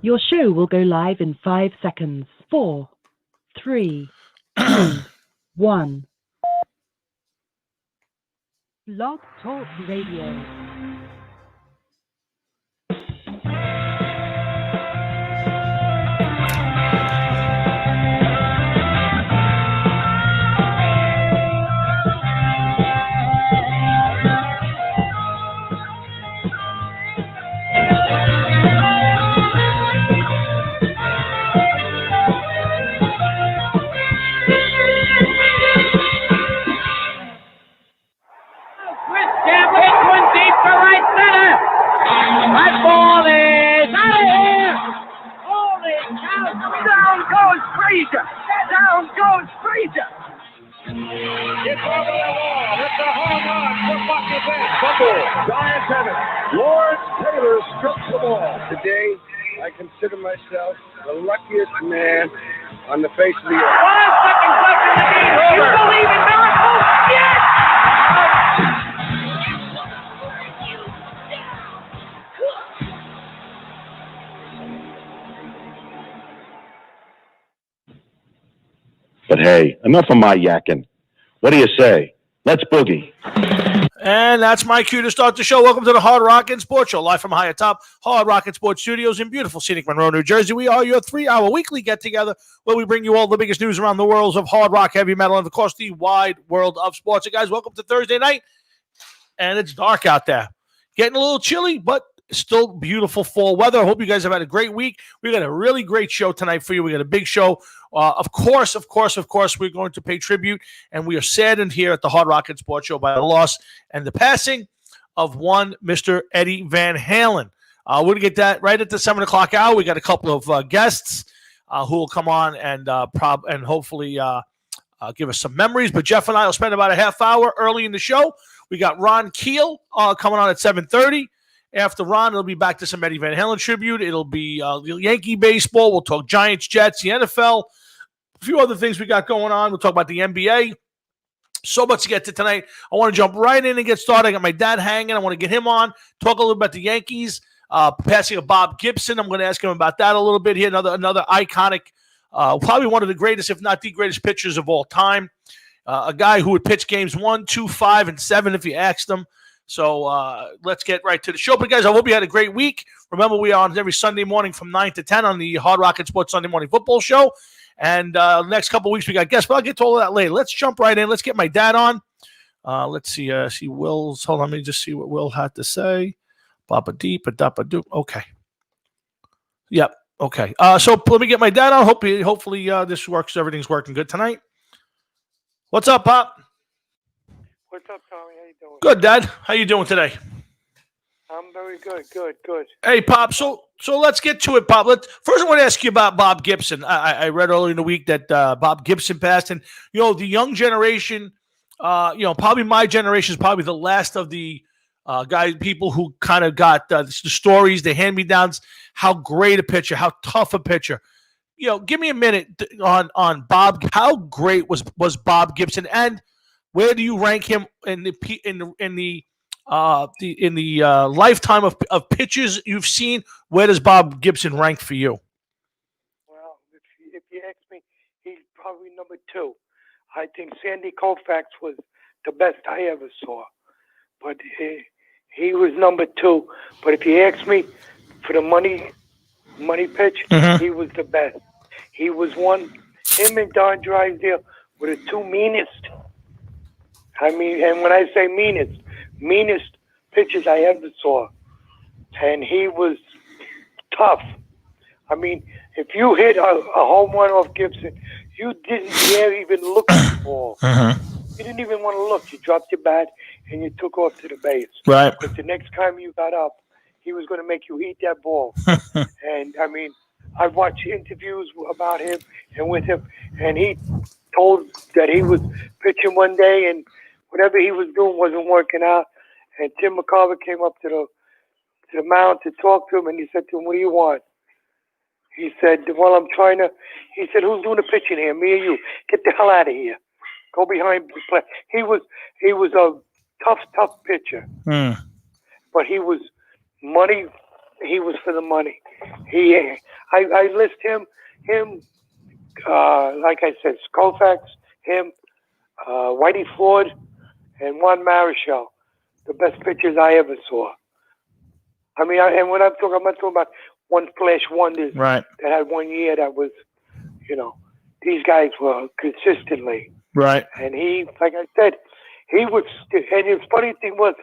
Your show will go live in 5 seconds. 4, 3, 2, 1. Blog Talk Radio. That ball is out of here! Holy cow! Down goes Frazier! Down goes Frazier! It's over the wall. It's a home run for Bucky Bench. Fumble. Giants have it. Lawrence Taylor strips the ball. Today, I consider myself the luckiest man on the face of the earth. 5 seconds left in the game. Do you believe in miracles? Yes! But hey, enough of my yakking. What do you say? Let's boogie. And that's my cue to start the show. Welcome to the Hard Rock and Sports Show, live from high atop Hard Rock and Sports Studios in beautiful scenic Monroe, New Jersey. We are your 3-hour weekly get-together where we bring you all the biggest news around the worlds of hard rock, heavy metal, and, of course, the wide world of sports. So, guys, welcome to Thursday night, and it's dark out there. Getting a little chilly, but still beautiful fall weather. I hope you guys have had a great week. We got a really great show tonight for you. We got a big show. Of course, we're going to pay tribute, and we are saddened here at the Hard Rock and Sports Show by the loss and the passing of one Mr. Eddie Van Halen. We're going to get that right at the 7 o'clock hour. We got a couple of guests who will come on and hopefully give us some memories. But Jeff and I will spend about a half hour early in the show. We got Ron Keel coming on at 7:30. After Ron, it'll be back to some Eddie Van Halen tribute. It'll be Yankee baseball. We'll talk Giants, Jets, the NFL, a few other things we got going on. We'll talk about the NBA. So much to get to tonight. I want to jump right in and get started. I got my dad hanging. I want to get him on, talk a little about the Yankees, passing of Bob Gibson. I'm going to ask him about that a little bit here. Another iconic, probably one of the greatest, if not the greatest pitchers of all time. A guy who would pitch games 1, 2, 5, and 7 if you asked him. So let's get right to the show. But, guys, I hope you had a great week. Remember, we are on every Sunday morning from 9 to 10 on the Hard Rock and Sports Sunday Morning Football Show. And next couple of weeks, we got guests. But I'll get to all of that later. Let's jump right in. Let's get my dad on. Let's see Will's. Hold on. Let me just see what Will had to say. Ba-ba-dee, ba-da-ba-doo. Okay. Yep. Okay. So let me get my dad on. Hopefully this works. Everything's working good tonight. What's up, Pop? What's up, Tommy? How you doing? Good, Dad. How you doing today? I'm very good. Good. Hey, Pop. So let's get to it, Pop. First, I want to ask you about Bob Gibson. I read earlier in the week that Bob Gibson passed, and the young generation, probably my generation is probably the last of the people who kind of got the stories, the hand-me-downs. How great a pitcher, how tough a pitcher. Give me a minute on Bob. How great was Bob Gibson, and where do you rank him in the lifetime of pitchers you've seen? Where does Bob Gibson rank for you? Well, if you ask me, he's probably number 2. I think Sandy Koufax was the best I ever saw, but he was number 2. But if you ask me for the money pitch, he was the best. He was one. Him and Don Drysdale were the 2 meanest. I mean, and when I say meanest pitches I ever saw. And he was tough. I mean, if you hit a home run off Gibson, you didn't dare even look at the ball. You didn't even want to look. You dropped your bat and you took off to the base. Right. But the next time you got up, he was going to make you eat that ball. And, I mean, I've watched interviews about him and with him, and he told that he was pitching one day and whatever he was doing wasn't working out. And Tim McCarver came up to the mound to talk to him, and he said to him, "What do you want?" He said, "Well, I'm trying to." He said, "Who's doing the pitching here? Me or you? Get the hell out of here. Go behind the plate." He was a tough pitcher, but he was money. He was for the money. I list him, like I said, Koufax, him, Whitey Ford, and Juan Marichal, the best pitchers I ever saw. I mean, and when I'm not talking about one flash wonders Right. that had 1 year that was, these guys were consistently. Right. And he, like I said, he was, and the funny thing was,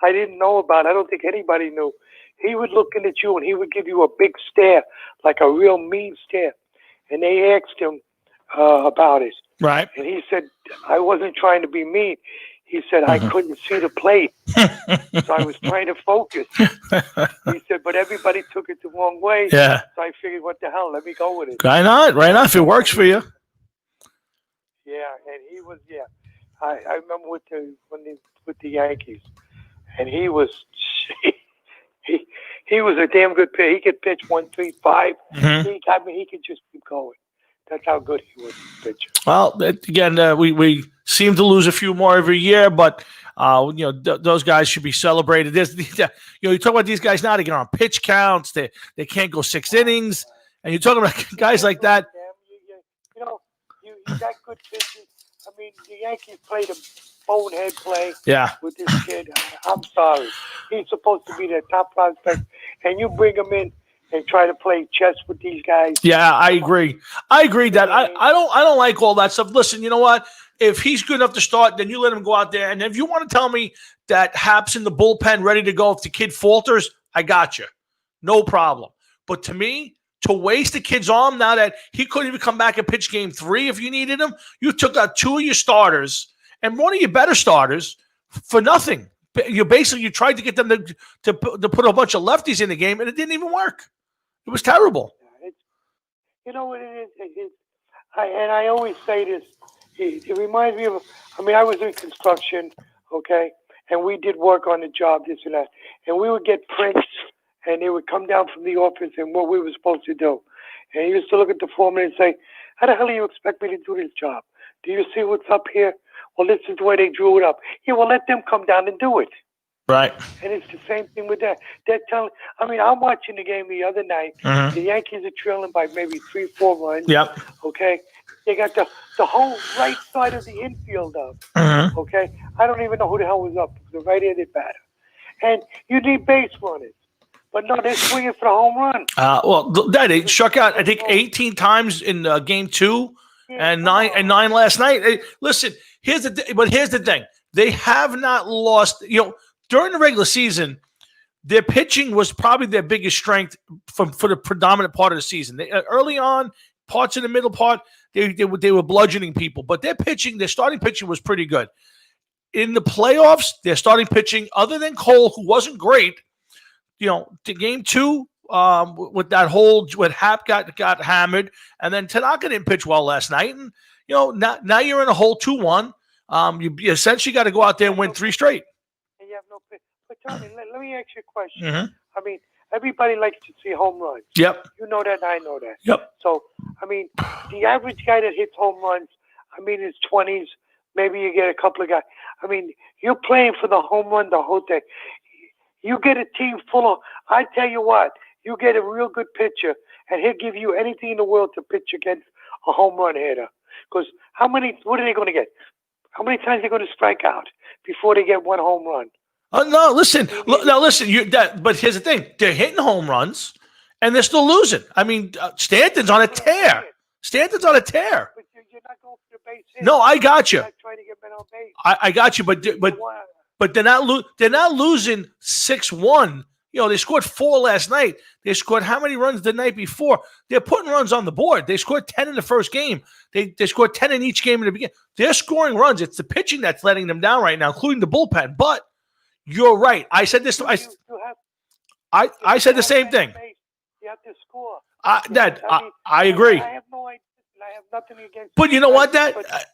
I didn't know about, I don't think anybody knew. He would look in at you and he would give you a big stare, like a real mean stare. And they asked him about it. Right. And he said, I wasn't trying to be mean. He said, I couldn't see the plate. So I was trying to focus. He said, but everybody took it the wrong way. Yeah. So I figured, what the hell? Let me go with it. Why not? Right now, if it works for you. Yeah, and he was, I remember with the Yankees. And he was he was a damn good pitcher. He could pitch 1, 3, 5. Mm-hmm. He could just keep going. That's how good he was as a pitcher. Well, again, we seem to lose a few more every year, but those guys should be celebrated. You talk about these guys now; they get on pitch counts. They can't go 6 innings, and you're talking about guys like that. You got good pitchers. I mean, the Yankees played a bonehead play with this kid. I'm sorry. He's supposed to be their top prospect, and you bring him in and try to play chess with these guys. Yeah, I agree. I agree that I don't like all that stuff. Listen, you know what? If he's good enough to start, then you let him go out there. And if you want to tell me that Hap's in the bullpen ready to go if the kid falters, I got you. No problem. But to me, to waste the kid's arm now that he couldn't even come back and pitch game 3 if you needed him, you took out 2 of your starters and one of your better starters for nothing. You tried to get them to put a bunch of lefties in the game, and it didn't even work. It was terrible. You know what it is? I always say this. It reminds me of, I was in construction, okay, and we did work on the job, this and that, and we would get prints, and they would come down from the office and what we were supposed to do. And he used to look at the foreman and say, how the hell do you expect me to do this job? Do you see what's up here? Well, this is the way they drew it up. Yeah, well, let them come down and do it. Right. And it's the same thing with that. They're telling, I'm watching the game the other night. Mm-hmm. The Yankees are trailing by maybe 3, 4 runs. Yep. Okay. They got the whole right side of the infield up. Mm-hmm. Okay. I don't even know who the hell was up. The right-handed batter. And you need base runners. But no, they're swinging for the home run. They struck out, I think, 18 times in game 2 and 9 last night. Hey, listen, here's the thing. They have not lost, during the regular season, their pitching was probably their biggest strength for the predominant part of the season. Early on, parts of the middle part, they were bludgeoning people. But their starting pitching was pretty good. In the playoffs, their starting pitching, other than Cole, who wasn't great, to game 2, with that when Hap got hammered, and then Tanaka didn't pitch well last night. And, now you're in a hole 2-1. You essentially got to go out there and win 3 straight. You have no pitch. But Tony, let me ask you a question. Mm-hmm. Everybody likes to see home runs. Yep. You know that, I know that. Yep. So, the average guy that hits home runs, his 20s, maybe you get a couple of guys. You're playing for the home run the whole day. You get a team full of, I tell you what, you get a real good pitcher, and he'll give you anything in the world to pitch against a home run hitter. Because what are they going to get? How many times are they going to strike out before they get one home run? No, listen. But here's the thing: they're hitting home runs, and they're still losing. Stanton's on a tear. But you're not going for the base hit. No, I got you. You're not trying to get men on base. I got you, but they're not losing 6-1. They scored 4 last night. They scored how many runs the night before? They're putting runs on the board. They scored 10 in the first game. They scored 10 in each game in the beginning. They're scoring runs. It's the pitching that's letting them down right now, including the bullpen. But you're right. I said this. I said the same thing. You have to score. I agree. I have no idea. I have nothing against. But you know what?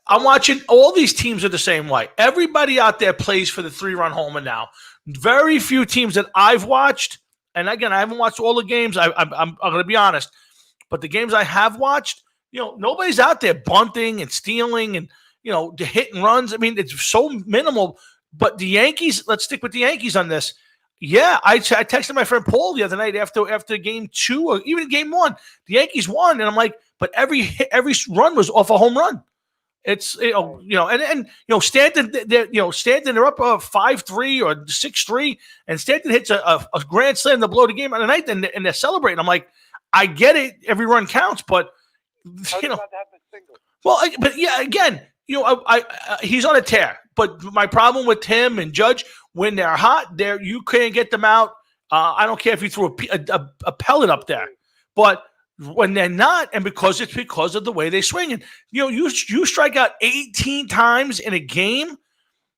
I'm watching. All these teams are the same way. Everybody out there plays for the 3-run homer now. Very few teams that I've watched, and again, I haven't watched all the games. I'm going to be honest, but the games I have watched, nobody's out there bunting and stealing and hitting runs. It's so minimal. But the Yankees, let's stick with the Yankees on this. Yeah, I texted my friend Paul the other night after game 2 or even game 1. The Yankees won, and I'm like, but every run was off a home run. It's Stanton. Stanton, they're up 5-3 or 6-3, and Stanton hits a grand slam to blow the game on the night, and they're celebrating. I'm like, I get it, every run counts, but but yeah, again, he's on a tear. But my problem with him and Judge, when they're hot, you can't get them out. I don't care if you threw a pellet up there, but when they're not, and because of the way they swing, and you strike out 18 times in a game,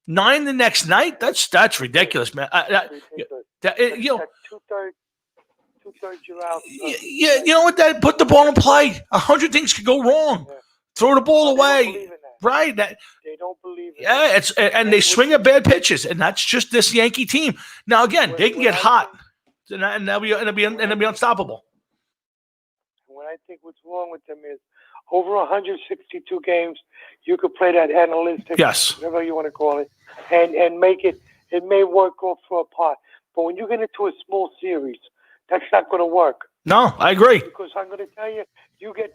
9 the next night. That's ridiculous, man. Two-thirds you're out. Yeah, you know what? That put the ball in play. 100 things could go wrong. Yeah. Throw the ball away. Right. They don't believe it. Yeah, and they swing at bad pitches, and that's just this Yankee team. Now again, they can get hot, and they'll be unstoppable. What I think what's wrong with them is over 162 games, you could play that analytic, whatever you want to call it, and make it. It may work off for a part, but when you get into a small series, that's not going to work. No, I agree. Because I'm going to tell you, you get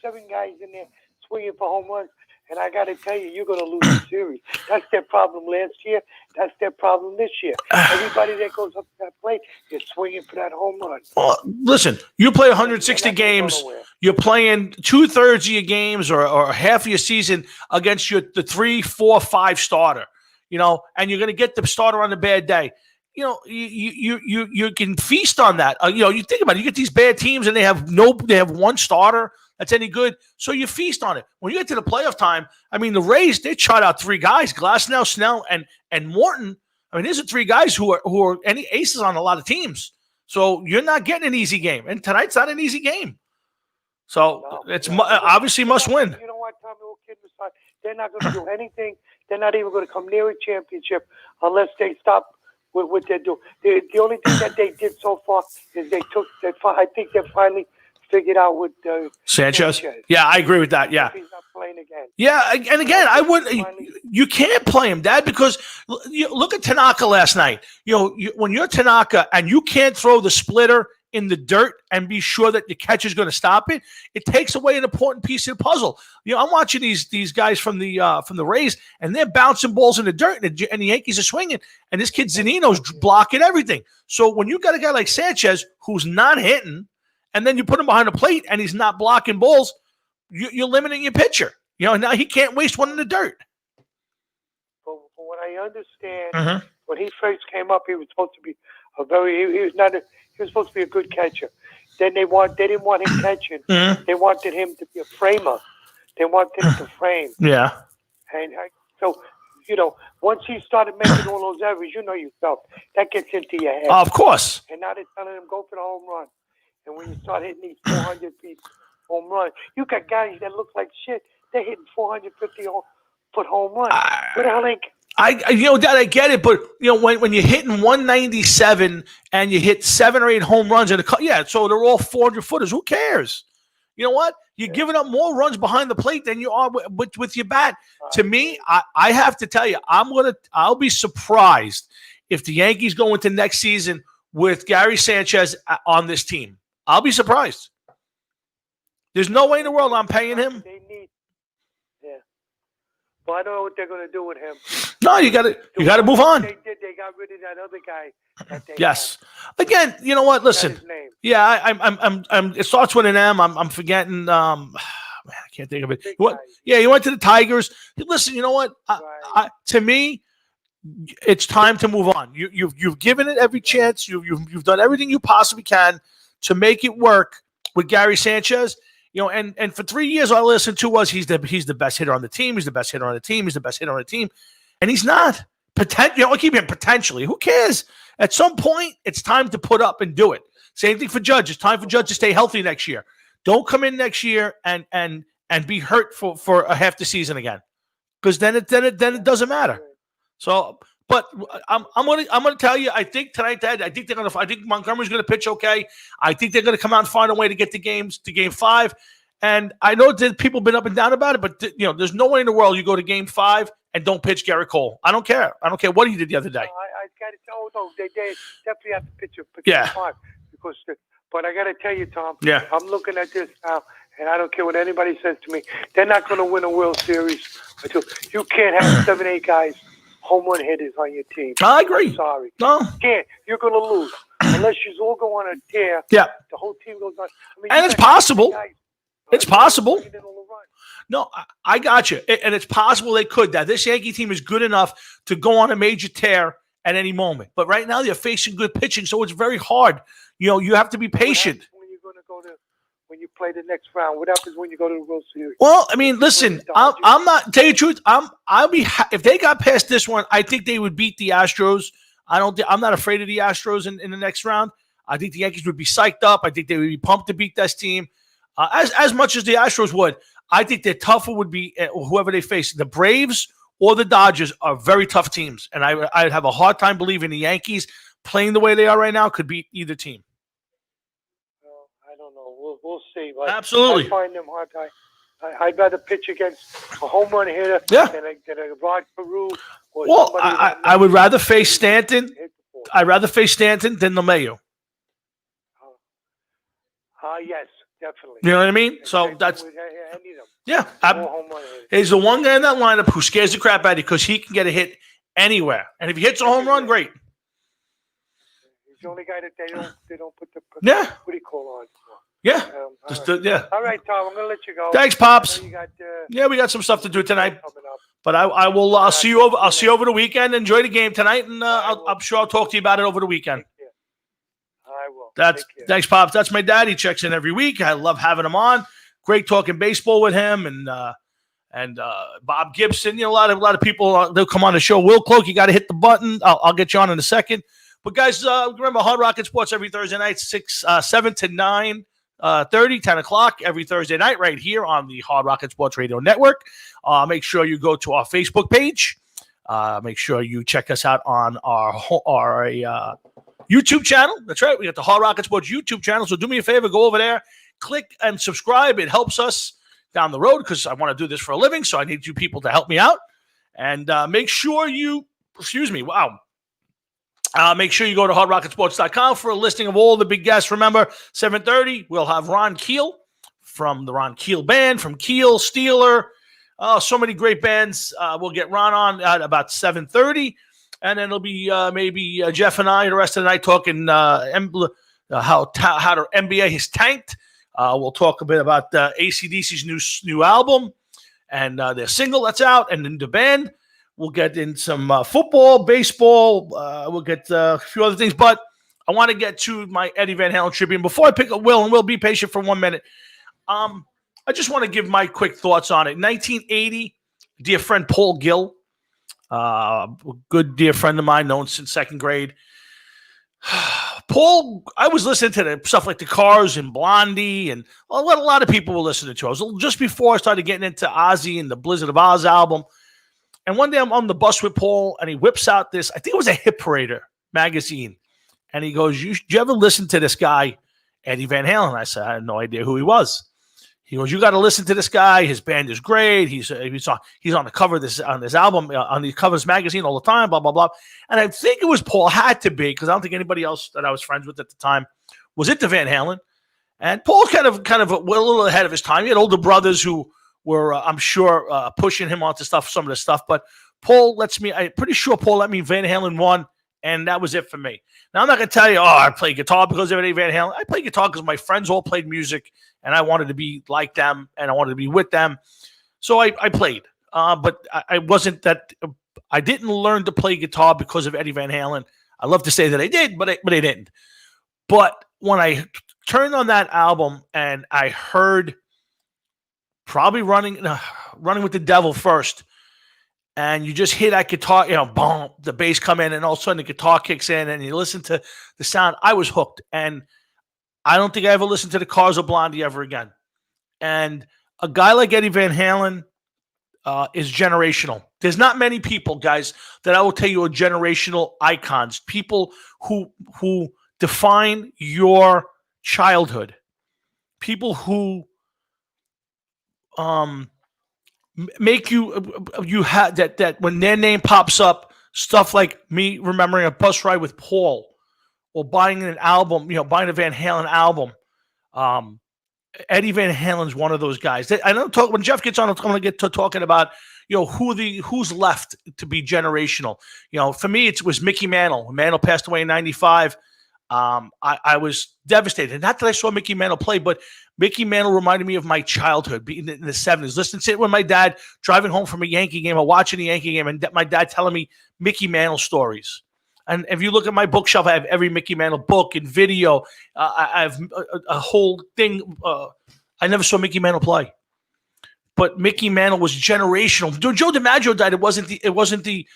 7 guys in there swinging for home runs, and I got to tell you, you're going to lose the series. That's their problem last year. That's their problem this year. Everybody that goes up to that plate is swinging for that home run. Well, listen, you play 160 games. You're playing 2/3 of your games or half of your season against the 3, 4, 5 starter. And you're going to get the starter on a bad day. You can feast on that. You think about it. You get these bad teams, and they have one starter that's any good. So you feast on it. When you get to the playoff time, I mean, the Rays, they trot out 3 guys: Glasnow, Snell, and Morton. I mean, these are 3 guys who are any aces on a lot of teams. So you're not getting an easy game, and tonight's not an easy game. So it's obviously must win. You know what, Tommy? They're not going to do anything. They're not even going to come near a championship unless they stop with what they're doing. The only thing that they did so far is I think they finally figured out with Sanchez. Yeah, I agree with that. Yeah. He's not playing again. Yeah, and again, I would. You can't play him, Dad, because look at Tanaka last night. When you're Tanaka and you can't throw the splitter in the dirt and be sure that the catcher's going to stop it, it takes away an important piece of the puzzle. I'm watching these guys from the Rays, and they're bouncing balls in the dirt, and the Yankees are swinging, and this kid Zunino's blocking everything. So when you got a guy like Sanchez who's not hitting, and then you put him behind the plate and he's not blocking balls, you're limiting your pitcher. Now he can't waste one in the dirt. But what I understand, when he first came up, he was supposed to be he was supposed to be a good catcher. Then they didn't want him catching. They wanted him to be a framer. They wanted him to frame. Yeah. And so, once he started making all those errors, yourself, that gets into your head. Of course. And now they're telling him, go for the home run. And when you start hitting these 400 feet home runs, you got guys that look like shit. They're hitting 450-foot home runs. Where the hell ain't... Dad, I get it, but when you're hitting 197 and you hit 7 or 8 home runs so they're all 400 footers. Who cares? You know what? You're giving up more runs behind the plate than you are with your bat. To me, I have to tell you, I'll be surprised if the Yankees go into next season with Gary Sanchez on this team. I'll be surprised. There's no way in the world I'm paying him. Well, I don't know what they're going to do with him. No, you got to move on. They got rid of that other guy. Yes. Again, you know what? Listen. Yeah, I'm. It starts with an M. I'm forgetting. I can't think of it. He went to the Tigers. Listen, you know what? To me, it's time to move on. You've given it every chance. You've done everything you possibly can to make it work with Gary Sanchez. And for 3 years, all I listened to was he's the best hitter on the team. He's the best hitter on the team. He's the best hitter on the team, and he's not. I keep hearing potentially. Who cares? At some point, it's time to put up and do it. Same thing for Judge. It's time for Judge to stay healthy next year. Don't come in next year and be hurt for a half the season again, because then it doesn't matter. So. But I'm gonna tell you, I think tonight, Dad, I think Montgomery's gonna pitch okay. I think they're gonna come out and find a way to get to game 5. And I know that people have been up and down about it, but there's no way in the world you go to game 5 and don't pitch Garrett Cole. I don't care. I don't care what he did the other day. I got to tell. No, they definitely have to pitch a Yeah. 5 because. But I got to tell you, Tom. Yeah. I'm looking at this now, and I don't care what anybody says to me. They're not going to win a World Series until you can't have 7, 8 guys home run hitters on your team. I agree. I'm sorry. No. You can't. You're going to lose unless you all go on a tear. Yeah. The whole team goes on. I mean, And it's possible. It's possible. No, I got you. And it's possible they could. That this Yankee team is good enough to go on a major tear at any moment. But right now they're facing good pitching, so it's very hard. You have to be patient. When you're going to go to when you play the next round, what happens when you go to the World Series? Well, I mean, listen, I'm not tell you the truth. I'll be if they got past this one, I think they would beat the Astros. I'm not afraid of the Astros in the next round. I think the Yankees would be psyched up. I think they would be pumped to beat this team, as much as the Astros would. I think their tougher would be whoever they face. The Braves or the Dodgers are very tough teams, and I'd have a hard time believing the Yankees playing the way they are right now could beat either team. Well, I don't know. We'll see. But Absolutely. I find them hard. I'd rather pitch against a home run hitter Yeah. than a Rod Peru. Or Well, somebody I would rather face Stanton. I'd rather face Stanton than LeMahieu. Yes, definitely. You know what I mean? So I that's need them. yeah. More home run hitters. He's the one guy in that lineup who scares the crap out of you because he can get a hit anywhere, and if he hits a home run, great. He's the only guy that they don't put the Yeah. what do you call on? Yeah. All right. Yeah. All right, Tom. I'm gonna let you go. Thanks, Pops. I know you got, Yeah, we got some stuff to do tonight, coming up. but I will. I'll see you over. I'll see you over the weekend. Enjoy the game tonight, and I'm sure I'll talk to you about it over the weekend. I will. That's Take care. thanks, Pops. That's my dad. He checks in every week. I love having him on. Great talking baseball with him and Bob Gibson. A lot of people. They'll come on the show. Will Cloak, you got to hit the button. I'll get you on in a second. But guys, remember Hard Rocket Sports every Thursday night, 7 to 9. 10 o'clock every Thursday night right here on the Hard Rocket Sports Radio Network. Make sure you go to our Facebook page. Make sure you check us out on our YouTube channel. That's right. We got the Hard Rocket Sports YouTube channel. So do me a favor, go over there, click and subscribe. It helps us down the road because I want to do this for a living. So I need you people to help me out. And make sure you, make sure you go to hardrocketsports.com for a listing of all the big guests. Remember, 7:30, we'll have Ron Keel from the Ron Keel Band, from Keel, Steeler. So many great bands. We'll get Ron on at about 7:30. And then it'll be maybe Jeff and I the rest of the night talking how the NBA has tanked. We'll talk a bit about AC/DC's new album and their single that's out, and then the band. We'll get in some football, baseball. We'll get a few other things. But I want to get to my Eddie Van Halen tribute. Before I pick up Will, and we'll be patient for 1 minute, I just want to give my quick thoughts on it. 1980, dear friend Paul Gill, a good dear friend of mine, known since second grade. Paul, I was listening to the stuff like the Cars and Blondie and what a lot of people were listening to. I was just before I started getting into Ozzy and the Blizzard of Oz album. And one day I'm on the bus with Paul, and he whips out this, I think it was a Hit Parader magazine. And he goes, "Did you ever listen to this guy, Eddie Van Halen?" I said, "I had no idea who he was." He goes, "You got to listen to this guy. His band is great. He's on the cover of this album, on the cover of this magazine all the time, blah, blah, blah." And I think it was Paul, had to be, because I don't think anybody else that I was friends with at the time was into Van Halen. And Paul's kind of a little ahead of his time. He had older brothers who were, I'm sure, pushing him onto some of the stuff. But I'm pretty sure Paul let me Van Halen 1, and that was it for me. Now, I'm not going to tell you, I play guitar because of Eddie Van Halen. I play guitar because my friends all played music, and I wanted to be like them, and I wanted to be with them. So I played. But I wasn't that – I didn't learn to play guitar because of Eddie Van Halen. I love to say that I did, but I didn't. But when I turned on that album and I heard – probably running with the devil first, and you just hear that guitar, boom, the bass come in, and all of a sudden the guitar kicks in, and you listen to the sound. I was hooked, and I don't think I ever listened to the Cars or Blondie ever again. And a guy like Eddie Van Halen is generational. There's not many people, guys, that I will tell you are generational icons, people who define your childhood, people who make you have that when their name pops up, Stuff like me remembering a bus ride with Paul, or buying an album, buying a Van Halen album. Eddie Van Halen's one of those guys. I don't talk when Jeff gets on. I'm going to get to talking about who's left to be generational. For me, it was Mickey Mantle. Mantle passed away in '95. I was devastated. Not that I saw Mickey Mantle play, but Mickey Mantle reminded me of my childhood, being in the '70s. Sitting with my dad, driving home from a Yankee game or watching a Yankee game, and my dad telling me Mickey Mantle stories. And if you look at my bookshelf, I have every Mickey Mantle book and video. I have a whole thing. I never saw Mickey Mantle play, but Mickey Mantle was generational. Joe DiMaggio died. It wasn't the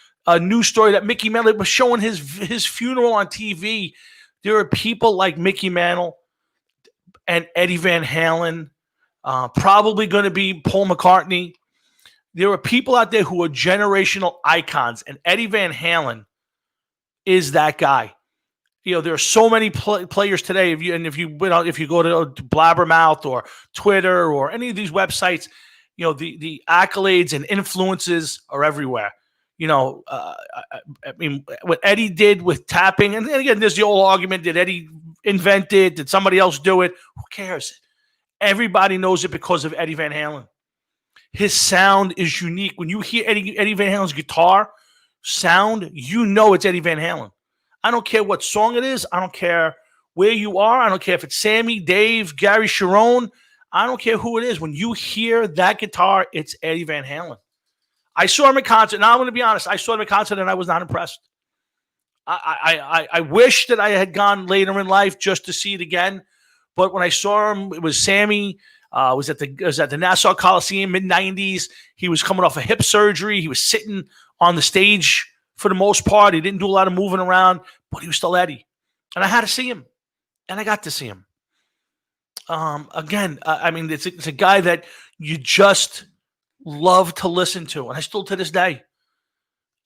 news story that Mickey Mantle was showing his funeral on TV. There are people like Mickey Mantle and Eddie Van Halen, probably going to be Paul McCartney. There are people out there who are generational icons, and Eddie Van Halen is that guy. There are so many players today. If you go to Blabbermouth or Twitter or any of these websites, the accolades and influences are everywhere. I mean, what Eddie did with tapping, and again, there's the old argument: did Eddie invent it? Did somebody else do it? Who cares? Everybody knows it because of Eddie Van Halen. His sound is unique. When you hear Eddie Van Halen's guitar sound, it's Eddie Van Halen. I don't care what song it is. I don't care where you are. I don't care if it's Sammy, Dave, Gary Sharon. I don't care who it is. When you hear that guitar, it's Eddie Van Halen. I saw him at concert. Now I'm going to be honest. I saw him at concert and I was not impressed. I wish that I had gone later in life just to see it again. But when I saw him, it was Sammy. Was at the Nassau Coliseum, mid-'90s. He was coming off a hip surgery. He was sitting on the stage for the most part. He didn't do a lot of moving around, but he was still Eddie. And I had to see him, and I got to see him. Again, I mean, it's a guy that you just love to listen to, and I still to this day.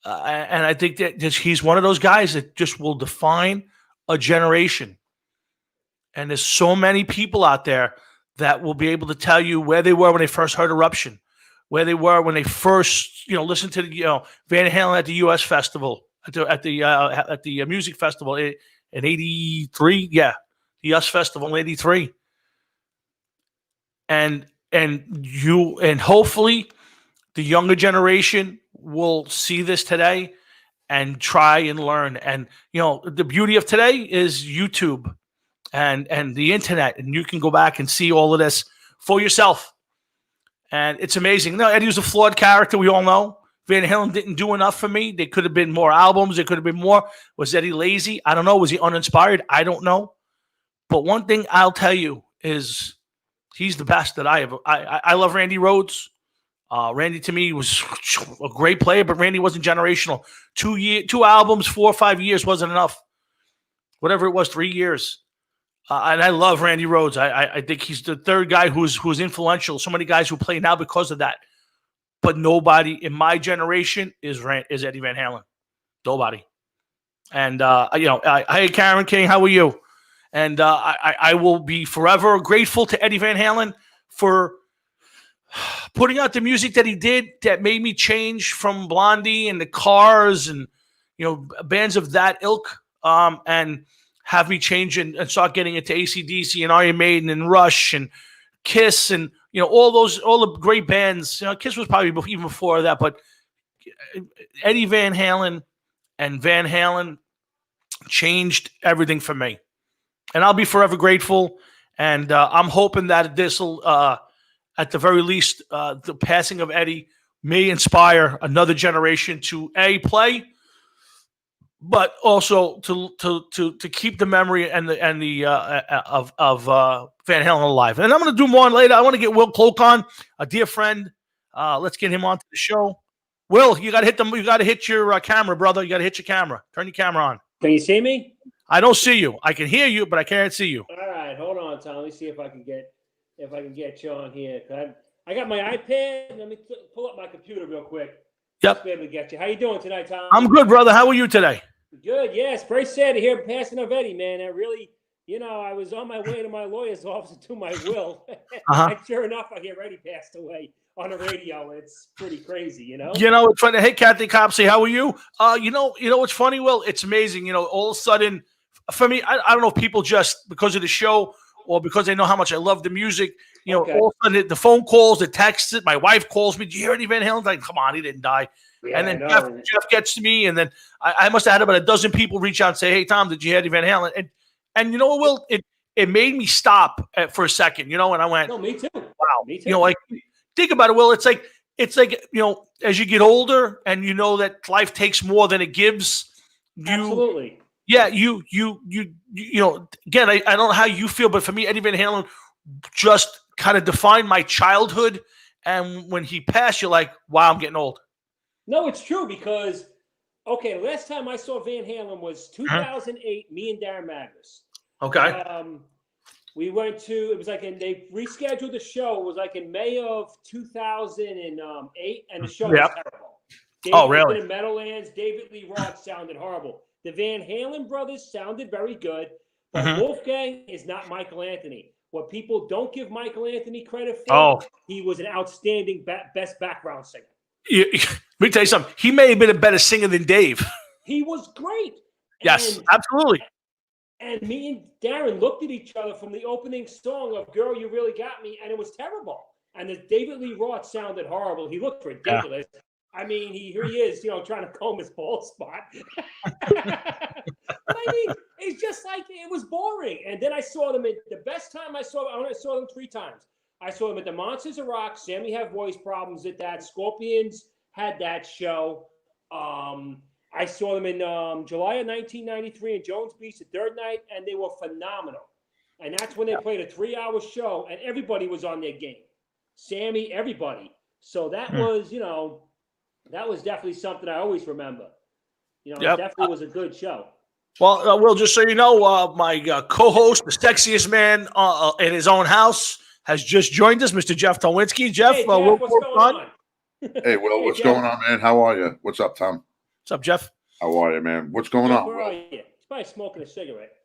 And I think that he's one of those guys that just will define a generation. And there's so many people out there that will be able to tell you where they were when they first heard Eruption, where they were when they first, listened to Van Halen at the U.S. Festival, at the music festival in '83. Yeah, the U.S. Festival in '83. And hopefully the younger generation will see this today and try and learn. And the beauty of today is YouTube and the internet, and you can go back and see all of this for yourself. And it's amazing. No, Eddie was a flawed character. We all know. Van Halen didn't do enough for me. There could have been more albums. There could have been more. Was Eddie lazy? I don't know. Was he uninspired? I don't know. But one thing I'll tell you is he's the best that I have. I love Randy Rhoads. Randy to me was a great player, but Randy wasn't generational. 2 albums, 4 or 5 years wasn't enough. Whatever it was, 3 years. And I love Randy Rhoads. I think he's the third guy who's influential. So many guys who play now because of that. But nobody in my generation is Eddie Van Halen. Nobody. And, hey, Karen King, how are you? And I will be forever grateful to Eddie Van Halen for putting out the music that he did that made me change from Blondie and the Cars and, bands of that ilk, and have me change and start getting into AC/DC and Iron Maiden and Rush and Kiss and, all the great bands. Kiss was probably even before that, but Eddie Van Halen and Van Halen changed everything for me. And I'll be forever grateful. And I'm hoping that this will, at the very least, the passing of Eddie may inspire another generation to play, but also to keep the memory and the of Van Halen alive. And I'm going to do more later. I want to get Will Cloak on, a dear friend. Let's get him onto the show. Will, you got to hit your camera, brother. You got to hit your camera. Turn your camera on. Can you see me? I don't see you. I can hear you, but I can't see you. All right, hold on, Tom. Let me see if I can get you on here. I got my iPad. Let me pull up my computer real quick. Yep. Be able to get you. How you doing tonight, Tom? I'm good, brother. How are you today? Good. Yes. Very sad to hear passing of Eddie, man. I really, I was on my way to my lawyer's office to do my will. And sure enough, I hear Eddie passed away. on the radio. It's pretty crazy, you know. You know, it's funny. Hey, Kathy Copsey, how are you? You know what's funny? Will, it's amazing. You know, all of a sudden, for me, I don't know if people just because of the show or because they know how much I love the music. You know, all of a sudden the phone calls, the texts, my wife calls me. Do you hear Eddie Van Halen? Like, come on, he didn't die. Yeah, and then Jeff gets to me, and then I must have had about a dozen people reach out and say, "Hey, Tom, did you hear Eddie Van Halen?" And you know what, Will? It made me stop for a second, you know, and I went, "No, me too. Wow, me too." You know, like think about it, Will. It's like you know, as you get older, and you know that life takes more than it gives. Absolutely. Yeah, you know. Again, I don't know how you feel, but for me, Eddie Van Halen just kind of defined my childhood. And when he passed, you're like, wow, I'm getting old. No, it's true because, okay, last time I saw Van Halen was 2008, me and Darren Magnus. Okay. We went to, it was like, and they rescheduled the show. It was like in May of 2008, and the show was terrible. Oh, really? In Meadowlands, David Lee Roth sounded horrible. The Van Halen brothers sounded very good, but Wolfgang is not Michael Anthony. What people don't give Michael Anthony credit for, he was an outstanding best background singer. Let me tell you something. He may have been a better singer than Dave. He was great. Yes, absolutely. And me and Darren looked at each other from the opening song of "Girl, You Really Got Me," and it was terrible. And the David Lee Roth sounded horrible. He looked ridiculous. Yeah. I mean, here he is, you know, trying to comb his bald spot. But I mean, it's just like it was boring. And then I saw them at the best time I only saw them 3 times. I saw them at the Monsters of Rock. Sammy had voice problems at that. Scorpions had that show. I saw them in July of 1993 in Jones Beach the third night, and they were phenomenal. And that's when they played a 3-hour show, and everybody was on their game. Sammy, everybody. So that was, you know, that was definitely something I always remember. You know, it definitely was a good show. Well, Will, just so you know, my co-host, the sexiest man in his own house, has just joined us, Mr. Jeff Tolwinski. Jeff, hey, Jeff what's going on? Hey, Will, what's going on, man? How are you? What's up, Tom? What's up, Jeff? How are you, man? What's going on? Where are you? He's probably smoking a cigarette.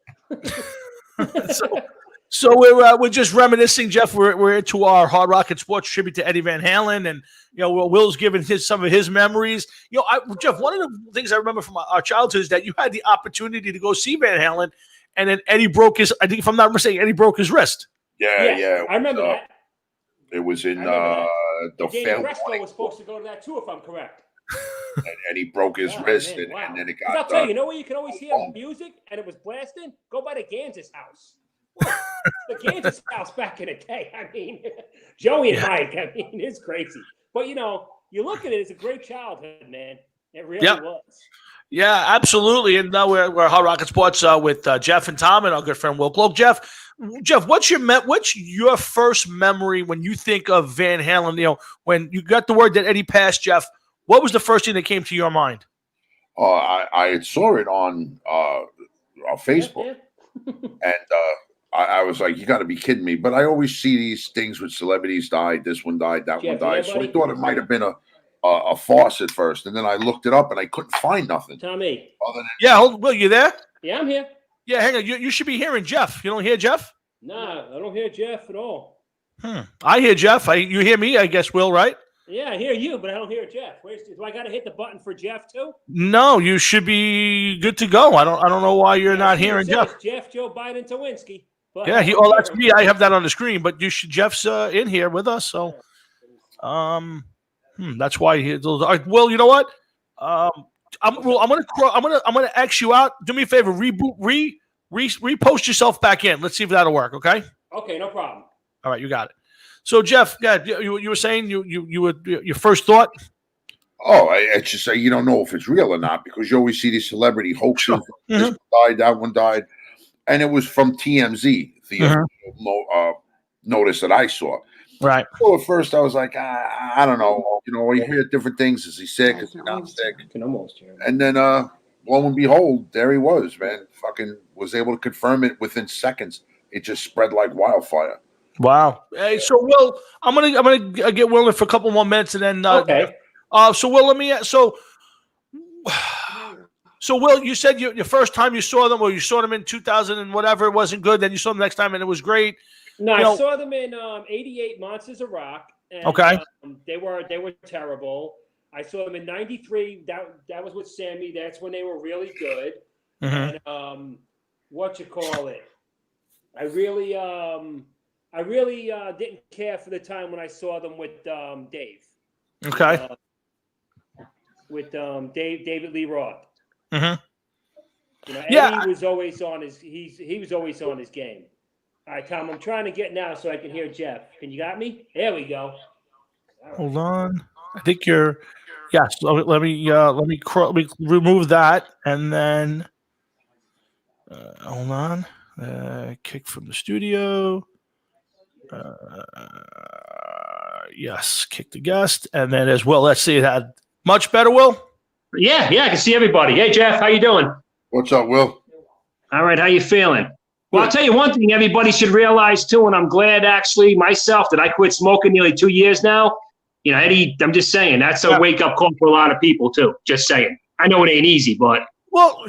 So we're just reminiscing, Jeff. We're into our Hard Rock and Sports tribute to Eddie Van Halen, and you know, Will's giving some of his memories. You know, Jeff, one of the things I remember from our childhood is that you had the opportunity to go see Van Halen, and then Eddie broke his. I think, if I'm not mistaken, Eddie broke his wrist. Yeah. I remember that. It was in the Danny Bresco was supposed to go to that too, if I'm correct. And he broke his wrist, man, and then it got. I'll tell you, you know where you can always hear music, and it was blasting? Go by the Gans's house. The Kansas house back in the day. I mean, Joey and Mike, I mean, it's crazy. But, you know, you look at it, it's a great childhood, man. It really was. Yeah, absolutely. And now we're Hard Rock and Sports with Jeff and Tom and our good friend Will Cloak. Jeff, what's your first memory when you think of Van Halen? You know, when you got the word that Eddie passed, Jeff, what was the first thing that came to your mind? I saw it on Facebook. And I was like, you got to be kidding me. But I always see these things with celebrities died. This one died, that one died. So I thought it might have been a farce at first. And then I looked it up and I couldn't find nothing. Tommy. Will, you there? Yeah, I'm here. Yeah, hang on. You should be hearing Jeff. You don't hear Jeff? Nah, I don't hear Jeff at all. I hear Jeff. You hear me, I guess, Will, right? Yeah, I hear you, but I don't hear Jeff. Do I got to hit the button for Jeff too? No, you should be good to go. I don't know why you're not hearing Jeff. Jeff, Joe Biden, Towinski. Yeah, that's me. I have that on the screen, but Jeff's in here with us, so that's why he. Well, you know what? I'm gonna X you out. Do me a favor, repost yourself back in. Let's see if that'll work. Okay. Okay, no problem. All right, you got it. So, Jeff, you were saying you were your first thought. Oh, I just say you don't know if it's real or not because you always see these celebrity hoaxes. This one died, that one died. And it was from TMZ, the notice that I saw. Right. So at first I was like, I don't know. You know, you hear different things. Is he sick? Is he not sick? And then, lo and behold, there he was, man. Fucking was able to confirm it within seconds. It just spread like wildfire. Wow. Hey, so Will, I'm gonna get Will in for a couple more minutes, and then okay. So Will, let me. So Will, you said your first time you saw them, or you saw them in 2000 and whatever, it wasn't good. Then you saw them next time, and it was great. No, I saw them in '88 Monsters of Rock, And, Okay. They were terrible. I saw them in '93. That was with Sammy. That's when they were really good. Mm-hmm. And I really didn't care for the time when I saw them with Dave. Okay. With David Lee Roth. Mm-hmm. Eddie was always on he was always on his game. All right, Tom, I'm trying to get now so I can hear Jeff. Can you got me? There we go. Hold on. I think you're. Yes. Let me remove that, and then hold on. Kick from the studio. Yes, kick the guest, and then as well. Let's see that much better. Will. Yeah, I can see everybody. Hey, Jeff, how you doing? What's up, Will? All right, how you feeling? Well, I'll tell you one thing everybody should realize, too, and I'm glad, actually, myself, that I quit smoking nearly 2 years now. Eddie, I'm just saying, that's a wake-up call for a lot of people, too. Just saying. I know it ain't easy, but... Well,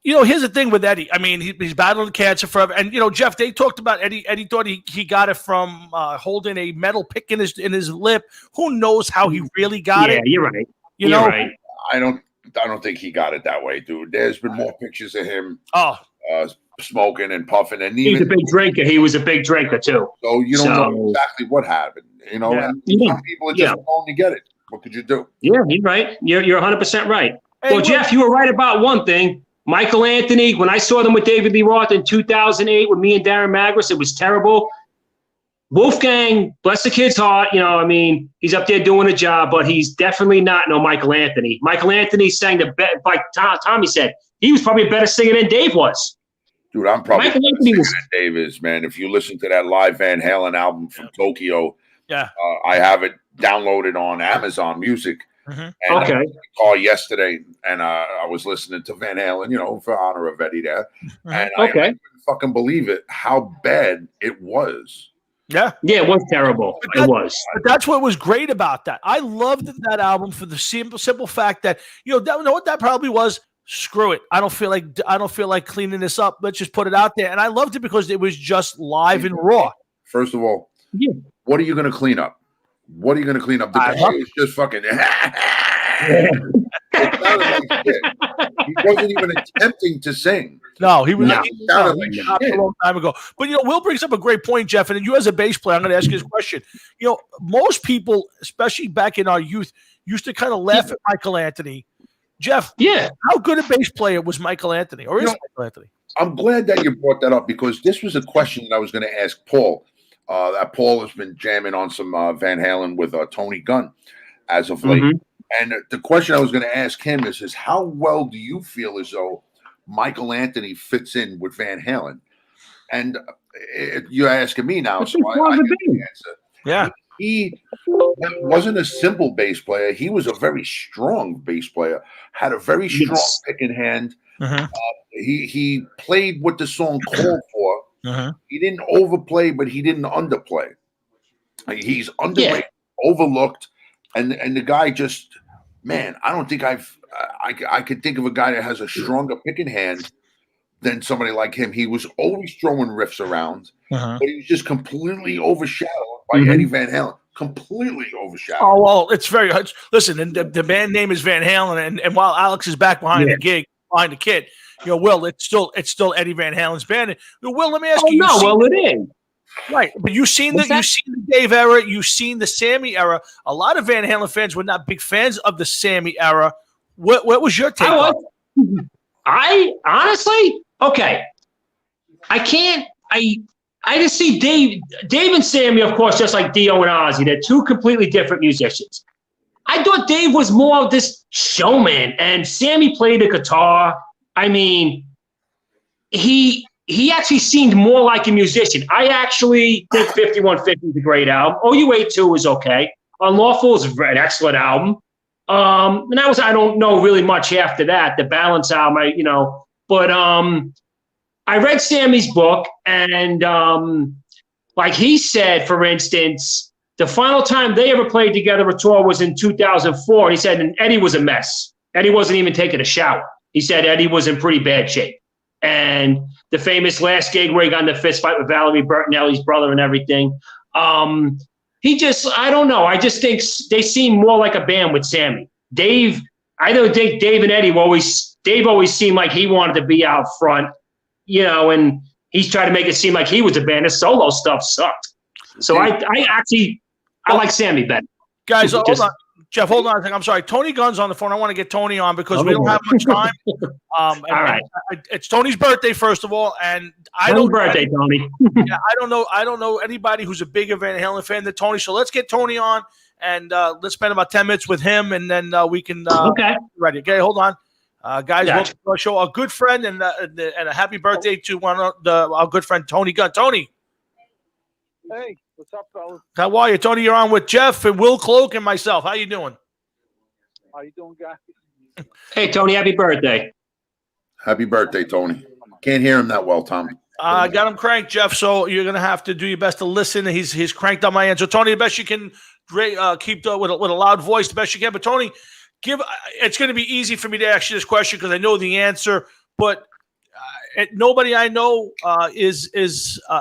here's the thing with Eddie. I mean, he's battling cancer forever. And, Jeff, they talked about Eddie. Eddie thought he got it from holding a metal pick in his lip. Who knows how he really got it? Yeah, you're right. You're right. I don't think he got it that way, dude. There's been more pictures of him smoking and puffing, and he's a big drinker. He was a big drinker too. So you don't know exactly what happened. And some people are just going to get it. What could you do? Yeah, you're right. You're 100% right. Well, Jeff, you were right about one thing. Michael Anthony, when I saw them with David Lee Roth in 2008 with me and Darren Magris, it was terrible. Wolfgang, bless the kid's heart, he's up there doing a job, but he's definitely not no Michael Anthony. Michael Anthony sang like Tommy said, he was probably a better singer than Dave was. Dude, I'm probably better singer than Dave is, man. If you listen to that live Van Halen album from Tokyo, I have it downloaded on Amazon Music. Mm-hmm. And I called yesterday, and I was listening to Van Halen, for honor of Eddie there. Mm-hmm. And I couldn't fucking believe it, how bad it was. Yeah, it was terrible. It was. But that's what was great about that. I loved that album for the simple fact that know what that probably was. Screw it. I don't feel like cleaning this up. Let's just put it out there. And I loved it because it was just live and raw. First of all, what are you going to clean up? What are you going to clean up? The guy is just fucking. He wasn't even attempting to sing. No, he was a long time ago. But Will brings up a great point, Jeff. And you as a bass player, I'm going to ask you this question. Most people, especially back in our youth, used to kind of laugh at Michael Anthony. Jeff, how good a bass player was Michael Anthony, or is Michael Anthony? I'm glad that you brought that up because this was a question that I was going to ask Paul. That Paul has been jamming on some Van Halen with Tony Gunn as of late. Mm-hmm. And the question I was going to ask him is how well do you feel as though Michael Anthony fits in with Van Halen? And you're asking me now, so I get the answer. Yeah. He wasn't a simple bass player. He was a very strong bass player, had a very strong pick in hand. Mm-hmm. He played what the song called for. Mm-hmm. He didn't overplay, but he didn't underplay. He's underrated, overlooked, and the guy just, man, I don't think I could think of a guy that has a stronger pick in hand than somebody like him. He was always throwing riffs around, but he was just completely overshadowed by Eddie Van Halen. Completely overshadowed. Oh, well, it's very – listen, and the band name is Van Halen, and while Alex is back behind the gig, behind the kid, Will, it's still Eddie Van Halen's band. Will, let me ask you. It is. Right, but you've seen the Dave era, you've seen the Sammy era. A lot of Van Halen fans were not big fans of the Sammy era. What was your take on it? I honestly, I just see Dave and Sammy, of course, just like Dio and Ozzy. They're two completely different musicians. I thought Dave was more of this showman, and Sammy played the guitar. I mean, he actually seemed more like a musician. I actually think 5150 is a great album. OU82 is okay. Unlawful is an excellent album. And I don't know really much after that. The Balance album, but I read Sammy's book, and like he said, for instance, the final time they ever played together a tour was in 2004. He said, and Eddie was a mess. Eddie wasn't even taking a shower. He said Eddie was in pretty bad shape. And the famous last gig where he got in the fist fight with Valerie Bertinelli's brother and everything. he just, I don't know. I just think they seem more like a band with Sammy. I don't think Dave and Eddie Dave always seemed like he wanted to be out front, and he's trying to make it seem like he was a band. His solo stuff sucked. So I like Sammy better. Guys, hold on. Jeff, hold on a second. I'm sorry. Tony Gunn's on the phone. I want to get Tony on because we don't have much time. All right. It's Tony's birthday, first of all, and Happy birthday, Tony. I don't know anybody who's a bigger Van Halen fan than Tony. So let's get Tony on, and let's spend about 10 minutes with him, and then we can. Okay. Ready? Okay, hold on, guys. Gotcha. Welcome to our show. A good friend, and a happy birthday to our good friend Tony Gunn. Tony. Hey, what's up, fellas? How are you, Tony? You're on with Jeff and Will Cloak and myself. How you doing? How you doing, guys? Hey, Tony, happy birthday. Happy birthday, Tony. Can't hear him that well, Tom. I got him cranked, Jeff, so you're going to have to do your best to listen. He's cranked on my end. So, Tony, the best you can keep with a loud voice, the best you can. But, Tony, it's going to be easy for me to ask you this question because I know the answer, but nobody I know is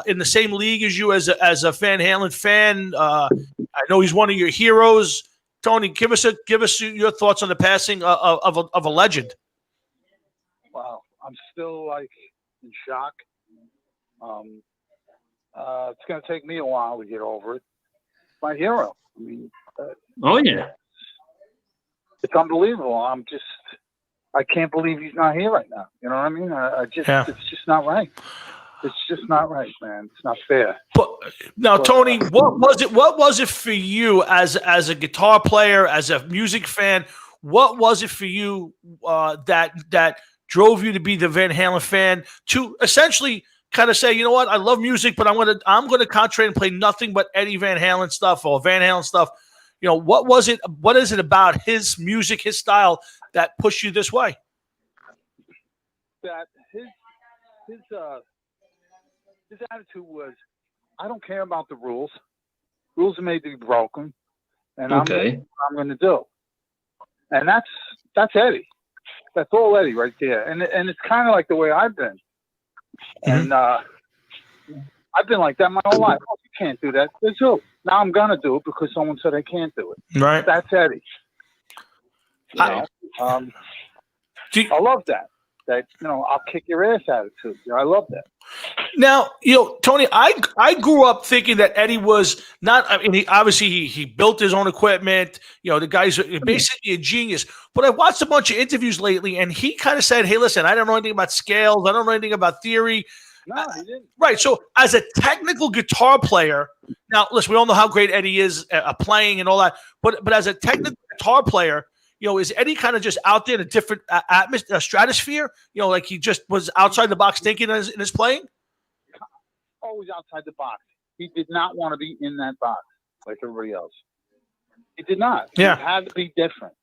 in the same league as you as a Van Halen fan. I know he's one of your heroes. Tony, give us your thoughts on the passing of a legend. Wow, I'm still in shock. It's going to take me a while to get over it. My hero. I mean, oh yeah, it's unbelievable. I can't believe he's not here right now. You know what I mean? It's just not right. It's just not right, man. It's not fair. But now, Tony, what was it for you as a guitar player, as a music fan? What was it for you that drove you to be the Van Halen fan to essentially kind of say, you know what, I love music, but I'm gonna concentrate and play nothing but Eddie Van Halen stuff or Van Halen stuff? What was it? What is it about his music, his style that pushed you this way? That his attitude was, I don't care about the rules. Rules are made to be broken, and I'm going to do. And that's Eddie. That's all Eddie right there. And it's kind of like the way I've been. And I've been like that my whole life. Oh, you can't do that. There's who. Now I'm going to do it because someone said I can't do it. Right. That's Eddie. I love that. I'll kick your ass attitude. I love that. Now, Tony, I grew up thinking that Eddie was not. I mean, he built his own equipment. The guy's basically a genius. But I watched a bunch of interviews lately, and he kind of said, "Hey, listen, I don't know anything about scales. I don't know anything about theory." No, he didn't. Right. So, as a technical guitar player, now listen, we all know how great Eddie is playing and all that. But as a technical guitar player, is Eddie kind of just out there in a different atmosphere, stratosphere? Like he just was outside the box thinking in his playing? Always outside the box. He did not want to be in that box like everybody else. He did not. Yeah. He had to be different.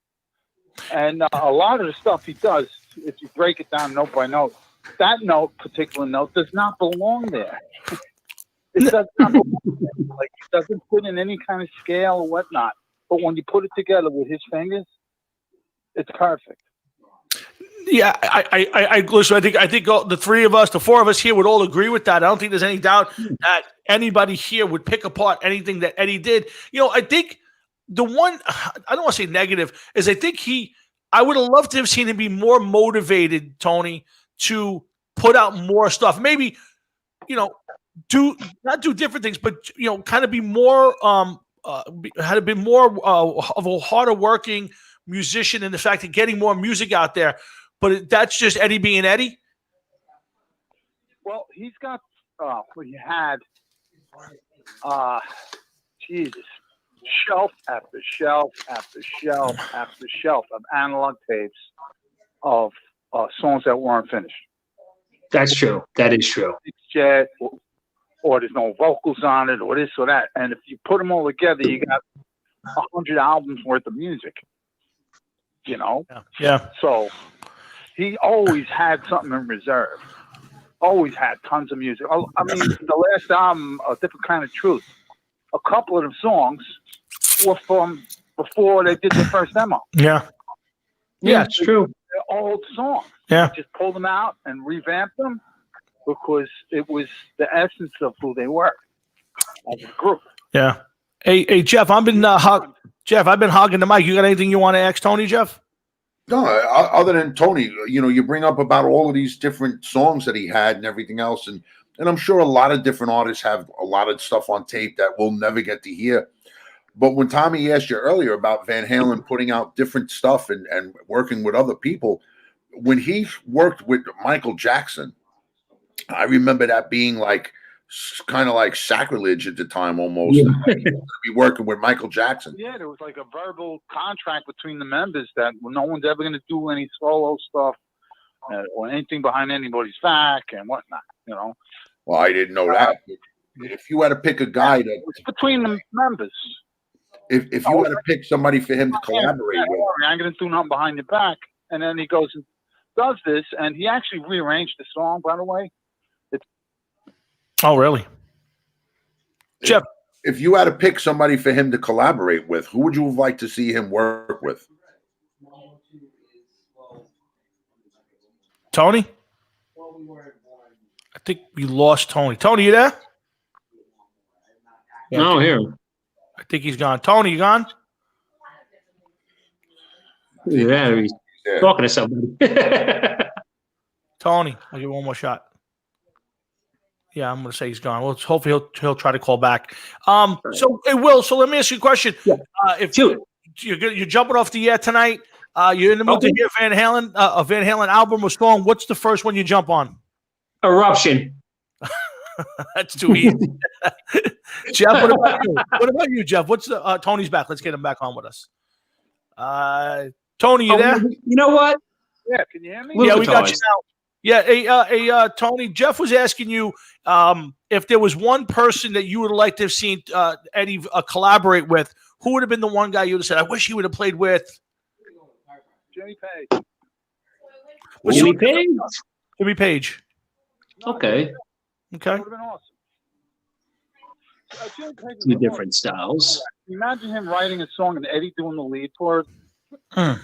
And a lot of the stuff he does, if you break it down note by note, that particular note does not belong there. It does not belong there. Like, it doesn't fit in any kind of scale or whatnot. But when you put it together with his fingers, it's perfect. Yeah, I listen. I think the four of us here would all agree with that. I don't think there's any doubt that anybody here would pick apart anything that Eddie did. I think the one, I don't want to say negative, is I would have loved to have seen him be more motivated, Tony, to put out more stuff. Maybe, not do different things, but kind of be more had been more of a harder working musician in the fact of getting more music out there. But that's just Eddie being Eddie? Well, he's got, he had, Jesus, shelf after shelf after shelf after shelf of analog tapes of songs that weren't finished. That's true. That is true. Jet, or there's no vocals on it, or this or that. And if you put them all together, you got 100 albums worth of music. Yeah. So he always had something in reserve. Always had tons of music. I mean, the last album, A Different Kind of Truth, a couple of the songs were from before they did the first demo. Yeah, it's true. They're old songs. Yeah. Just pulled them out and revamped them because it was the essence of who they were as a group. Yeah. Hey, Jeff, I've been hogging the mic. You got anything you want to ask Tony, Jeff? No, other than Tony, you bring up about all of these different songs that he had and everything else, and I'm sure a lot of different artists have a lot of stuff on tape that we'll never get to hear. But when Tommy asked you earlier about Van Halen putting out different stuff and working with other people, when he worked with Michael Jackson, I remember that being like kind of like sacrilege at the time almost. Yeah. Like, to be working with Michael Jackson. Yeah, there was like a verbal contract between the members that no one's ever going to do any solo stuff or anything behind anybody's back and whatnot, Well, I didn't know that. If you had to pick a guy that it's between the members. If you had to pick somebody for him to collaborate with, I ain't going to do nothing behind your back. And then he goes and does this, and he actually rearranged the song, by the way. Oh, really? Jeff, if you had to pick somebody for him to collaborate with, who would you like to see him work with? Tony? I think we lost Tony. Tony, you there? No, here. I think he's gone. Tony, you gone? Yeah, he's talking to somebody. Tony, I'll give you one more shot. Yeah, I'm going to say he's gone. Well, hopefully he'll try to call back. So it will. So let me ask you a question. Yeah. If you're jumping off the air tonight, you're in the mood to hear Van Halen, a Van Halen album or song. What's the first one you jump on? Eruption. That's too easy. Jeff, what about you? What about you, Jeff? What's the Tony's back? Let's get him back on with us. Tony, you there? You know what? Yeah, can you hear me? Yeah, we got you now. Yeah, hey, Tony. Jeff was asking you if there was one person that you would have liked to have seen Eddie collaborate with. Who would have been the one guy you would have said, "I wish he would have played with"? Jimmy Page. Jimmy Page. Jimmy Page. Okay. Okay. Would have been awesome. Jimmy Page Two different styles. Imagine him writing a song and Eddie doing the lead for it. Just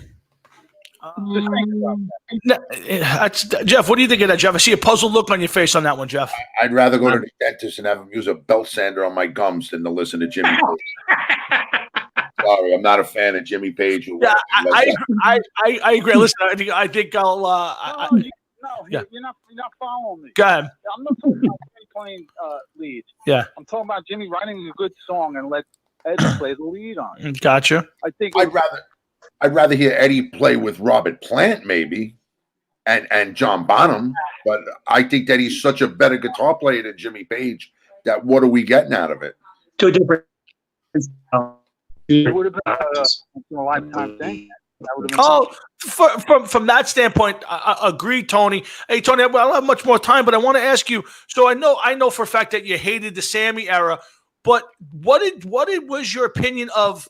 think about that. Jeff, what do you think of that, Jeff? I see a puzzled look on your face on that one, Jeff. I'd rather go to the dentist and have him use a belt sander on my gums than to listen to Jimmy Page. Sorry, I'm not a fan of Jimmy Page. Yeah, I agree. Listen, I think I'll. You're not following me. Go ahead. I'm not talking about Jimmy playing lead. Yeah. I'm talking about Jimmy writing a good song and let Eddie play the lead on it. Gotcha. I think I'd rather hear Eddie play with Robert Plant maybe and John Bonham, but I think that he's such a better guitar player than Jimmy Page that what are we getting out of it? Two different. It would have been a lifetime thing. From that standpoint, I agree, Tony. Hey, Tony, I don't have much more time, but I want to ask you. So I know for a fact that you hated the Sammy era, but what was your opinion of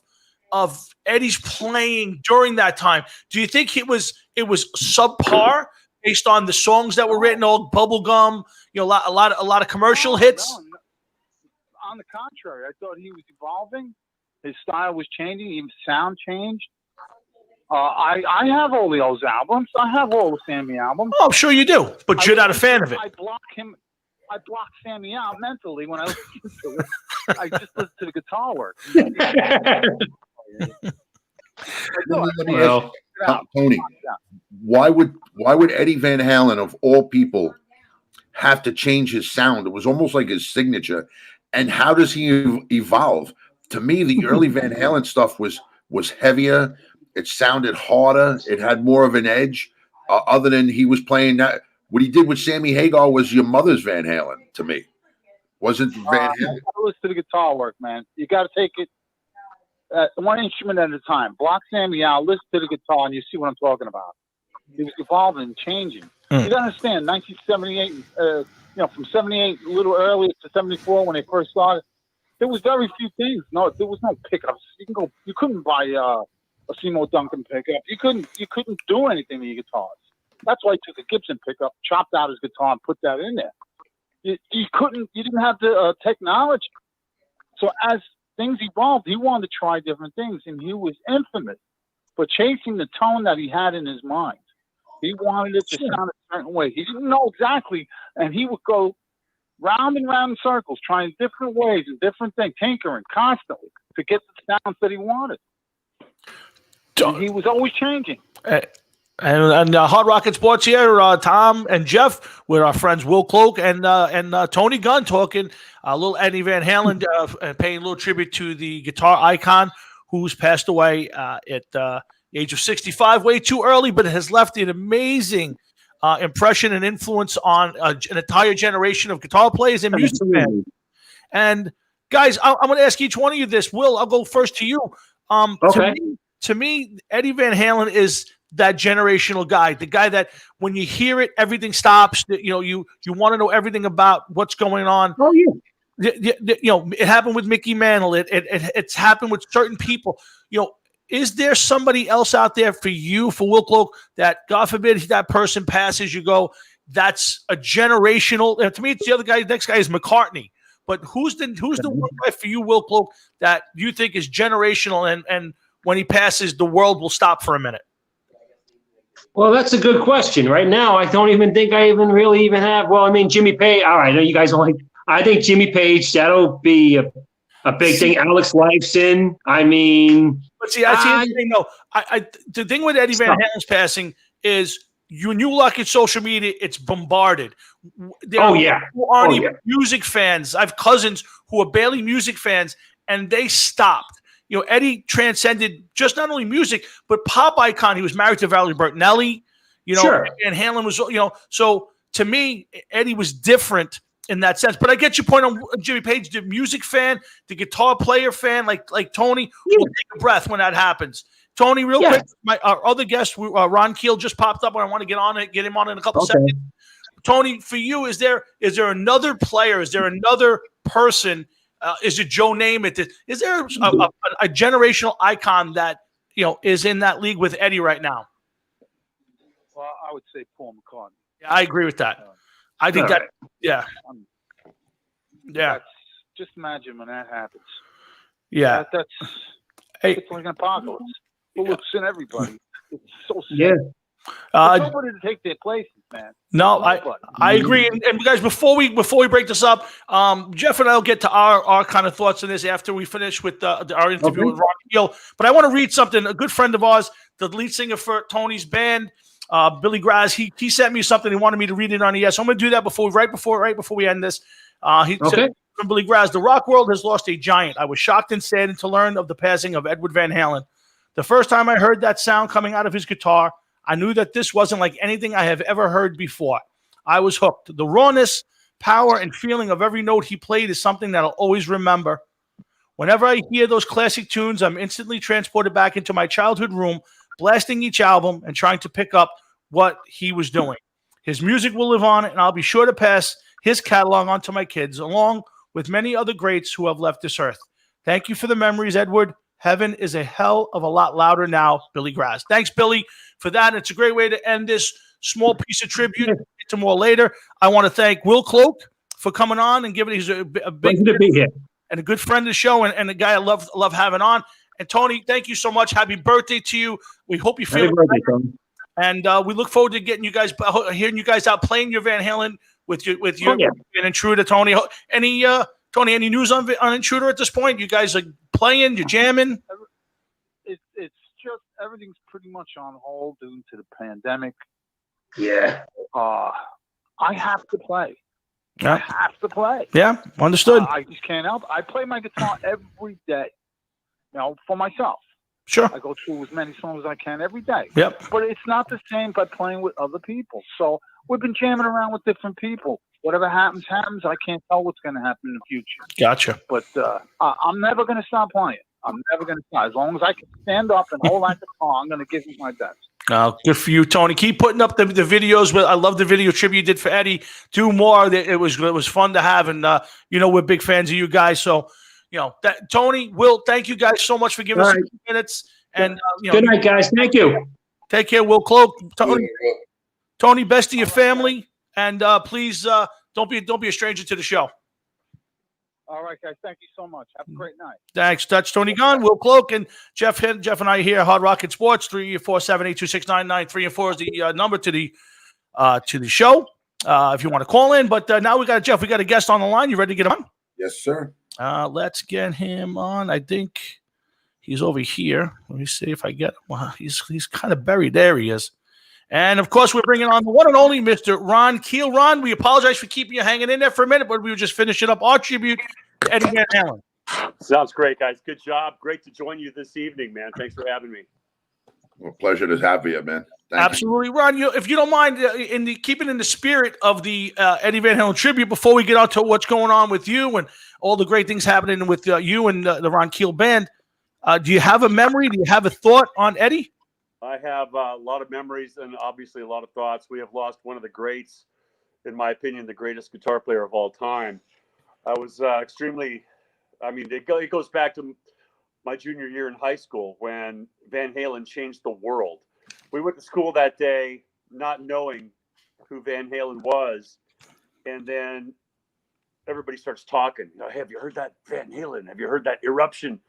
Eddie's playing during that time? Do you think it was subpar based on the songs that were written, all bubblegum, a lot of commercial hits? No. On the contrary, I thought he was evolving. His style was changing. His sound changed. I have all those albums. I have all the Sammy albums. Oh, I'm sure you do, but you're not a fan of it. I block Sammy out mentally when I listen to it. I just listen to the guitar work. Let me ask you, Tony, why would Eddie Van Halen of all people have to change his sound? It was almost like his signature. And how does he evolve? To me, the early Van Halen stuff was heavier. It sounded harder. It had more of an edge. Other than he was playing that, what he did with Sammy Hagar was your mother's Van Halen to me. Wasn't Van Halen? Listen to the guitar work, man. You got to take it one instrument at a time. Block Sammy out, listen to the guitar, and you see what I'm talking about. He was evolving and changing. You got to understand, 1978, from 78 a little earlier to 74 when they first started, there was very few things. No, there was no pickups. You couldn't buy a Seymour Duncan pickup. You couldn't do anything with your guitars. That's why he took a Gibson pickup, chopped out his guitar, and put that in there. You didn't have the technology. So as things evolved, he wanted to try different things, and he was infamous for chasing the tone that he had in his mind. He wanted it to sound a certain way. He didn't know exactly, and he would go round and round in circles, trying different ways and different things, tinkering constantly to get the sounds that he wanted. And he was always changing. And Hard Rock and Sports here, Tom and Jeff, with our friends Will Cloak and Tony Gunn talking a little Eddie Van Halen, paying a little tribute to the guitar icon who's passed away at the age of 65, way too early, but has left an amazing impression and influence on an entire generation of guitar players and music fans. And guys, I'm going to ask each one of you this. Will, I'll go first to you. Okay. To me, Eddie Van Halen is that generational guy, the guy that when you hear it, everything stops. You want to know everything about what's going on. Oh yeah. It happened with Mickey Mantle. It's happened with certain people. Is there somebody else out there for you, for Will Cloak, that God forbid that person passes, you go, that's a generational? And to me, it's the other guy. The next guy is McCartney. But who's the one guy for you, Will Cloak, that you think is generational and when he passes, the world will stop for a minute? Well, that's a good question. Right now, I don't even think I really have. Well, I mean, Jimmy Page. All right, I know you guys don't like. I think Jimmy Page, that'll be a big thing. Alex Lifeson. I mean, but see, I see the thing though. The thing with Eddie Van Halen's passing is when you look at social media, it's bombarded. There are people who aren't even music fans. I have cousins who are barely music fans, and they stopped. Eddie transcended just not only music, but pop icon. He was married to Valerie Bertinelli, Sure. And Halen was, so to me, Eddie was different in that sense. But I get your point on Jimmy Page, the music fan, the guitar player fan, like Tony, will take a breath when that happens. Tony, real quick, our other guest, Ron Keel, just popped up, and I want to get him on in a couple seconds. Tony, for you, is there another player? Is there another person? Is it Joe Namath? Is there a generational icon that is in that league with Eddie right now? Well, I would say Paul McCartney. Yeah, I agree with that. I think that. Yeah. Just imagine when that happens. Yeah, it's like an apocalypse. Bullets in everybody. It's so sad. Yeah. Nobody to take their places, man. No, I agree. And guys, before we break this up, Jeff and I will get to our kind of thoughts on this after we finish with our interview with Ron Keel. But I want to read something. A good friend of ours, the lead singer for Tony's band, Billy Graz, he sent me something. He wanted me to read it on the air. So I'm going to do that right before we end this. He said, from Billy Graz, the rock world has lost a giant. I was shocked and saddened to learn of the passing of Edward Van Halen. The first time I heard that sound coming out of his guitar, I knew that this wasn't like anything I have ever heard before. I was hooked. The rawness, power, and feeling of every note he played is something that I'll always remember. Whenever I hear those classic tunes, I'm instantly transported back into my childhood room, blasting each album and trying to pick up what he was doing. His music will live on, and I'll be sure to pass his catalog on to my kids, along with many other greats who have left this earth. Thank you for the memories, Edward. Heaven is a hell of a lot louder now, Billy Graz. Thanks, Billy, for that. It's a great way to end this small piece of tribute. Get to more later. I want to thank Will Cloak for coming on and giving. He's a big to be here and a good friend of the show, and a guy I love having on. And Tony, thank you so much. Happy birthday to you. We hope you feel it. And we look forward to getting you guys, hearing you guys out playing your Van Halen with you and Intruder. Tony, any news on Intruder at this point? You guys are playing, you're jamming. It's just everything's pretty much on hold due to the pandemic. Yeah. I have to play. Yeah. I have to play. Yeah, understood. I just can't help it. I play my guitar every day, for myself. Sure. I go through as many songs as I can every day. Yep. But it's not the same by playing with other people. So we've been jamming around with different people. Whatever happens, happens. I can't tell what's going to happen in the future. Gotcha. But I'm never going to stop playing. I'm never going to stop. As long as I can stand up and hold that guitar, I'm going to give it my best. Good for you, Tony. Keep putting up the videos. I love the video tribute you did for Eddie. Do more. It was fun to have, and we're big fans of you guys. So, Tony, Will, thank you guys so much for giving us a few minutes. And good night, guys. Thank you. Take care, Will Cloak. Tony, best to your family, and please don't be a stranger to the show. All right, guys. Thank you so much. Have a great night. Thanks. That's Tony Gunn, Will Cloak, and Jeff and I here at Hard Rock Sports. 347-826-9934 is the number to the show. if you want to call in. But now we got Jeff. We got a guest on the line. You ready to get him on? Yes, sir. Let's get him on. I think he's over here. Let me see if I get him. Wow, he's kind of buried. There he is. And, of course, we're bringing on the one and only Mr. Ron Keel. Ron, we apologize for keeping you hanging in there for a minute, but we were just finishing up our tribute to Eddie Van Halen. Sounds great, guys. Good job. Great to join you this evening, man. Thanks for having me. Well, pleasure to have you, man. Thank Absolutely, Ron. If you don't mind, keeping in the spirit of the Eddie Van Halen tribute, before we get on to what's going on with you and all the great things happening with you and the Ron Keel band, do you have a memory? Do you have a thought on Eddie? I have a lot of memories and obviously a lot of thoughts. We have lost one of the greats, in my opinion, the greatest guitar player of all time. I was it goes back to my junior year in high school when Van Halen changed the world. We went to school that day not knowing who Van Halen was, and then everybody starts talking. Hey, have you heard that Van Halen? Have you heard that Eruption?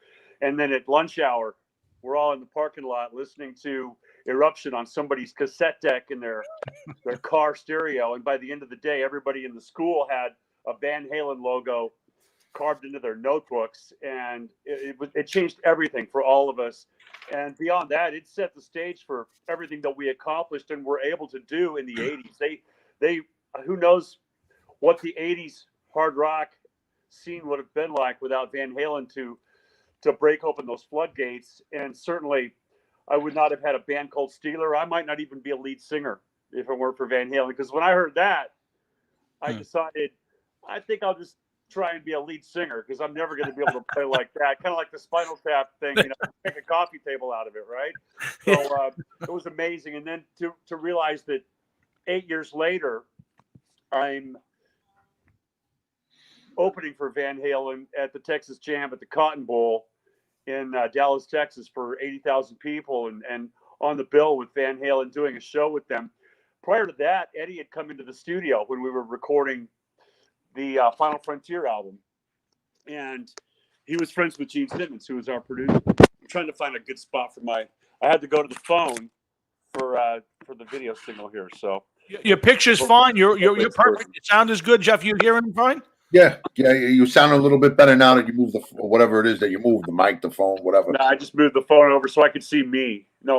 And then at lunch hour, we're all in the parking lot listening to Eruption on somebody's cassette deck in their car stereo. And by the end of the day, everybody in the school had a Van Halen logo carved into their notebooks, and it changed everything for all of us. And beyond that, it set the stage for everything that we accomplished and were able to do in the 80s. They who knows what the 80s hard rock scene would have been like without Van Halen to break open those floodgates. And certainly I would not have had a band called Steeler. I might not even be a lead singer if it weren't for Van Halen, because when I heard that, I decided I think I'll just try and be a lead singer, because I'm never going to be able to play like that. Kind of like the Spinal Tap thing, make a coffee table out of it, right? So it was amazing. And then to realize that 8 years later, I'm opening for Van Halen at the Texas Jam at the Cotton Bowl in Dallas, Texas for 80,000 people, and on the bill with Van Halen doing a show with them. Prior to that, Eddie had come into the studio when we were recording the Final Frontier album, and he was friends with Gene Simmons, who was our producer. I'm trying to find a good spot for I had to go to the phone for the video signal here. So your picture's fine. You're perfect. Your sound is good, Jeff. You hearing him fine? Yeah. You sound a little bit better now that you move whatever it is that you move, the mic, the phone, whatever. No, I just moved the phone over so I could see me. No,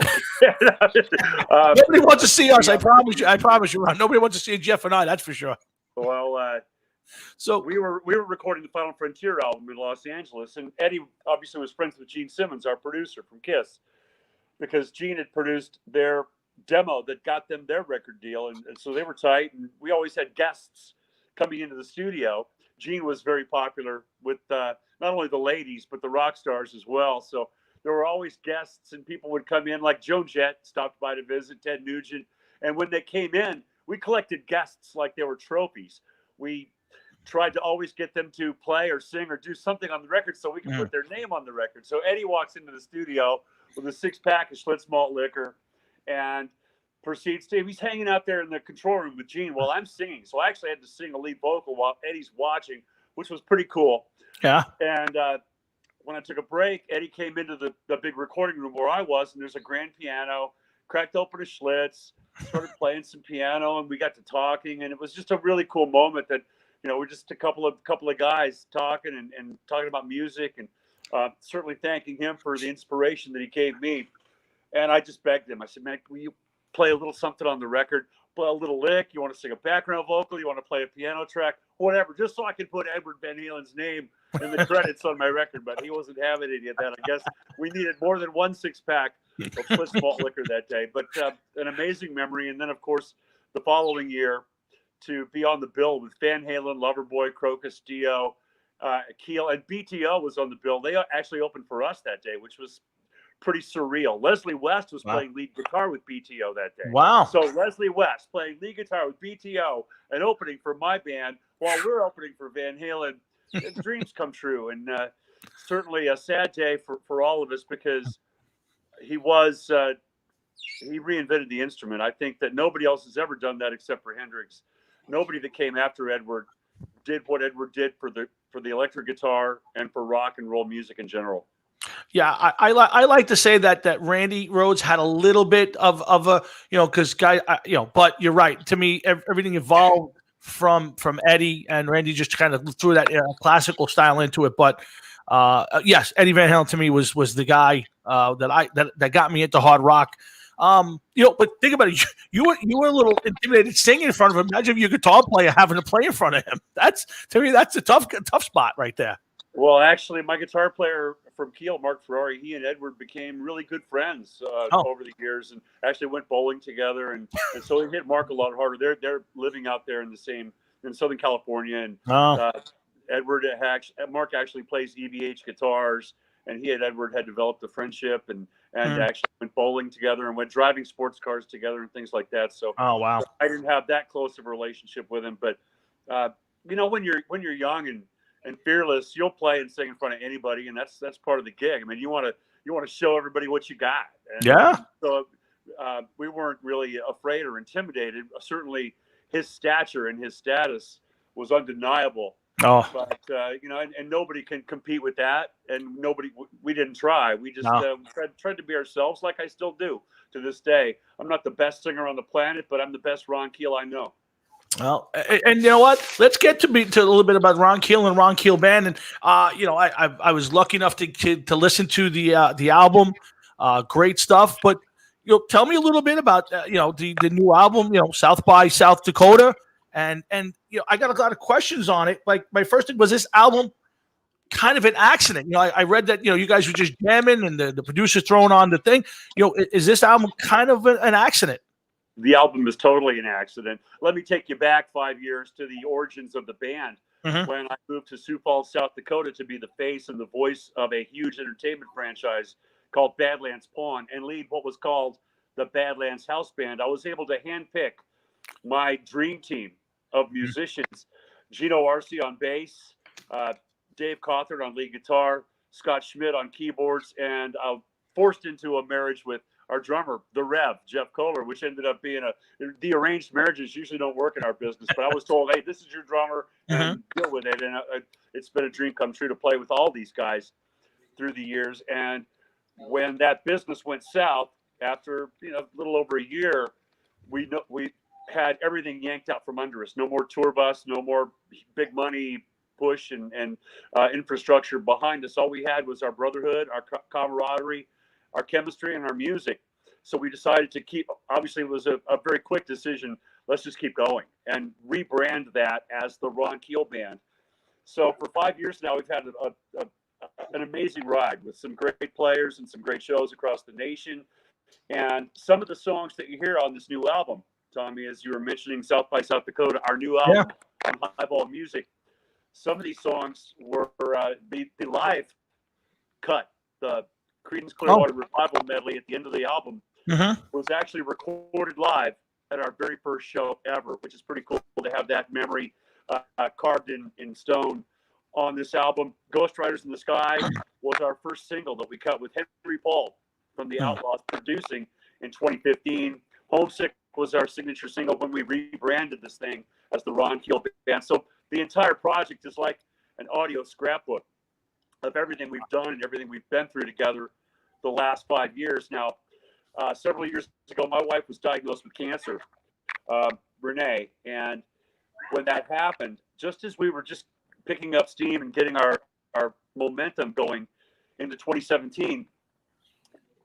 nobody wants to see us. I promise you, Ron. Nobody wants to see Jeff and I. That's for sure. Well, so we were recording the Final Frontier album in Los Angeles, and Eddie obviously was friends with Gene Simmons, our producer from Kiss, because Gene had produced their demo that got them their record deal, and so they were tight. And we always had guests coming into the studio. Gene was very popular with not only the ladies but the rock stars as well. So there were always guests, and people would come in, like Joan Jett stopped by to visit, Ted Nugent, and when they came in, we collected guests like they were trophies. We tried to always get them to play or sing or do something on the record so we could put their name on the record. So Eddie walks into the studio with a 6-pack of Schlitz malt liquor and proceeds to, he's hanging out there in the control room with Gene while I'm singing. So I actually had to sing a lead vocal while Eddie's watching, which was pretty cool. Yeah. And when I took a break, Eddie came into the big recording room where I was, and there's a grand piano, cracked open a Schlitz, started playing some piano, and we got to talking, and it was just a really cool moment that, we're just a couple of guys talking and talking about music, and certainly thanking him for the inspiration that he gave me. And I just begged him. I said, man, will you play a little something on the record? Play a little lick? You want to sing a background vocal? You want to play a piano track? Whatever, just so I can put Edward Van Halen's name in the credits on my record. But he wasn't having any of that. I guess we needed more than one 6-pack of Schlitz malt liquor that day. But an amazing memory. And then, of course, the following year, to be on the bill with Van Halen, Loverboy, Crocus, Dio, Keel, and BTO was on the bill. They actually opened for us that day, which was pretty surreal. Leslie West was playing lead guitar with BTO that day. Wow. So Leslie West playing lead guitar with BTO and opening for my band while we're opening for Van Halen. Dreams come true. And certainly a sad day for all of us, because he reinvented the instrument. I think that nobody else has ever done that except for Hendrix. Nobody that came after Edward did what Edward did for the electric guitar and for rock and roll music in general. Yeah, I like to say that Randy Rhoads had a little bit of a, because but you're right. To me, everything evolved from Eddie, and Randy just kind of threw that classical style into it. But yes, Eddie Van Halen to me was the guy that got me into hard rock. But think about it. You were a little intimidated singing in front of him. Imagine if your guitar player having to play in front of him. That's a tough spot right there. Well, actually, my guitar player from Keel, Mark Ferrari, he and Edward became really good friends over the years, and actually went bowling together. And so he hit Mark a lot harder. They're living out there in Southern California, and Mark actually plays EVH guitars, and he and Edward had developed a friendship, and actually went bowling together and went driving sports cars together and things like that. So, wow, I didn't have that close of a relationship with him, but when you're young and fearless, you'll play and sing in front of anybody, and that's part of the gig. I mean, you want to show everybody what you got. And so we weren't really afraid or intimidated. Certainly, his stature and his status was undeniable. Oh, but and nobody can compete with that, and we didn't try. We just tried to be ourselves, like I still do to this day. I'm not the best singer on the planet, but I'm the best Ron Keel I know. Well, and you know what? Let's get to a little bit about Ron Keel and Ron Keel Band. And I was lucky enough to listen to the album. Great stuff. But tell me a little bit about the new album. South by South Dakota. And I got a lot of questions on it. Like, my first thing was, this album kind of an accident. I read that you guys were just jamming and the producer throwing on the thing. Is this album kind of an accident? The album is totally an accident. Let me take you back 5 years to the origins of the band. When I moved to Sioux Falls, South Dakota, to be the face and the voice of a huge entertainment franchise called Badlands Pawn, and lead what was called the Badlands House Band, I was able to handpick my dream team of musicians: Gino Arce on bass, Dave Cawthorn on lead guitar, Scott Schmidt on keyboards, and forced into a marriage with our drummer, the Rev, Jeff Kohler, which ended up being the arranged marriages usually don't work in our business. But I was told, hey, this is your drummer, and deal with it. And it's been a dream come true to play with all these guys through the years. And when that business went south, after a little over a year, we had everything yanked out from under us. No more tour bus, no more big money push and infrastructure behind us. All we had was our brotherhood, our camaraderie, our chemistry, and our music. So we decided to keep, obviously it was a very quick decision. Let's just keep going and rebrand that as the Ron Keel Band. So for 5 years now, we've had an amazing ride with some great players and some great shows across the nation. And some of the songs that you hear on this new album, Tommy, as you were mentioning, South by South Dakota, our new album on Highball Music, some of these songs were the live cut. The Creedence Clearwater Revival medley at the end of the album was actually recorded live at our very first show ever, which is pretty cool to have that memory carved in stone on this album. Ghost Riders in the Sky was our first single that we cut with Henry Paul from the Outlaws producing in 2015. Homesick was our signature single when we rebranded this thing as the Ron Keel Band. So the entire project is like an audio scrapbook of everything we've done and everything we've been through together the last 5 years. Now, several years ago, my wife was diagnosed with cancer, Renee. And when that happened, just as we were just picking up steam and getting our momentum going into 2017,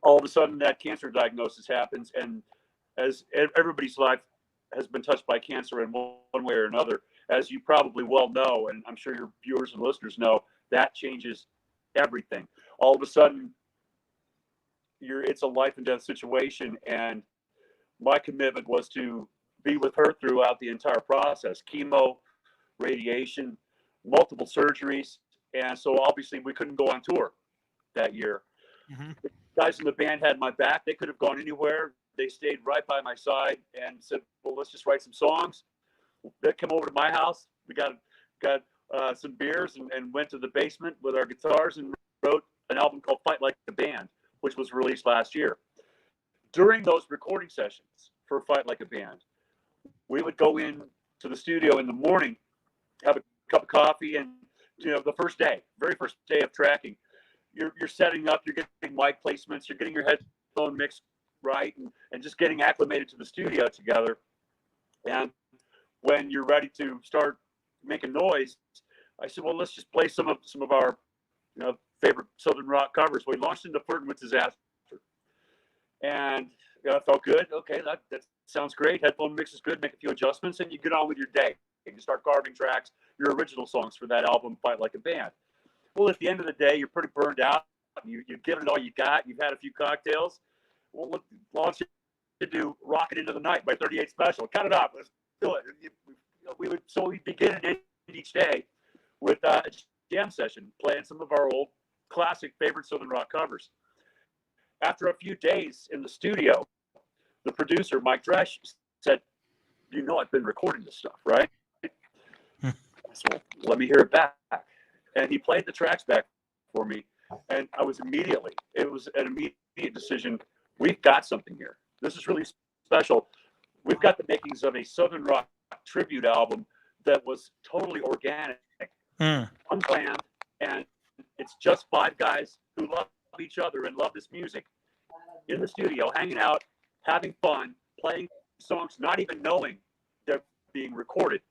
all of a sudden that cancer diagnosis happens. And as everybody's life has been touched by cancer in one way or another, as you probably well know, and I'm sure your viewers and listeners know, that changes everything. All of a sudden, it's a life and death situation, and my commitment was to be with her throughout the entire process: chemo, radiation, multiple surgeries. And so obviously we couldn't go on tour that year. The guys in the band had my back. They could have gone anywhere. They stayed right by my side and said, well, let's just write some songs. They come over to my house. We got some beers and went to the basement with our guitars and wrote an album called Fight Like a Band, which was released last year. During those recording sessions for Fight Like a Band, we would go in to the studio in the morning, have a cup of coffee, and the very first day of tracking, you're setting up, you're getting mic placements, you're getting your headphone mix right, and just getting acclimated to the studio together. And when you're ready to start making noise, I said, well, let's just play some of our favorite Southern rock covers. We launched into Flirting with Disaster, and I felt good. Okay, that sounds great. Headphone mix is good. Make a few adjustments, and you get on with your day. And you start carving tracks, your original songs for that album, Fight Like a Band. Well, at the end of the day, you're pretty burned out. You've given it all you got. You've had a few cocktails. Well, let's launch it to do Rock It Into the Night by 38 Special. Cut it up. Let's do it. We'd begin and end each day with a jam session, playing some of our old classic favorite Southern rock covers. After a few days in the studio, the producer, Mike Dresch, said, I've been recording this stuff, right? I said, well, let me hear it back. And he played the tracks back for me. And it was an immediate decision. We've got something here. This is really special. We've got the makings of a Southern rock tribute album that was totally organic, unplanned, and it's just 5 guys who love each other and love this music in the studio, hanging out, having fun, playing songs, not even knowing they're being recorded.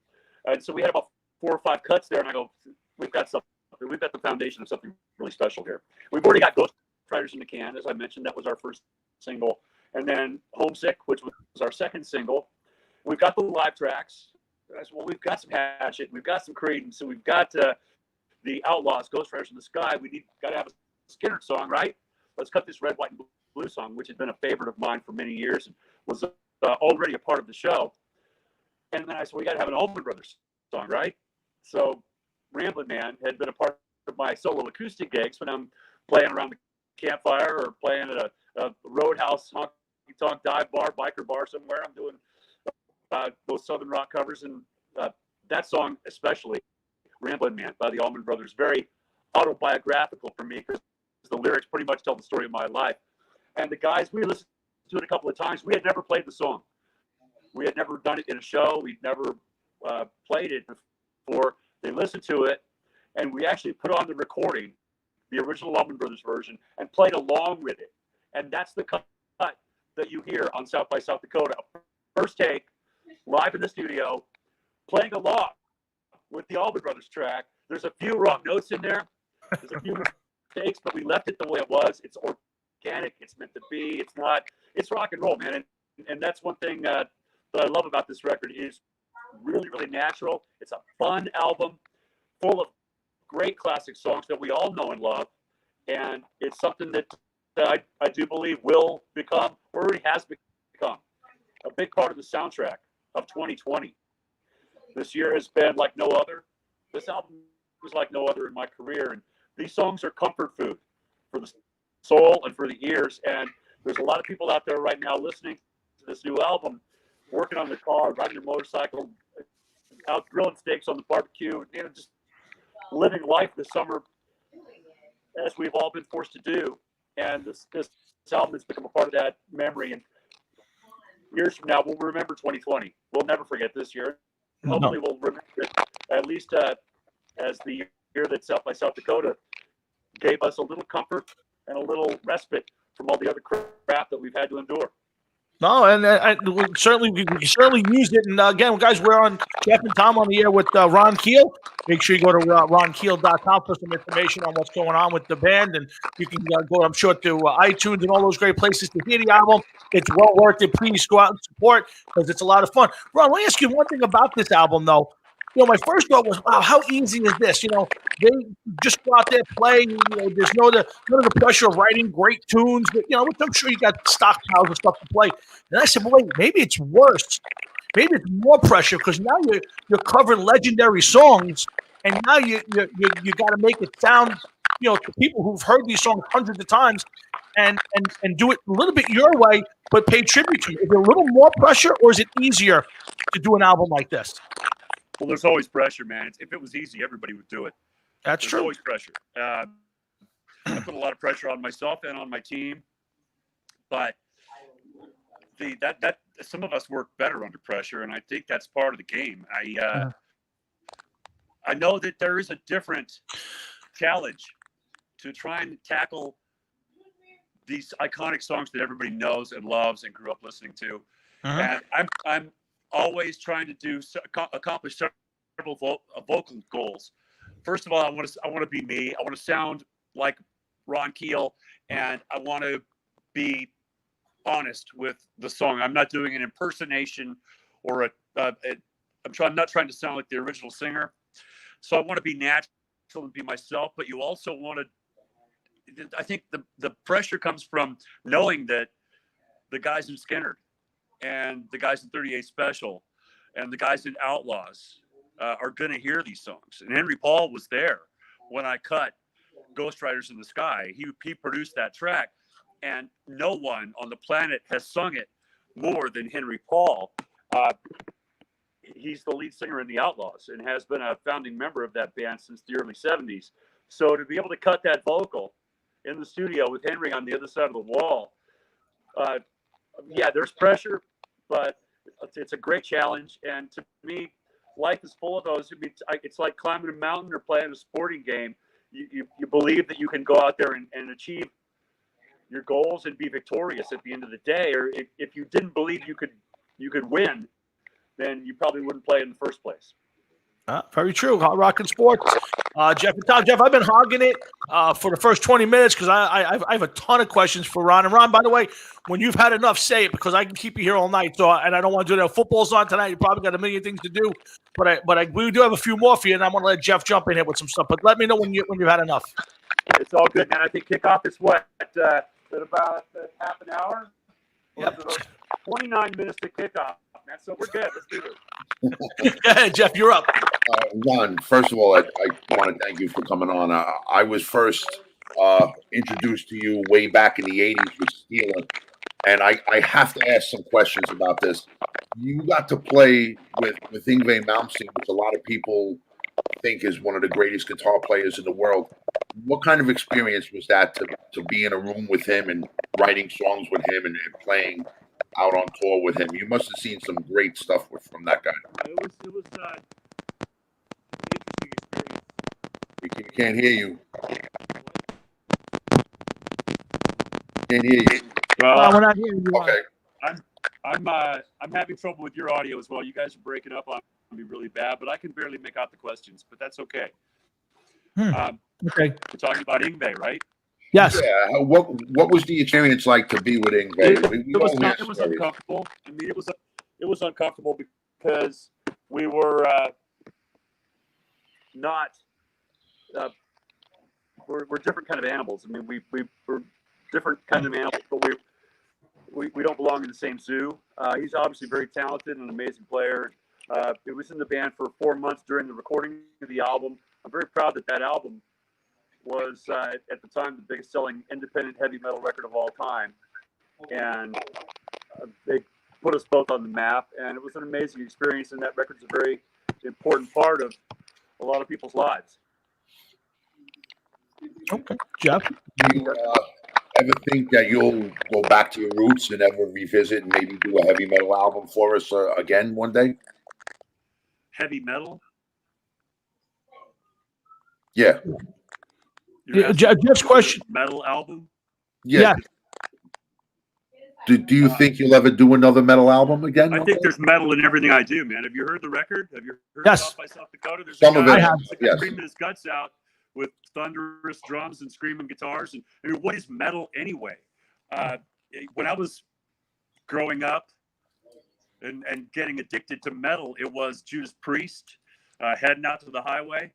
And so we had about 4 or 5 cuts there, and I go, we've got something. We've got the foundation of something really special here. We've already got Ghost Riders in the can, as I mentioned. That was our first single. And then Homesick, which was our second single. We've got the live tracks. I said, well, we've got some Hatchet. We've got some Creedence. So we've got the Outlaws, Ghost Riders in the Sky. Got to have a Skinner song, right? Let's cut this Red, White, and Blue song, which had been a favorite of mine for many years and was already a part of the show. And then I said, we got to have an Allman Brothers song, right? So Ramblin' Man had been a part of my solo acoustic gigs when I'm playing around the campfire or playing at a roadhouse, honky-tonk dive bar, biker bar somewhere. I'm doing those Southern rock covers, and that song especially, Ramblin' Man by the Allman Brothers, very autobiographical for me because the lyrics pretty much tell the story of my life. And the guys, we listened to it a couple of times. We had never played the song. We had never done it in a show. We'd never played it before. They listened to it, and we actually put on the recording, the original Allman Brothers version, and played along with it. And that's the cut that you hear on South by South Dakota. First take, live in the studio, playing along with the Allman Brothers track. There's a few wrong notes in there. There's a few mistakes, but we left it the way it was. It's organic. It's meant to be. It's rock and roll, man. And that's one thing that I love about this record is really, really natural. It's a fun album full of great classic songs that we all know and love. And it's something that I do believe will become, or already has become, a big part of the soundtrack of 2020. This year has been like no other. This album was like no other in my career. And these songs are comfort food for the soul and for the ears. And there's a lot of people out there right now listening to this new album, working on their car, riding their motorcycle, out grilling steaks on the barbecue, just living life this summer as we've all been forced to do. And this album has become a part of that memory. And years from now, we'll remember 2020. We'll never forget this year. Hopefully we'll remember it at least as the year that South by South Dakota gave us a little comfort and a little respite from all the other crap that we've had to endure. No, and we certainly used it. And again, guys, we're on Jeff and Tom on the air with Ron Keel. Make sure you go to ronkeel.com for some information on what's going on with the band. And you can go, I'm sure, to iTunes and all those great places to hear the album. It's well worth it. Please go out and support because it's a lot of fun. Ron, let me ask you one thing about this album, though. My first thought was, wow, how easy is this? They just go out there, play. There's none of the pressure of writing great tunes. But, I'm sure you got stockpiles of stuff to play. And I said, well, wait, maybe it's worse. Maybe it's more pressure because now you're covering legendary songs, and now you got to make it sound, to people who've heard these songs hundreds of times, and do it a little bit your way, but pay tribute to you. Is it a little more pressure, or is it easier to do an album like this? Well, there's always pressure, man. If it was easy, everybody would do it. That's true. There's always pressure. I put a lot of pressure on myself and on my team, but that some of us work better under pressure, and I think that's part of the game. I know that there is a different challenge to try and tackle these iconic songs that everybody knows and loves and grew up listening to. And I'm always trying to accomplish several vocal goals. First of all, I want to be me. I want to sound like Ron Keel, and I want to be honest with the song. I'm not doing an impersonation or I'm not trying to sound like the original singer. So I want to be natural and be myself, but you also want to, I think the pressure comes from knowing that the guys in Skinner and the guys in 38 Special and the guys in Outlaws are going to hear these songs. And Henry Paul was there when I cut Ghost Riders in the Sky. He produced that track, and no one on the planet has sung it more than Henry Paul. He's the lead singer in the Outlaws and has been a founding member of that band since the early 70s. So to be able to cut that vocal in the studio with Henry on the other side of the wall, there's pressure, but it's a great challenge. And to me, life is full of those. I mean, it's like climbing a mountain or playing a sporting game. You believe that you can go out there and achieve your goals and be victorious at the end of the day. Or if you didn't believe you could win, then you probably wouldn't play in the first place. Very true. Hot Rockin' Sports. Jeff and Tom. Jeff, I've been hogging it for the first 20 minutes because I have a ton of questions for Ron. And Ron, by the way, when you've had enough, say it, because I can keep you here all night. So, and I don't want to do that. Football's on tonight. You probably got a million things to do. But we do have a few more for you, and I'm going to let Jeff jump in here with some stuff. But let me know when you've had enough. It's all good, man. I think kickoff is what? At about half an hour? Yep. 29 minutes to kickoff, man. So we're good. Let's do it. Go ahead, Jeff. You're up. Ron, first of all, I want to thank you for coming on. I was first introduced to you way back in the 80s with Steeler, and I have to ask some questions about this. You got to play with Yngwie Malmsteen, which a lot of people think is one of the greatest guitar players in the world. What kind of experience was that to be in a room with him and writing songs with him and playing out on tour with him? You must have seen some great stuff from that guy. It was interesting experience. We can't hear you. Can't hear you. Well, we're not hearing you. Okay. I'm having trouble with your audio as well. You guys are breaking up on me really bad, but I can barely make out the questions. But that's okay. Okay. We're talking about Yngwie, right? Yes. Yeah. What was the experience like to be with Yngwie? It was uncomfortable. I mean, it was uncomfortable because we were not. We're different kind of animals. I mean, we're different kind of animals, but we don't belong in the same zoo. He's obviously very talented and an amazing player. It was in the band for 4 months during the recording of the album. I'm very proud that album was at the time the biggest selling independent heavy metal record of all time, and they put us both on the map, and it was an amazing experience, and that record's a very important part of a lot of people's lives. Okay, Jeff. Do you ever think that you'll go back to your roots and ever revisit and maybe do a heavy metal album for us again one day? Heavy metal? Yeah. Jeff's question. Metal album? Yeah. Do you think you'll ever do another metal album again? I think there's metal in everything I do, man. Have you heard the record? Have you heard Yes. South by South Dakota? There's Some of it. Yes. Screaming his guts out with thunderous drums and screaming guitars. And I mean, what is metal anyway? When I was growing up and getting addicted to metal, it was Judas Priest, Heading Out to the Highway,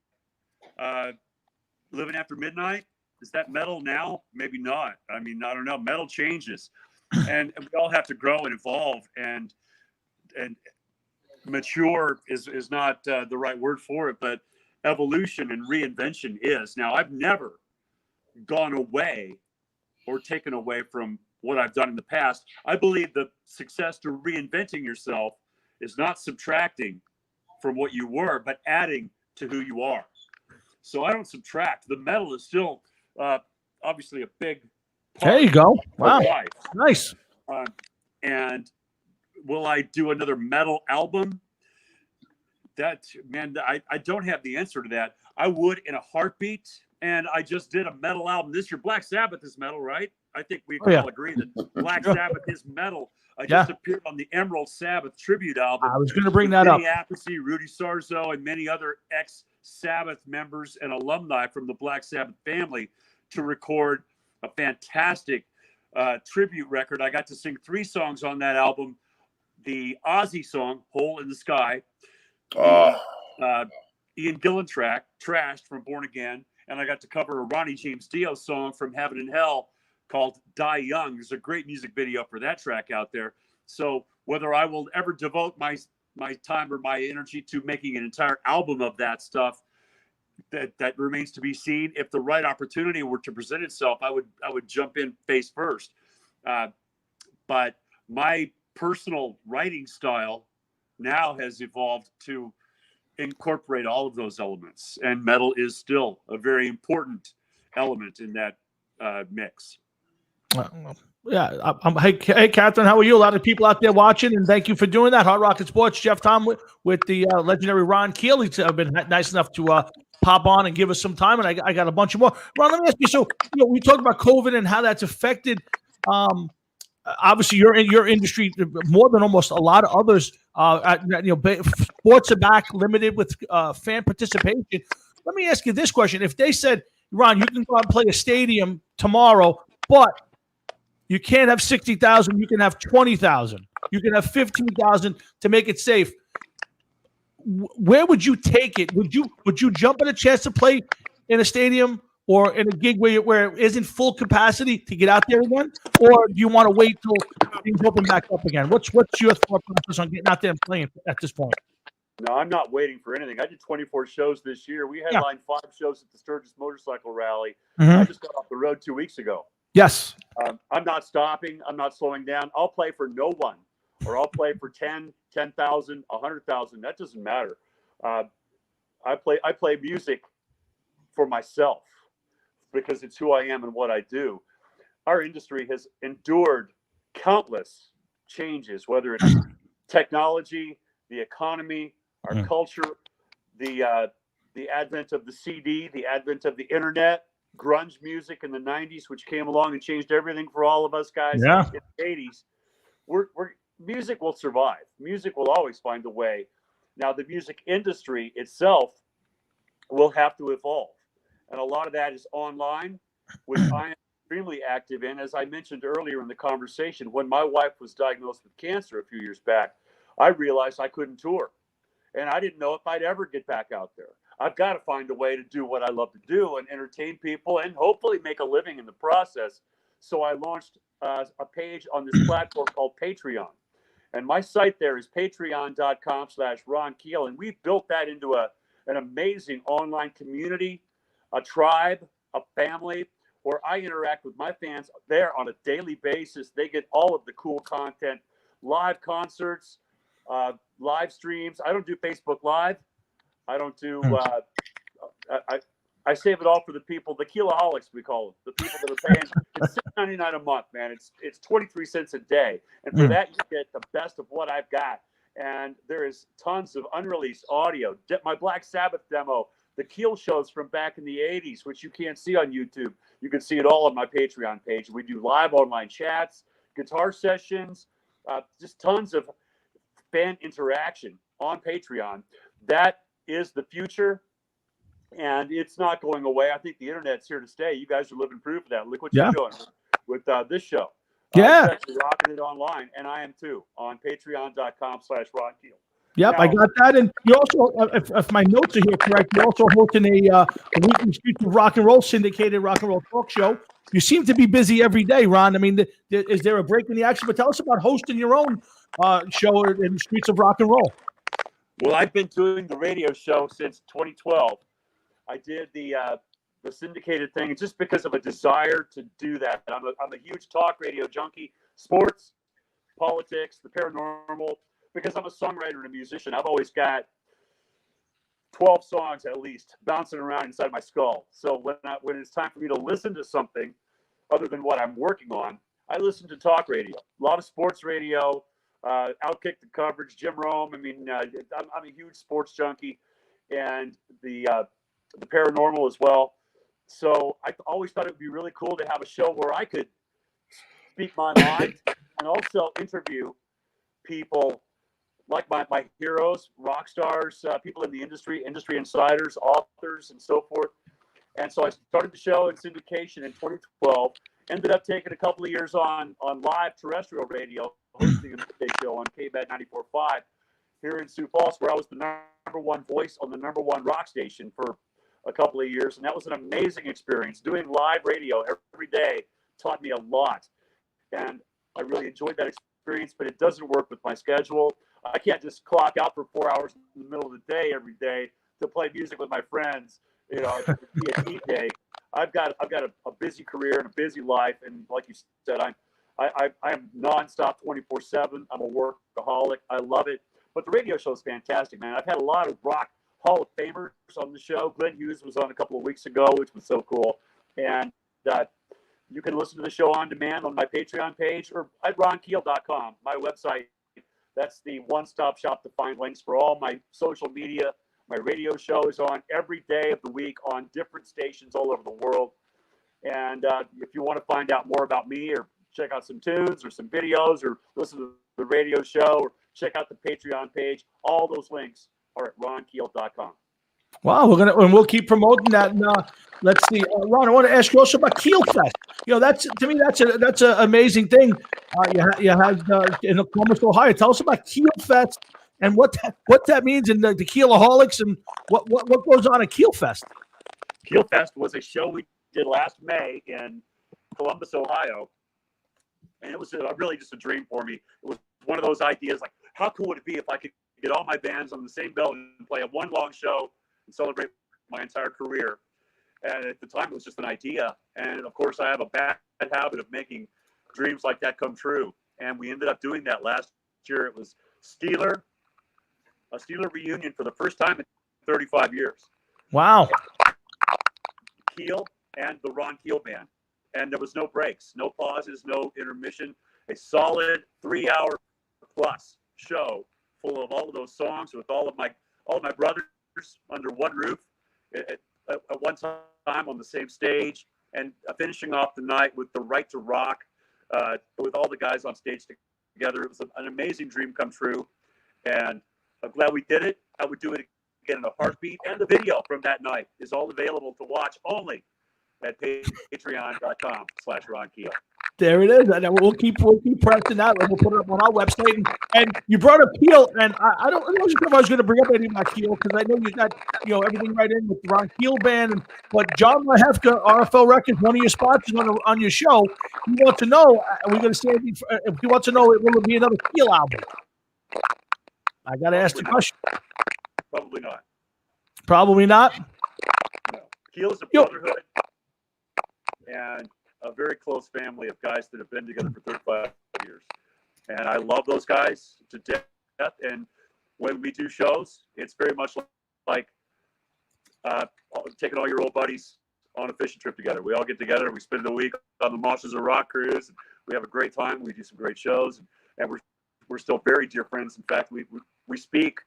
Living After Midnight. Is that metal now? Maybe not. I mean, I don't know. Metal changes, and we all have to grow and evolve, and mature is not the right word for it, but evolution and reinvention is. Now, I've never gone away or taken away from what I've done in the past. I believe the success to reinventing yourself is not subtracting from what you were, but adding to who you are. So I don't subtract. The metal is still obviously a big part. There you go. Wow. Of life. Nice. And will I do another metal album? I don't have the answer to that. I would in a heartbeat. And I just did a metal album this year. Black Sabbath is metal, right? I think we Oh, yeah. all agree that Black Sure. Sabbath is metal. I Yeah. just appeared on the Emerald Sabbath tribute album. I was going to bring with that up. Vinny Appice, Rudy Sarzo, and many other ex-Sabbath members and alumni from the Black Sabbath family to record a fantastic tribute record. I got to sing 3 songs on that album. The Ozzy song, Hole in the Sky. Ian Gillan track, Trashed from Born Again. And I got to cover a Ronnie James Dio song from Heaven and Hell called Die Young. There's a great music video for that track out there. So whether I will ever devote my time or my energy to making an entire album of that stuff, that remains to be seen. If the right opportunity were to present itself, I would jump in face first. But my personal writing style now has evolved to incorporate all of those elements, and metal is still a very important element in that mix. Yeah. Hey, Catherine, how are you? A lot of people out there watching, and thank you for doing that. Hard Rocket Sports, Jeff Tom with the legendary Ron Keel. He's been nice enough to pop on and give us some time, and I got a bunch of more. Ron, let me ask you. So, we talked about COVID and how that's affected. Obviously, you're in your industry more than almost a lot of others. Sports are back, limited with fan participation. Let me ask you this question: if they said, Ron, you can go out and play a stadium tomorrow, but you can't have 60,000. You can have 20,000. You can have 15,000 to make it safe. Where would you take it? Would you jump at a chance to play in a stadium or in a gig where it isn't full capacity to get out there again, or do you want to wait till things open back up again? What's your thought process on getting out there and playing at this point? No, I'm not waiting for anything. I did 24 shows this year. We headlined 5 shows at the Sturgis Motorcycle Rally. I just got off the road 2 weeks ago. Yes. I'm not stopping. I'm not slowing down. I'll play for no one, or I'll play for 10,000, 100,000. That doesn't matter. I play music for myself because it's who I am and what I do. Our industry has endured countless changes, whether it's technology, the economy, our culture, the advent of the CD, the advent of the internet, grunge music in the 90s, which came along and changed everything for all of us guys in the 80s. Music will survive. Music will always find a way. Now, the music industry itself will have to evolve. And a lot of that is online, which I am extremely active in. As I mentioned earlier in the conversation, when my wife was diagnosed with cancer a few years back, I realized I couldn't tour. And I didn't know if I'd ever get back out there. I've got to find a way to do what I love to do and entertain people and hopefully make a living in the process. So I launched a page on this platform called Patreon. And my site there is patreon.com/Ron Keel. And we've built that into an amazing online community, a tribe, a family, where I interact with my fans there on a daily basis. They get all of the cool content, live concerts, live streams. I don't do Facebook Live. I don't do. I save it all for the people, the Keelaholics we call them, the people that are paying. It's $6.99 a month, man. It's 23 cents a day, and for that you get the best of what I've got. And there is tons of unreleased audio. My Black Sabbath demo, the Keel shows from back in the 80s, which you can't see on YouTube. You can see it all on my Patreon page. We do live online chats, guitar sessions, just tons of fan interaction on Patreon. That is the future, and it's not going away. I think the internet's here to stay. You guys are living proof of that. Look what you're doing with this show. You're actually rocking it online, and I am too, on patreon.com/Ron Keel. Yep, now, I got that. And you also, if my notes are here correct, you're also hosting a weekly Streets of Rock and Roll syndicated rock and roll talk show. You seem to be busy every day, Ron. I mean, is there a break in the action? But tell us about hosting your own show in Streets of Rock and Roll. Well, I've been doing the radio show since 2012. I did the syndicated thing just because of a desire to do that. I'm a huge talk radio junkie, sports, politics, the paranormal. Because I'm a songwriter and a musician, I've always got 12 songs at least bouncing around inside my skull. So when it's time for me to listen to something other than what I'm working on, I listen to talk radio, a lot of sports radio, Outkick the coverage, Jim Rome. I mean, I'm a huge sports junkie, and the paranormal as well. So I always thought it would be really cool to have a show where I could speak my mind and also interview people like my heroes, rock stars, people in the industry insiders, authors, and so forth. And so I started the show in syndication in 2012. Ended up taking a couple of years on live terrestrial radio, hosting a midday show on KBET 94.5 here in Sioux Falls, where I was the number one voice on the number one rock station for a couple of years. And that was an amazing experience. Doing live radio every day taught me a lot. And I really enjoyed that experience, but it doesn't work with my schedule. I can't just clock out for 4 hours in the middle of the day every day to play music with my friends. You know, it'd be a cheat day. I've got a busy career and a busy life, and like you said, I am nonstop 24/7. I'm a workaholic. I love it. But the radio show is fantastic, man. I've had a lot of rock Hall of Famers on the show. Glenn Hughes was on a couple of weeks ago, which was so cool. And you can listen to the show on demand on my Patreon page or at ronkeel.com, my website. That's the one-stop shop to find links for all my social media. My radio show is on every day of the week on different stations all over the world. And if you want to find out more about me or check out some tunes or some videos or listen to the radio show or check out the Patreon page, all those links are at ronkeel.com. Wow, we'll keep promoting that. And let's see, Ron, I want to ask you also about Keel Fest. You know, that's an amazing thing. You had in Columbus, Ohio. Tell us about Keel Fest and what that means in the Keelaholics and what goes on at Keel Fest. Keel Fest was a show we did last May in Columbus, Ohio, and it was really just a dream for me. It was one of those ideas like, how cool would it be if I could get all my bands on the same bill and play a one long show and celebrate my entire career. And at the time, it was just an idea. And of course, I have a bad habit of making dreams like that come true. And we ended up doing that last year. It was a Steeler reunion for the first time in 35 years. Wow. Keel and the Ron Keel Band. And there was no breaks, no pauses, no intermission. A solid 3-hour plus show full of all of those songs with all of my brothers under one roof at one time on the same stage, and finishing off the night with the Right to Rock with all the guys on stage together. It was an amazing dream come true, and I'm glad we did it. I would do it again in a heartbeat, and the video from that night is all available to watch only at patreon.com/Ron Keel. There it is. And we'll keep pressing that. We'll put it up on our website. And you brought up Keel, and I wasn't sure if I was going to bring up anything about Keel because I know you got everything right in with the Ron Keel Band. But John Lahefka, RFL Records, one of your sponsors on your show, he wants to know. We're going to say he wants to know, will it be another Keel album? I got to ask the question. Probably not. Probably not. No. Keel is a brotherhood and a very close family of guys that have been together for 35 years. And I love those guys to death. And when we do shows, it's very much like taking all your old buddies on a fishing trip together. We all get together, we spend the week on the Monsters of Rock cruise, and we have a great time. We do some great shows, and we're still very dear friends. In fact, we speak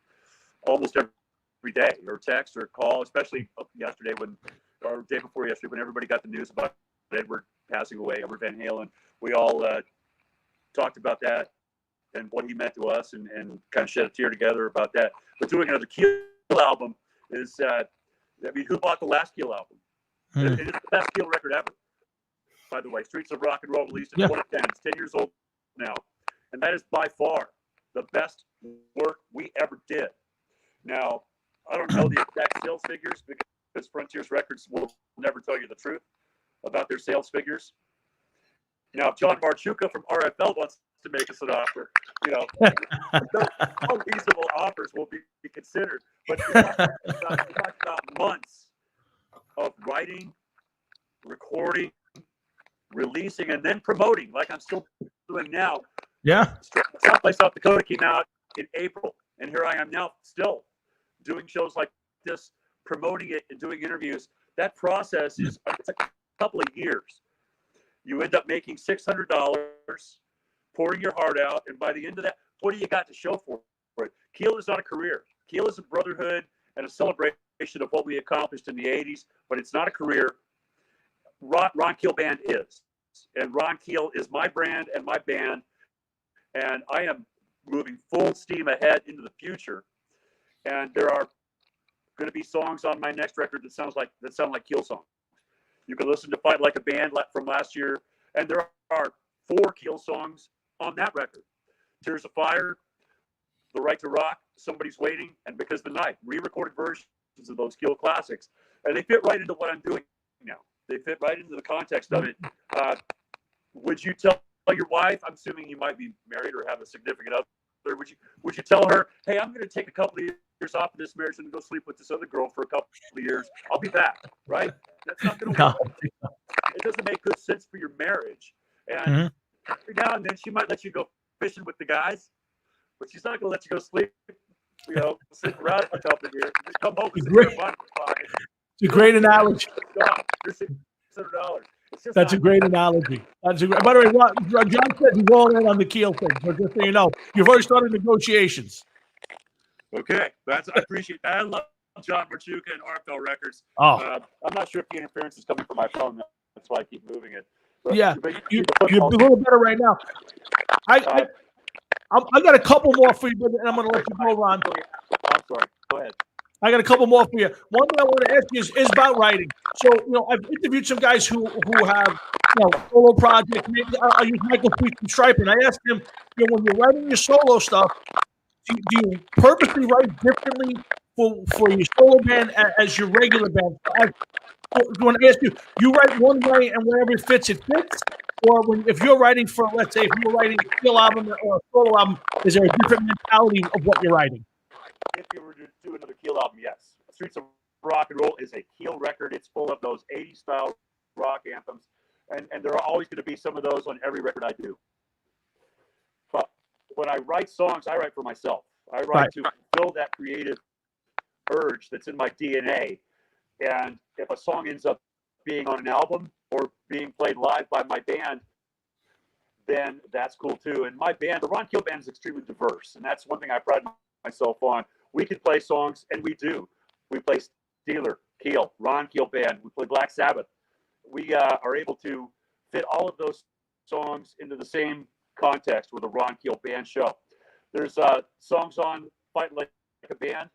almost every day, or text or call, especially yesterday or day before yesterday when everybody got the news about Edward passing away, Edward Van Halen. We all talked about that and what he meant to us, and kind of shed a tear together about that. But doing another Keel album is, who bought the last Keel album? It is the best Keel record ever, by the way. Streets of Rock and Roll released in 2010. It's 10 years old now. And that is by far the best work we ever did. Now, I don't know the exact sales figures because Frontiers Records will never tell you the truth about their sales figures. Now, if John Marchuka from RFL wants to make us an offer, all reasonable offers will be considered. But we talked about months of writing, recording, releasing, and then promoting, like I'm still doing now. Yeah. South by South Dakota came out in April, and here I am now still doing shows like this, promoting it and doing interviews. That process it's a couple of years. You end up making $600, pouring your heart out, and by the end of that, what do you got to show for it? Keel is not a career. Keel is a brotherhood and a celebration of what we accomplished in the 80s, but it's not a career. Ron Keel Band is. And Ron Keel is my brand and my band. And I am moving full steam ahead into the future. And there are going to be songs on my next record that sound like Keel songs. You can listen to Fight Like a Band from last year. And there are 4 Keel songs on that record. Tears of Fire, The Right to Rock, Somebody's Waiting, and Because the Night. Re-recorded versions of those Keel classics. And they fit right into what I'm doing now. They fit right into the context of it. Would you tell your wife, I'm assuming you might be married or have a significant other, would you tell her, hey, I'm going to take a couple of years off of this marriage and go sleep with this other girl for a couple of years. I'll be back, right? That's not going to work. It doesn't make good sense for your marriage. And every now and then she might let you go fishing with the guys, but she's not going to let you go sleep, sleep around for a couple of years. Just come home and it's a great analogy. You're $600. That's a great analogy. By the way, John said he's all in on the Keel thing. So just so you know, you've already started negotiations. Okay, I appreciate that. I love John Marchuka and RFL Records. Oh, I'm not sure if the interference is coming from my phone. That's why I keep moving it. But, yeah, you're a little better right now. I got a couple more for you, but I'm going to let you go, Ron. I'm sorry. Go ahead. I got a couple more for you. One thing I want to ask you is about writing. So, I've interviewed some guys who have, solo projects. Maybe I'll use Michael Sweet from Stripe, and I asked him, when you're writing your solo stuff, do you purposely write differently for your solo band as your regular band? I want to ask you, you write one way, and wherever it fits, it fits? Or if you're writing for, let's say, if you're writing a Keel album or a solo album, is there a different mentality of what you're writing? If you were to do another Keel album, yes. Streets of Rock and Roll is a Keel record. It's full of those 80s style rock anthems. And there are always going to be some of those on every record I do. But when I write songs, I write for myself. I write to fulfill that creative urge that's in my DNA. And if a song ends up being on an album or being played live by my band, then that's cool too. And my band, the Ron Keel Band, is extremely diverse. And that's one thing I pride myself on. We can play songs, and we do. We play Steeler, Keel, Ron Keel Band. We play Black Sabbath. We are able to fit all of those songs into the same context with a Ron Keel Band show. There's songs on Fight Like a Band,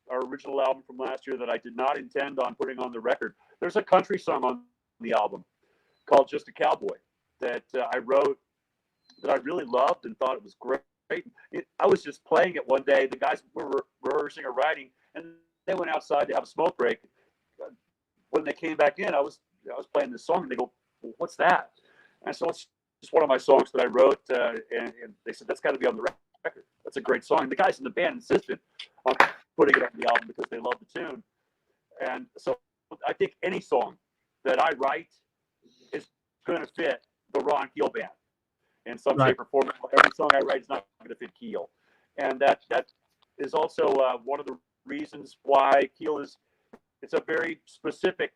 our original album from last year, that I did not intend on putting on the record. There's a country song on the album called Just a Cowboy that I wrote that I really loved and thought it was great. I was just playing it one day. The guys were rehearsing or writing, and they went outside to have a smoke break. When they came back in, I was playing this song, and they go, well, "What's that?" And so it's just one of my songs that I wrote, and they said, "That's got to be on the record. That's a great song." And the guys in the band insisted on putting it on the album because they love the tune. And so I think any song that I write is going to fit the Ron Keel Band in some shape or form. Every song I write is not going to fit Keel. And that is also one of the reasons why Keel it's a very specific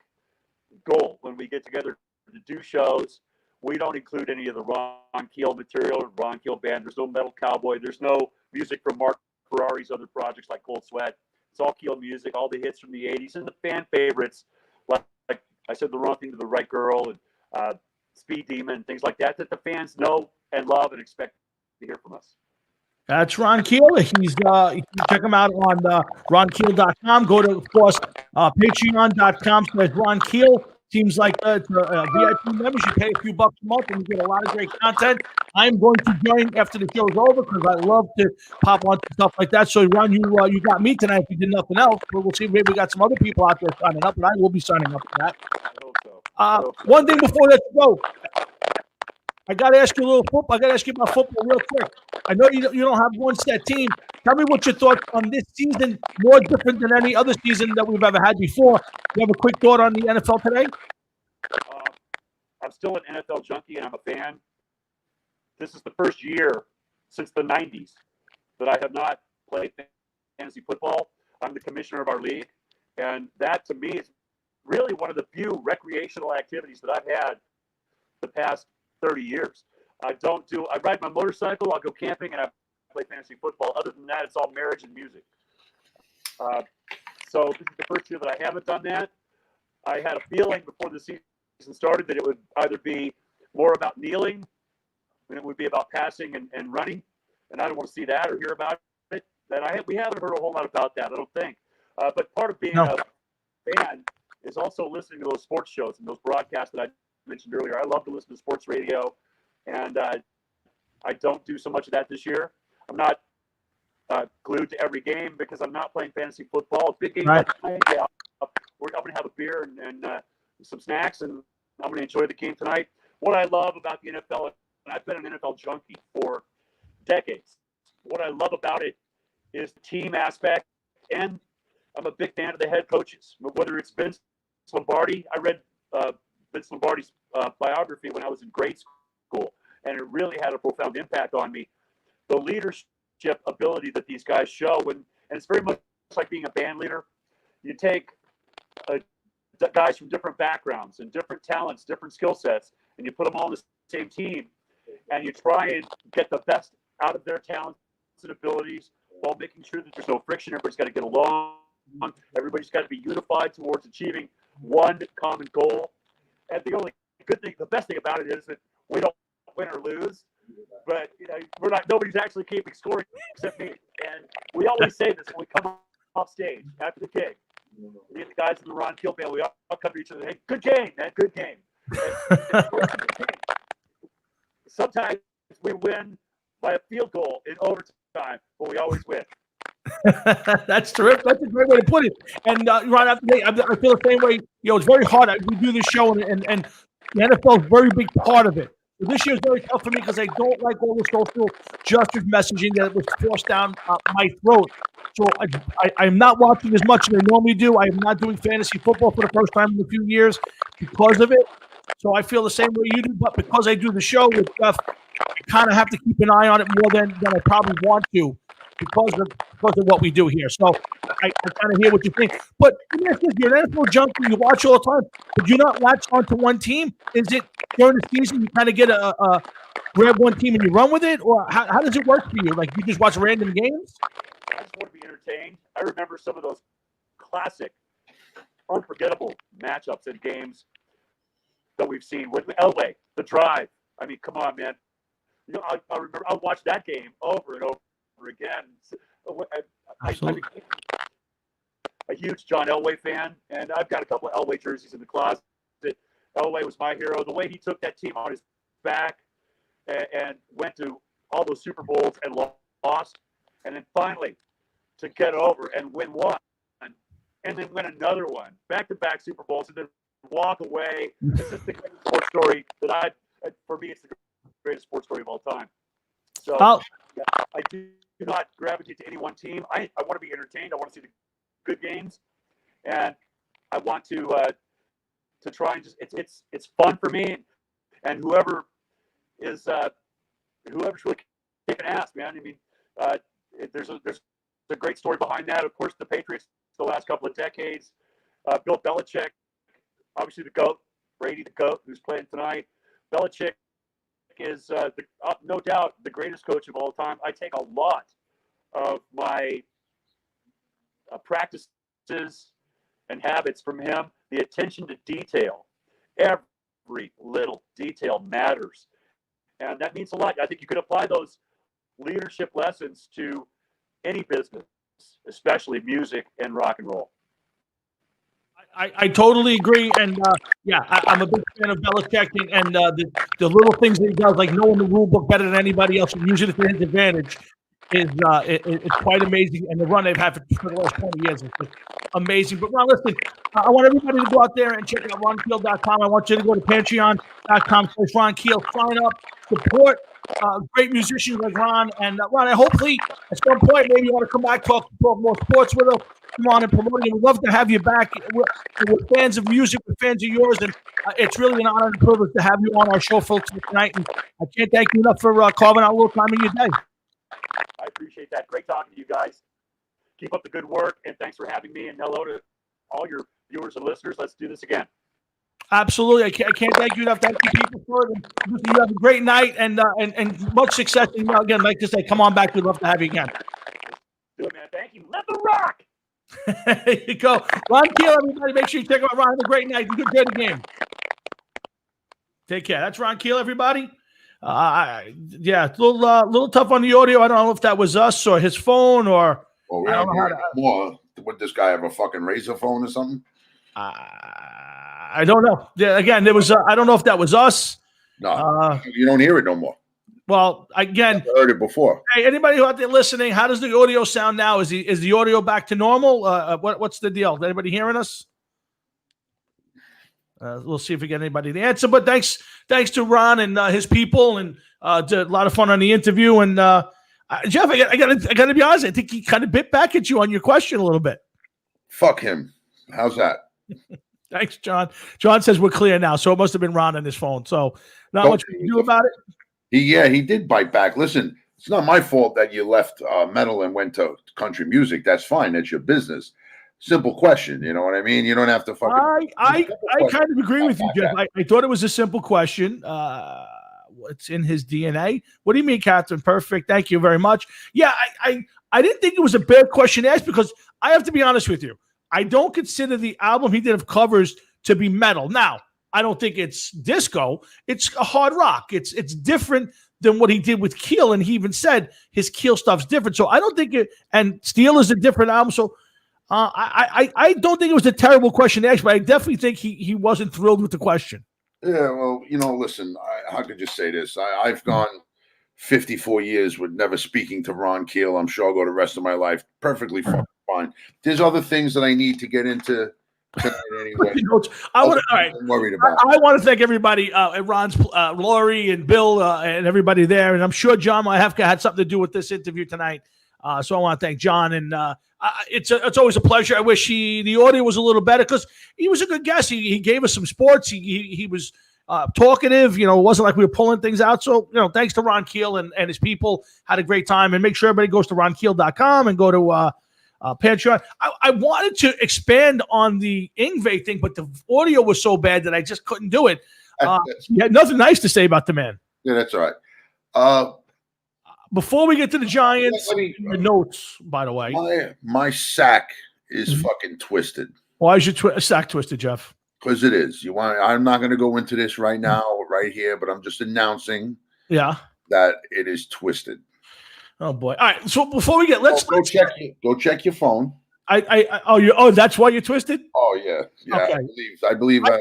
goal. When we get together to do shows, we don't include any of the Ron Keel material or Ron Keel Band. There's no Metal Cowboy. There's no music from Mark Ferrari's other projects like Cold Sweat. It's all Keel music, all the hits from the 80s and the fan favorites, like I Said the Wrong Thing to the Right Girl and Speed Demon, things like that the fans know and love and expect to hear from us. That's Ron Keel. You can check him out on ronkeel.com. Go to, of course, patreon.com/Ron Keel. Seems like it's a VIP members. You pay a few bucks a month and you get a lot of great content. I'm going to join after the show's over because I love to pop on stuff like that. So, Ron, you got me tonight if you did nothing else. But we'll see. Maybe we got some other people out there signing up, and I will be signing up for that. I hope so. One thing before that you go, I got to ask you a little football. I got to ask you about football real quick. I know you don't have one set team. Tell me what your thoughts on this season, more different than any other season that we've ever had before. You have a quick thought on the NFL today? I'm still an NFL junkie, and I'm a fan. This is the first year since the 90s that I have not played fantasy football. I'm the commissioner of our league, and that, to me, is really one of the few recreational activities that I've had the past 30 years. I ride my motorcycle, I'll go camping, and I play fantasy football. Other than that, it's all marriage and music. So this is the first year that I haven't done that. I had a feeling before the season season started that it would either be more about kneeling and it would be about passing and running. And I don't want to see that or hear about it. We haven't heard a whole lot about that, I don't think. But part of being a fan is also listening to those sports shows and those broadcasts that I mentioned earlier. I love to listen to sports radio, and I don't do so much of that this year. I'm not glued to every game because I'm not playing fantasy football. Big game tonight. Yeah, I'm going to have a beer and some snacks, and I'm going to enjoy the game tonight. What I love about the NFL, and I've been an NFL junkie for decades. What I love about it is the team aspect, and I'm a big fan of the head coaches. Whether it's Vince Lombardi, I read Vince Lombardi's biography when I was in grade school, and it really had a profound impact on me. The leadership ability that these guys show, and it's very much like being a band leader. You take guys from different backgrounds and different talents, different skill sets, and you put them all on the same team, and you try and get the best out of their talents and abilities while making sure that there's no friction. Everybody's got to get along. Everybody's got to be unified towards achieving one common goal. And the only good thing, the best thing about it is that we don't win or lose, but nobody's actually keeping score except me. And we always say this when we come off stage after the gig. We get the guys in the Ron Keel band. We all come to each other. Hey, good game, man. Good game. Sometimes we win by a field goal in overtime, but we always win. That's terrific. That's a great way to put it. And Ron, I feel the same way. It's very hard. We do this show, and the NFL is a very big part of it. This year is very tough for me because I don't like all the social justice messaging that was forced down my throat. So I'm not watching as much as I normally do. I'm not doing fantasy football for the first time in a few years because of it. So I feel the same way you do, but because I do the show with Jeff, I kind of have to keep an eye on it more than I probably want to because of what we do here. So I kind of hear what you think. But you're an NFL junkie, you watch all the time, but you're not latched onto one team. Is it during the season you kind of get grab one team and you run with it? Or how does it work for you? Like you just watch random games? I just want to be entertained. I remember some of those classic, unforgettable matchups and games that we've seen with Elway, the drive. I mean, come on, man. I remember I watched that game over and over again. I became a huge John Elway fan, and I've got a couple of Elway jerseys in the closet. Elway was my hero. The way he took that team on his back and went to all those Super Bowls and lost, and then finally to get over and win one, and then win another one, back-to-back Super Bowls, and then walk away. It's just the greatest sports story for me, it's the greatest sports story of all time. So I do not gravitate to any one team. I want to be entertained. I want to see the good games, and I want to try and just it's fun for me, and whoever's really kicking ass, man. I mean, there's a great story behind that. Of course, the Patriots the last couple of decades. Bill Belichick, obviously the GOAT. Brady, the GOAT, who's playing tonight. Belichick is no doubt the greatest coach of all time. I take a lot of my practices and habits from him. The attention to detail, every little detail matters, and that means a lot. I think you could apply those leadership lessons to any business, especially music and rock and roll. I totally agree, and I'm a big fan of Belichick and the little things that he does, like knowing the rule book better than anybody else and using it to his advantage, is it's quite amazing. And the run they've had for the last 20 years is just amazing. But Ron, listen, I want everybody to go out there and check out ronkeel.com. I want you to go to patreon.com/Ron Keel. Sign up, support great musicians like Ron. And Ron, hopefully at some point maybe you want to come back, talk more sports with us. Come on and promote it. We'd love to have you back. We're fans of music. We're fans of yours, and it's really an honor and privilege to have you on our show, folks, tonight. And I can't thank you enough for carving out a little time in your day. I appreciate that. Great talking to you guys. Keep up the good work, and thanks for having me. And hello to all your viewers and listeners. Let's do this again. Absolutely. I can't thank you enough. Thank you, people, for it. And you have a great night and much success. And again, like I say, come on back. We'd love to have you again. Do it, man. Thank you. Let the rock. There you go. Ron Keel, everybody. Make sure you check out Ron. Have a great night. Good game. Take care. That's Ron Keel, everybody. Yeah, it's a little tough on the audio. I don't know if that was us or his phone or. Well, we don't hear it more. Would this guy have a fucking razor phone or something? I don't know. Yeah, again, there was. I don't know if that was us. No, you don't hear it no more. Well, again, I heard it before. Hey, anybody who out there listening, how does the audio sound now? Is the audio back to normal? What's the deal? Is anybody hearing us? We'll see if we get anybody to answer. But thanks to Ron and his people, and did a lot of fun on the interview. And Jeff, I got to be honest. I think he kind of bit back at you on your question a little bit. Fuck him. How's that? Thanks, John. John says we're clear now, so it must have been Ron on his phone. So not much we can do about it. He did bite back. Listen, it's not my fault that you left metal and went to country music. That's fine. That's your business. Simple question. You know what I mean? You don't have to fucking. I kind of agree with you, Jeff. I thought it was a simple question. What's in his DNA? What do you mean, Catherine? Perfect. Thank you very much. Yeah, I didn't think it was a bad question to ask because I have to be honest with you. I don't consider the album he did of covers to be metal. Now, I don't think it's disco. It's a hard rock. It's different than what he did with Keel, and he even said his Keel stuff's different. So I don't think it. And Steel is a different album. So I don't think it was a terrible question to ask, but I definitely think he wasn't thrilled with the question. Yeah, well, listen. How could you say this? I've gone 54 years with never speaking to Ron Keel. I'm sure I'll go the rest of my life perfectly fine. There's other things that I need to get into. Anyway, I want to thank everybody at Ron's, Lori and Bill and everybody there, and I'm sure John Mahefka had something to do with this interview tonight. So I want to thank John, and it's always a pleasure. I wish the audio was a little better because he was a good guest. He gave us some sports. He was talkative. It wasn't like we were pulling things out. So thanks to Ron Keel and his people. Had a great time, and make sure everybody goes to ronkeel.com and go to. Patreon. I wanted to expand on the Ingve thing, but the audio was so bad that I just couldn't do it. You had nothing nice to say about the man. Yeah, that's all right. Before we get to the Giants, the notes, by the way. My sack is fucking twisted. Why is your sack twisted, Jeff? Because it is. I'm not going to go into this right now, right here, but I'm just announcing that it is twisted. Oh boy! All right. So before we get, let's go check your phone. That's why you're twisted. Oh yeah. Okay. I believe. I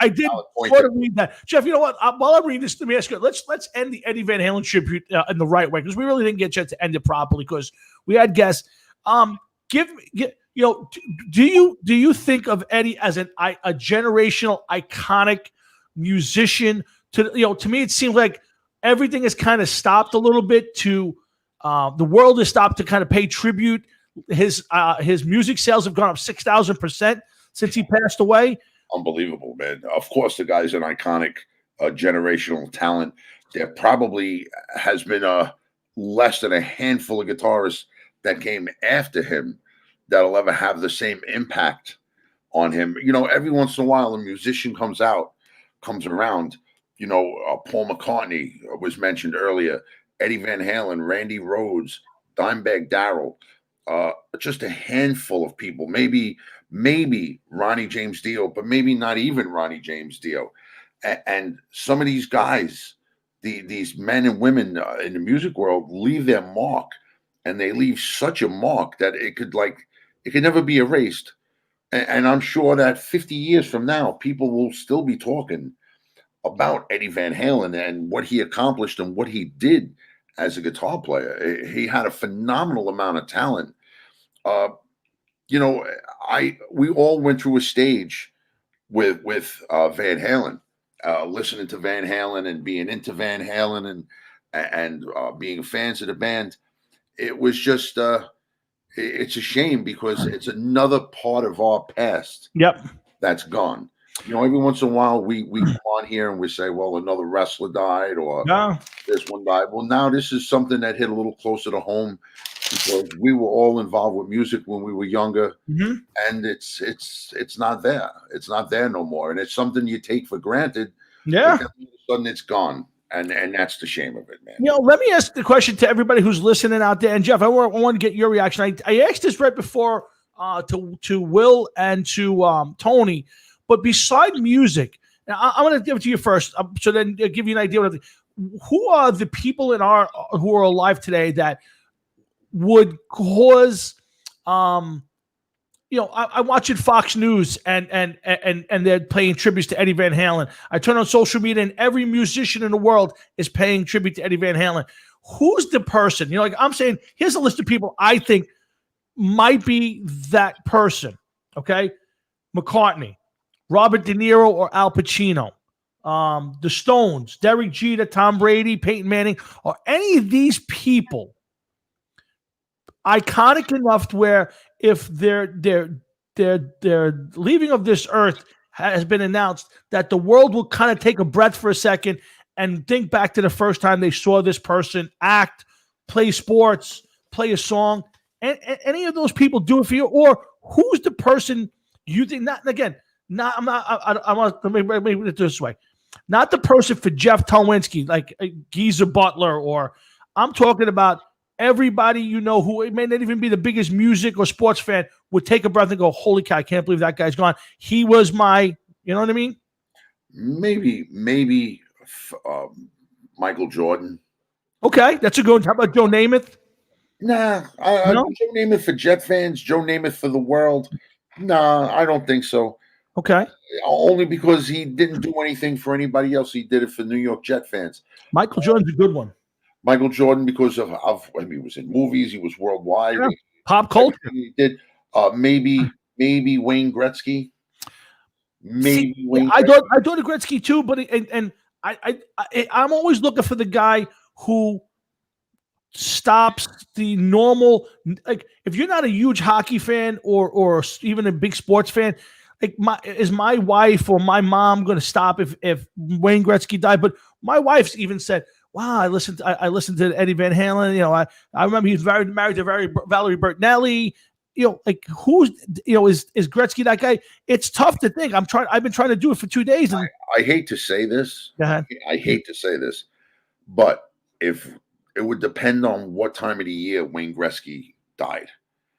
did sort of read that, Jeff. You know what? While I'm reading this, let me ask you. Let's end the Eddie Van Halen tribute in the right way because we really didn't get a chance to end it properly because we had guests. Do you think of Eddie as a generational iconic musician? To me, it seems like everything has kind of stopped a little bit to. The world has stopped to kind of pay tribute. His music sales have gone up 6,000% since he passed away. Unbelievable, man. Of course, the guy's an iconic generational talent. There probably has been less than a handful of guitarists that came after him that'll ever have the same impact on him. Every once in a while, a musician comes around. Paul McCartney was mentioned earlier. Eddie Van Halen, Randy Rhoads, Dimebag Darrell, just a handful of people. Maybe Ronnie James Dio, but maybe not even Ronnie James Dio. And some of these guys, these men and women in the music world, leave their mark, and they leave such a mark that it could never be erased. And I'm sure that 50 years from now, people will still be talking about Eddie Van Halen and what he accomplished and what he did as a guitar player. He had a phenomenal amount of talent. We all went through a stage with Van Halen, listening to Van Halen and being into Van Halen and being fans of the band. It was just it's a shame because it's another part of our past. That's gone. Every once in a while we come on here and we say, well, another wrestler died or this one died. Well, now this is something that hit a little closer to home because we were all involved with music when we were younger, and it's not there. It's not there no more, and it's something you take for granted. Yeah, all of a sudden it's gone, and that's the shame of it, man. Let me ask the question to everybody who's listening out there, and Jeff, I want to get your reaction. I asked this right before to Will and to Tony. But beside music, Now, I'm going to give it to you first, so then I'll give you an idea. Who are the people who are alive today that would cause, I'm watching Fox News and they're paying tributes to Eddie Van Halen. I turn on social media and every musician in the world is paying tribute to Eddie Van Halen. Who's the person? I'm saying, here's a list of people I think might be that person. Okay, McCartney, Robert De Niro, or Al Pacino. The Stones, Derek Jeter, Tom Brady, Peyton Manning, or any of these people iconic enough to where if their leaving of this earth has been announced, that the world will kind of take a breath for a second and think back to the first time they saw this person act, play sports, play a song. And any of those people do it for you, or who's the person you think? Not again. Not I'm not. I want to make it this way. Not the person for Jeff Tolwinski, like Geezer Butler, or I'm talking about everybody who it may not even be the biggest music or sports fan would take a breath and go, "Holy cow! I can't believe that guy's gone. He was my." You know what I mean? Maybe Michael Jordan. Okay, that's a good one. How about Joe Namath? Nah, Joe Namath for Jet fans, Joe Namath for the world. Nah, I don't think so. Okay. Only because he didn't do anything for anybody else. He did it for New York Jet fans. Michael Jordan's a good one. Michael Jordan, because of he was in movies, he was worldwide. Yeah. Pop culture. He did. Maybe Wayne Gretzky. I thought of Gretzky too, but I'm always looking for the guy who stops the normal. Like, if you're not a huge hockey fan or even a big sports fan, like is my wife or my mom going to stop if Wayne Gretzky died? But my wife's even said, "Wow, I listened to Eddie Van Halen. I remember he's married to Valerie Bertinelli. Who's is Gretzky that guy?" It's tough to think. I've been trying to do it for 2 days. And I hate to say this. Go ahead. I hate to say this, but if it would depend on what time of the year Wayne Gretzky died.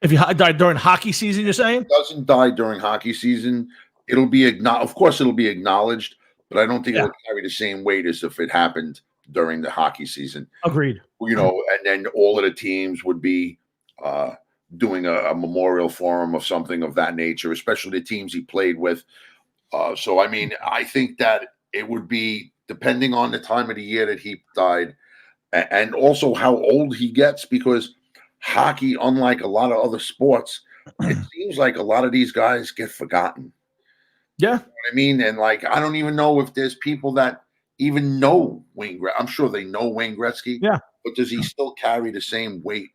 If he died during hockey season, you're saying? If he doesn't die during hockey season, it'll be of course it'll be acknowledged, but I don't think it'll carry the same weight as if it happened during the hockey season. Agreed. And then all of the teams would be doing a memorial for him or something of that nature, especially the teams he played with. So, I mean, I think that it would be depending on the time of the year that he died and also how old he gets, because hockey, unlike a lot of other sports, it seems like a lot of these guys get forgotten. Yeah. You know what I mean? And I don't even know if there's people that even know Wayne Gretzky. I'm sure they know Wayne Gretzky. Yeah. But does he still carry the same weight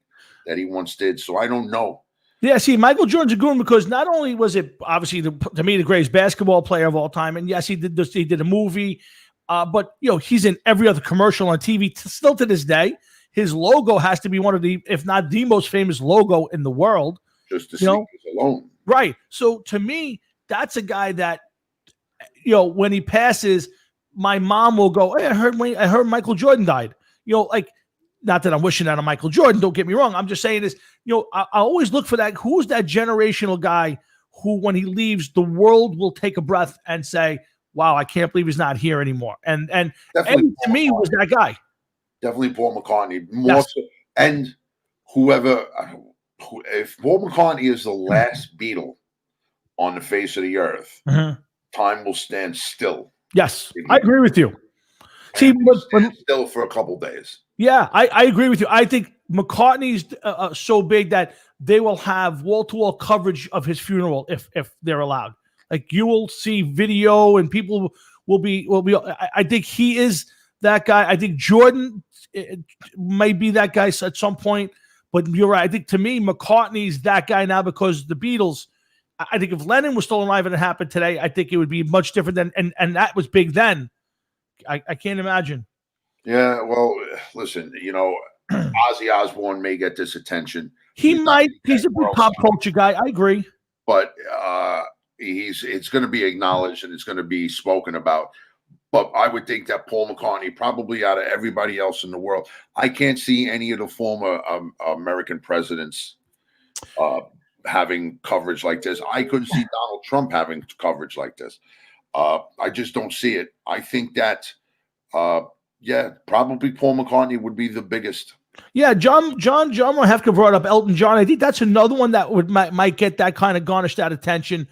that he once did? So I don't know. Yeah, see, Michael Jordan's a good one because not only was it obviously to me the greatest basketball player of all time, and yes, he did a movie, but he's in every other commercial on TV still to this day. His logo has to be one of the, if not the most famous logo in the world. Just the sneakers alone. Right. So to me, that's a guy that, when he passes, my mom will go, "Hey, I heard Michael Jordan died." Not that I'm wishing that on Michael Jordan, don't get me wrong. I'm just saying this, I always look for that. Who's that generational guy who, when he leaves, the world will take a breath and say, "Wow, I can't believe he's not here anymore." And Eddie, to me, was that guy. Definitely Paul McCartney. More so, and if Paul McCartney is the last Beatle on the face of the earth, time will stand still. Yes, I agree with you. See, still for a couple days. Yeah, I agree with you. I think McCartney's so big that they will have wall-to-wall coverage of his funeral if they're allowed. Like, you will see video and people will be. I think he is that guy. I think Jordan may be that guy at some point, but you're right. I think to me, McCartney's that guy now because the Beatles. I think if Lennon was still alive and it happened today, I think it would be much different than and that was big then. I can't imagine. Yeah, well, listen, Ozzy Osbourne may get this attention. He's a big pop culture guy. I agree. But it's going to be acknowledged and it's going to be spoken about. But I would think that Paul McCartney, probably out of everybody else in the world, I can't see any of the former American presidents having coverage like this. I couldn't see Donald Trump having coverage like this. I just don't see it. I think that, probably Paul McCartney would be the biggest. Yeah, John Hefka brought up Elton John. I think that's another one that might get that kind of garnish that attention.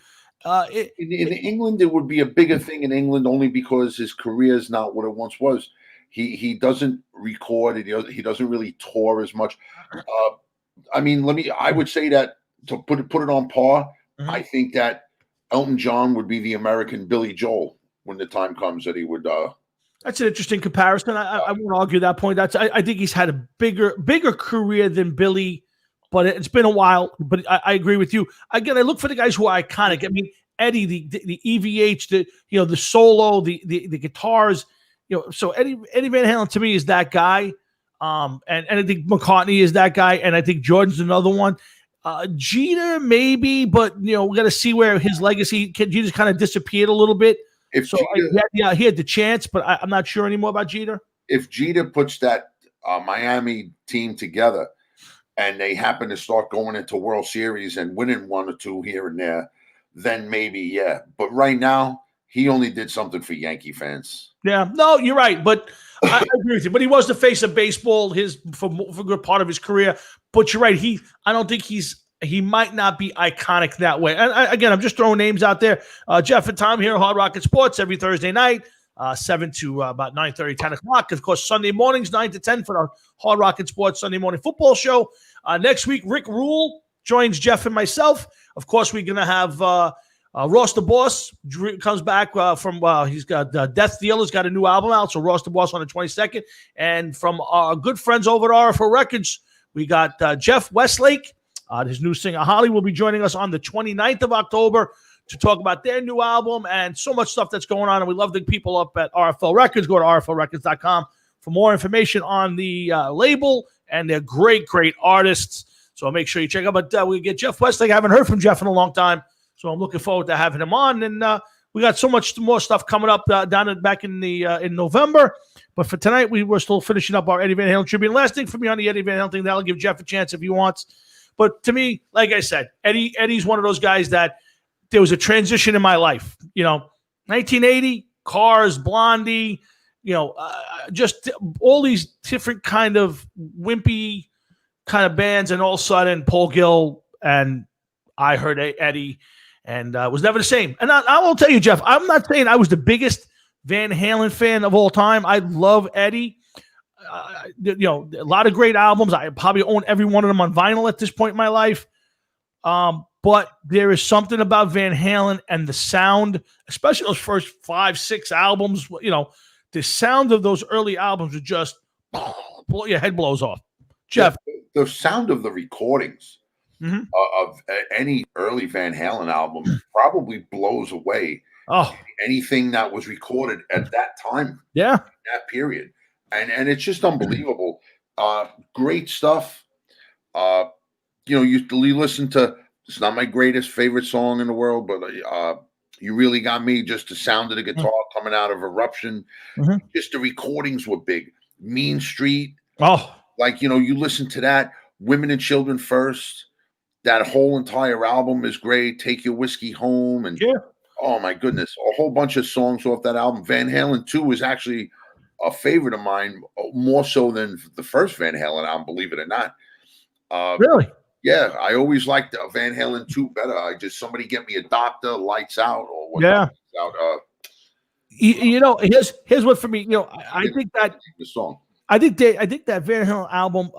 In England, it would be a bigger thing in England only because his career is not what it once was. He doesn't record, and he doesn't really tour as much. I would say that to put it on par, I think that Elton John would be the American Billy Joel when the time comes that he would. That's an interesting comparison. I won't argue that point. I think he's had a bigger career than Billy, but it's been a while. But I agree with you. Again, I look for the guys who are iconic. I mean, Eddie, the EVH, the solo, the guitars. So Eddie Van Halen to me is that guy. And I think McCartney is that guy, and I think Jordan's another one. Jeter maybe, but we got to see where his legacy. Jeter's kind of disappeared a little bit. He had the chance, but I'm not sure anymore about Jeter. If Jeter puts that Miami team together, and they happen to start going into World Series and winning one or two here and there, then maybe yeah. But right now, he only did something for Yankee fans. Yeah, no, you're right, but. I agree with you, but he was the face of baseball for a good part of his career. But you're right. I don't think he might not be iconic that way. And again, I'm just throwing names out there. Jeff and Tom here at Hard Rocket Sports every Thursday night, 7 to about 9:30, 10 o'clock. Of course, Sunday mornings, 9 to 10 for our Hard Rocket Sports Sunday morning football show. Next week, Rick Rule joins Jeff and myself. Of course, we're going to have Ross the Boss comes back from he's got Death Dealer's got a new album out, so Ross the Boss on the 22nd. And from our good friends over at RFO Records, we got Jeff Westlake. His new singer Holly will be joining us on the 29th of October to talk about their new album and so much stuff that's going on. And we love the people up at RFO Records. Go to rforecords.com for more information on the label, and they're great artists. So make sure you check out. But we get Jeff Westlake. I haven't heard from Jeff in a long time. So I'm looking forward to having him on, and we got so much more stuff coming up back in November. But for tonight, we're still finishing up our Eddie Van Halen tribute. Last thing for me on the Eddie Van Halen thing, that'll give Jeff a chance if he wants. But to me, like I said, Eddie's one of those guys that there was a transition in my life. 1980, Cars, Blondie, just all these different kind of wimpy kind of bands, and all of a sudden Paul Gill and I heard Eddie. And was never the same. And I will tell you, Jeff, I'm not saying I was the biggest Van Halen fan of all time. I love Eddie. A lot of great albums. I probably own every one of them on vinyl at this point in my life. But there is something about Van Halen and the sound, especially those first 5, 6 albums. The sound of those early albums would just your head blows off. Jeff, the sound of the recordings. Of any early Van Halen album probably blows away anything that was recorded at that time. Yeah, that period, and it's just unbelievable. Great stuff. You listen to. It's not my favorite song in the world, but You Really Got Me. Just the sound of the guitar coming out of Eruption. Just the recordings were big. Mean Street. You listen to that. Women and Children First. That whole entire album is great. Take Your Whiskey Home. And oh my goodness, a whole bunch of songs off that album. Van Halen 2 is actually a favorite of mine, more so than the first Van Halen album, believe it or not. Really? Yeah, I always liked Van Halen 2 better. Somebody get me a Doctor, Lights Out, or whatever. Here's what for me. I think that the song. I think that Van Halen album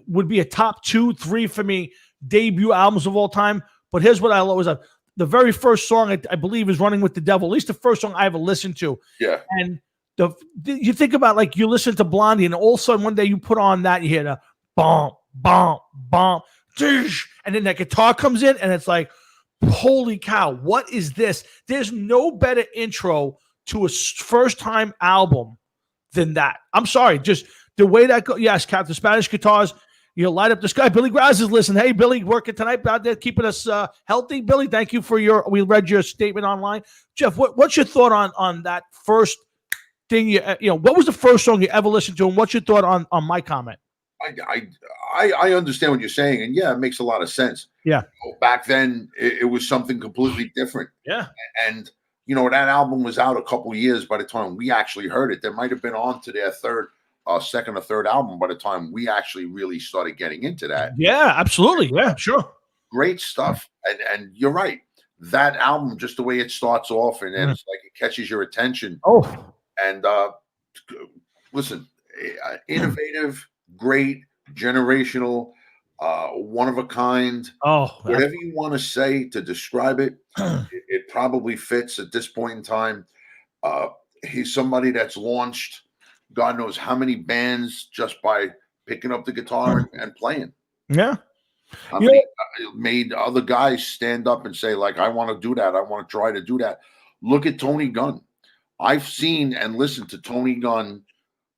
would be a top 2, 3 for me debut albums of all time. But here's what I always have. The very first song I believe is Running with the Devil. At least the first song I ever listened to. Yeah. And you think about you listen to Blondie, and all of a sudden one day you put on that, you hear the bump, bump, bump, and then that guitar comes in, and it's like, holy cow, what is this? There's no better intro to a first time album than that. I'm sorry, just the way that goes. Yes, Captain Spanish guitars. Light up the sky. Billy Graz is listening. Hey, Billy, working tonight out there, keeping us healthy. Billy, thank you for we read your statement online. Jeff, what's your thought on that first thing? What was the first song you ever listened to, and what's your thought on my comment? I understand what you're saying, and yeah, it makes a lot of sense. Yeah. Back then, it was something completely different. Yeah. And that album was out a couple years by the time we actually heard it. They might have been on to their second or third album by the time we actually really started getting into that. Yeah, absolutely. Yeah, sure. Great stuff. And you're right. That album, just the way it starts off, and then it's like it catches your attention. Oh, and listen, innovative, great, generational, one of a kind. Oh, whatever you want to say to describe it, it probably fits at this point in time. He's somebody that's launched God knows how many bands just by picking up the guitar and playing. Yeah. How many made other guys stand up and say, like, I want to do that. I want to try to do that. Look at Tony Gunn. I've seen and listened to Tony Gunn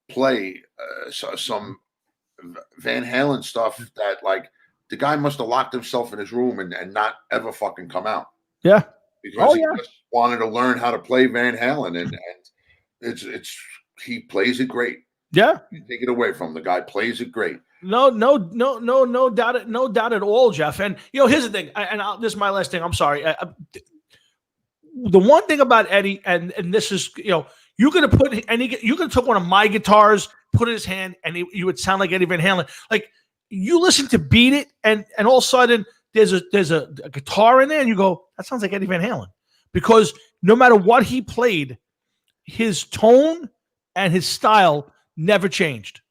play some Van Halen stuff that, like, the guy must have locked himself in his room and not ever fucking come out. Yeah. Because he just wanted to learn how to play Van Halen. And he plays it great. Yeah. Take it away from him. The guy plays it great. No doubt at all, Jeff. And here's the thing. This is my last thing. I'm sorry. The one thing about Eddie, and this is, you could have took one of my guitars, put it in his hand, and you would sound like Eddie Van Halen. Like, you listen to Beat It, and all of a sudden there's a guitar in there, and you go, that sounds like Eddie Van Halen, because no matter what he played, his tone and his style never changed.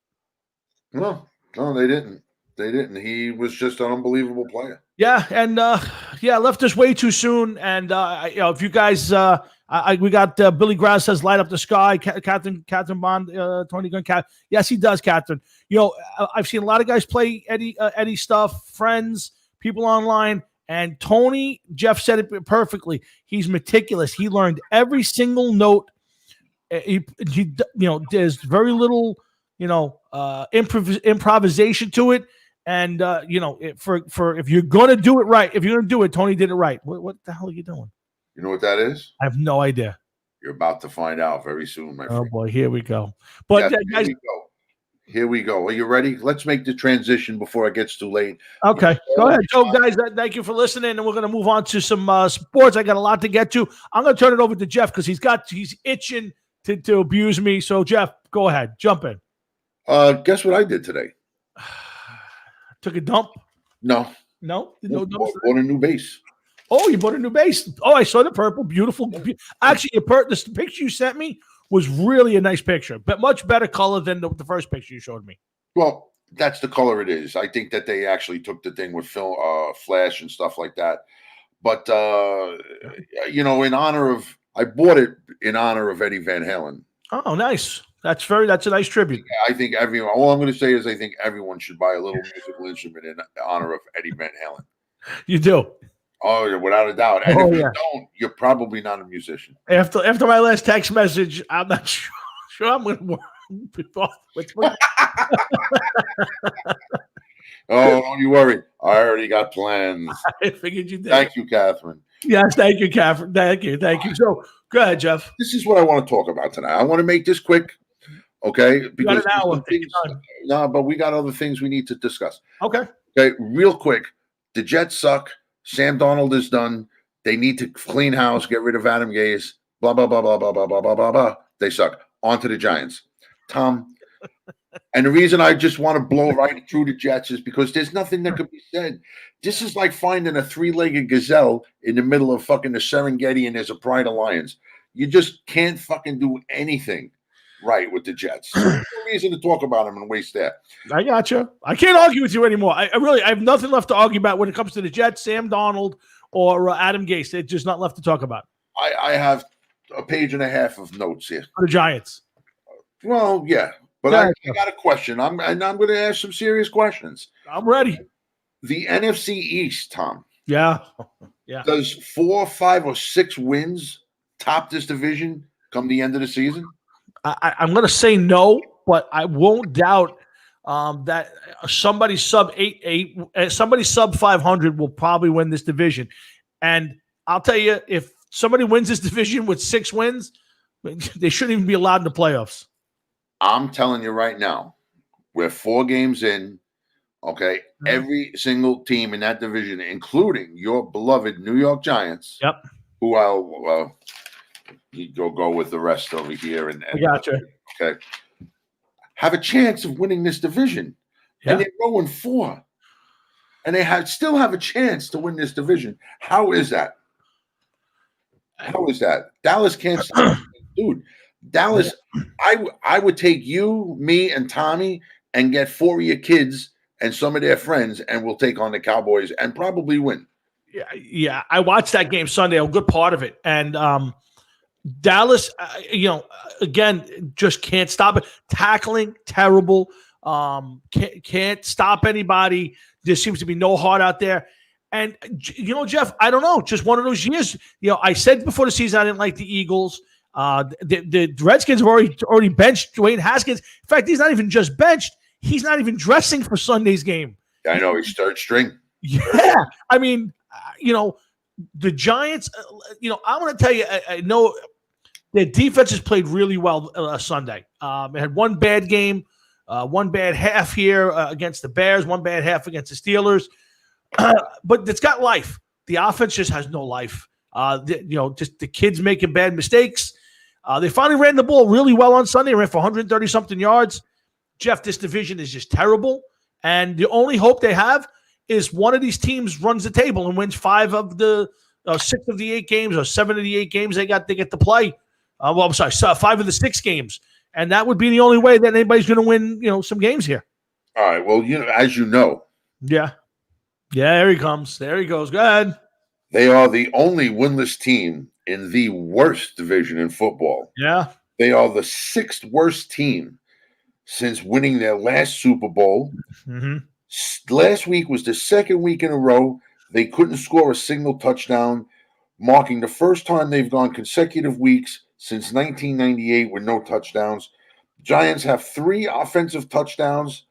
No, they didn't. They didn't. He was just an unbelievable player. Yeah, and left us way too soon. And if you guys, we got Billy Grass says "Light Up the Sky." Catherine Bond, Tony Gunn. Yes, he does, Catherine. I've seen a lot of guys play Eddie stuff, friends, people online, and Tony. Jeff said it perfectly. He's meticulous. He learned every single note. There's very little, improvisation to it. And if you're gonna do it right, Tony did it right. What the hell are you doing? You know what that is? I have no idea. You're about to find out very soon, my friend. Oh boy, here we go. But yes, guys, here we go. Are you ready? Let's make the transition before it gets too late. Okay, go ahead. So, guys, thank you for listening, and we're going to move on to some sports. I got a lot to get to. I'm going to turn it over to Jeff because he's itching to abuse me. So, Jeff, go ahead, jump in. Guess what I did today? Took a dump? No. No bought a new bass. Oh, you bought a new bass. Oh, I saw the purple. Beautiful. Actually, the picture you sent me was really a nice picture, but much better color than the first picture you showed me. Well, that's the color it is. I think that they actually took the thing with film, flash and stuff like that. But, I bought it in honor of Eddie Van Halen. Oh, nice. That's a nice tribute. I think all I'm going to say is I think everyone should buy a little musical instrument in honor of Eddie Van Halen. You do? Oh, without a doubt. And if you don't, you're probably not a musician. After my last text message, I'm not sure I'm going to work. Oh, don't you worry. I already got plans. I figured you did. Thank you, Catherine. Yes, thank you, Catherine. Thank you. So, go ahead, Jeff. This is what I want to talk about tonight. I want to make this quick, okay? Because but we got other things we need to discuss. Okay, real quick. The Jets suck. Sam Darnold is done. They need to clean house, get rid of Adam Gase. Blah, blah, blah, blah, blah, blah, blah, blah, blah, blah. They suck. On to the Giants. Tom, and the reason I just want to blow right through the Jets is because there's nothing that could be said. This is like finding a three-legged gazelle in the middle of fucking the Serengeti and there's a pride of lions. You just can't fucking do anything right with the Jets. There's no reason to talk about them and waste that. I got you. I can't argue with you anymore. I have nothing left to argue about when it comes to the Jets, Sam Darnold, or Adam Gase. There's just not left to talk about. I have a page and a half of notes here. For the Giants. Well, yeah. But I got a question. I'm going to ask some serious questions. I'm ready. The NFC East, Tom. Yeah. Does 4, 5, or 6 wins top this division come the end of the season? I'm going to say no, but I won't doubt that somebody sub 500 will probably win this division. And I'll tell you, if somebody wins this division with 6 wins, they shouldn't even be allowed in the playoffs. I'm telling you right now, we're 4 games in. Okay, every single team in that division, including your beloved New York Giants, yep, who he'd go with the rest over here. And I gotcha. Okay. Have a chance of winning this division. Yeah. And they're 0-4. And they still have a chance to win this division. How is that? How is that? Dallas can't stop. Dude, Dallas, I would take you, me, and Tommy and get 4 of your kids and some of their friends, and we'll take on the Cowboys and probably win. Yeah. I watched that game Sunday, a good part of it. And Dallas, again, just can't stop it. Tackling, terrible. Can't stop anybody. There seems to be no heart out there. And, Jeff, I don't know. Just one of those years. I said before the season I didn't like the Eagles. The Redskins have already benched Dwayne Haskins. In fact, he's not even just benched. He's not even dressing for Sunday's game. I know. He's third string. Yeah. I mean, the Giants, I want to tell you, I know their defense has played really well Sunday. It had one bad game, one bad half here against the Bears, one bad half against the Steelers. But it's got life. The offense just has no life. Just the kids making bad mistakes. They finally ran the ball really well on Sunday. Ran for 130-something yards. Jeff, this division is just terrible. And the only hope they have is one of these teams runs the table and wins 5 of the 6 of the 8 games or 7 of the 8 games they get to play. 5 of the 6 games. And that would be the only way that anybody's going to win, some games here. All right. Well, as you know. Yeah. Yeah, there he comes. There he goes. Go ahead. They are the only winless team in the worst division in football. Yeah. They are the 6th worst team since winning their last Super Bowl. Mm-hmm. Last week was the 2nd week in a row they couldn't score a single touchdown, marking the first time they've gone consecutive weeks since 1998 with no touchdowns. Giants have 3 offensive touchdowns,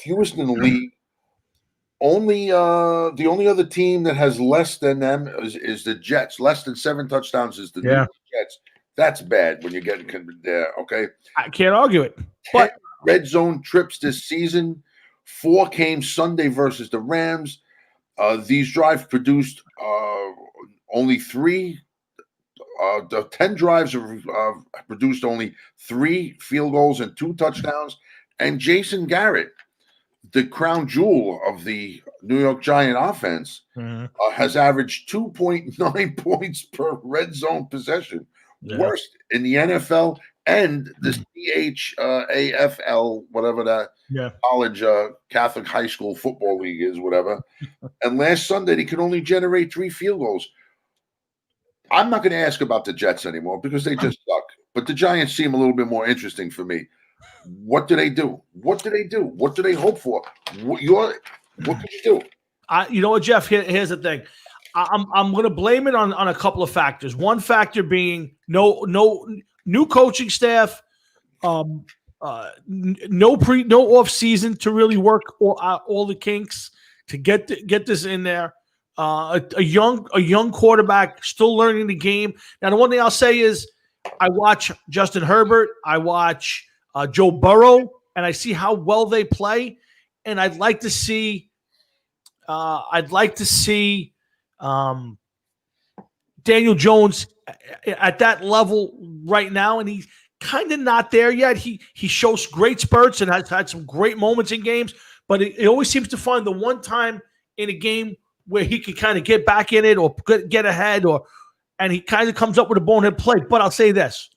fewest in the league. The only other team that has less than them is the Jets. Less than 7 touchdowns is the New York Jets. That's bad when you're getting there. Okay, I can't argue it. But red zone trips this season. 4 came Sunday versus the Rams. These drives produced only 3. The 10 drives have produced only 3 field goals and 2 touchdowns. And Jason Garrett, the crown jewel of the New York Giant offense, has averaged 2.9 points per red zone possession. Yeah. Worst in the NFL and the CHAFL, whatever that college Catholic high school football league is, whatever. And last Sunday, they could only generate 3 field goals. I'm not going to ask about the Jets anymore because they just suck. But the Giants seem a little bit more interesting for me. What do they do? What do they do? What do they hope for? What could you do? You know what, Jeff? Here's the thing. I'm going to blame it on a couple of factors. One factor being no new coaching staff, no off season to really work all the kinks to get this in there. A young quarterback still learning the game. Now, the one thing I'll say is I watch Justin Herbert. I watch Joe Burrow, and I see how well they play. And I'd like to see Daniel Jones at that level right now, and he's kind of not there yet. He shows great spurts and has had some great moments in games, but it always seems to find the one time in a game where he can kind of get back in it or get ahead, and he kind of comes up with a bonehead play. But I'll say this: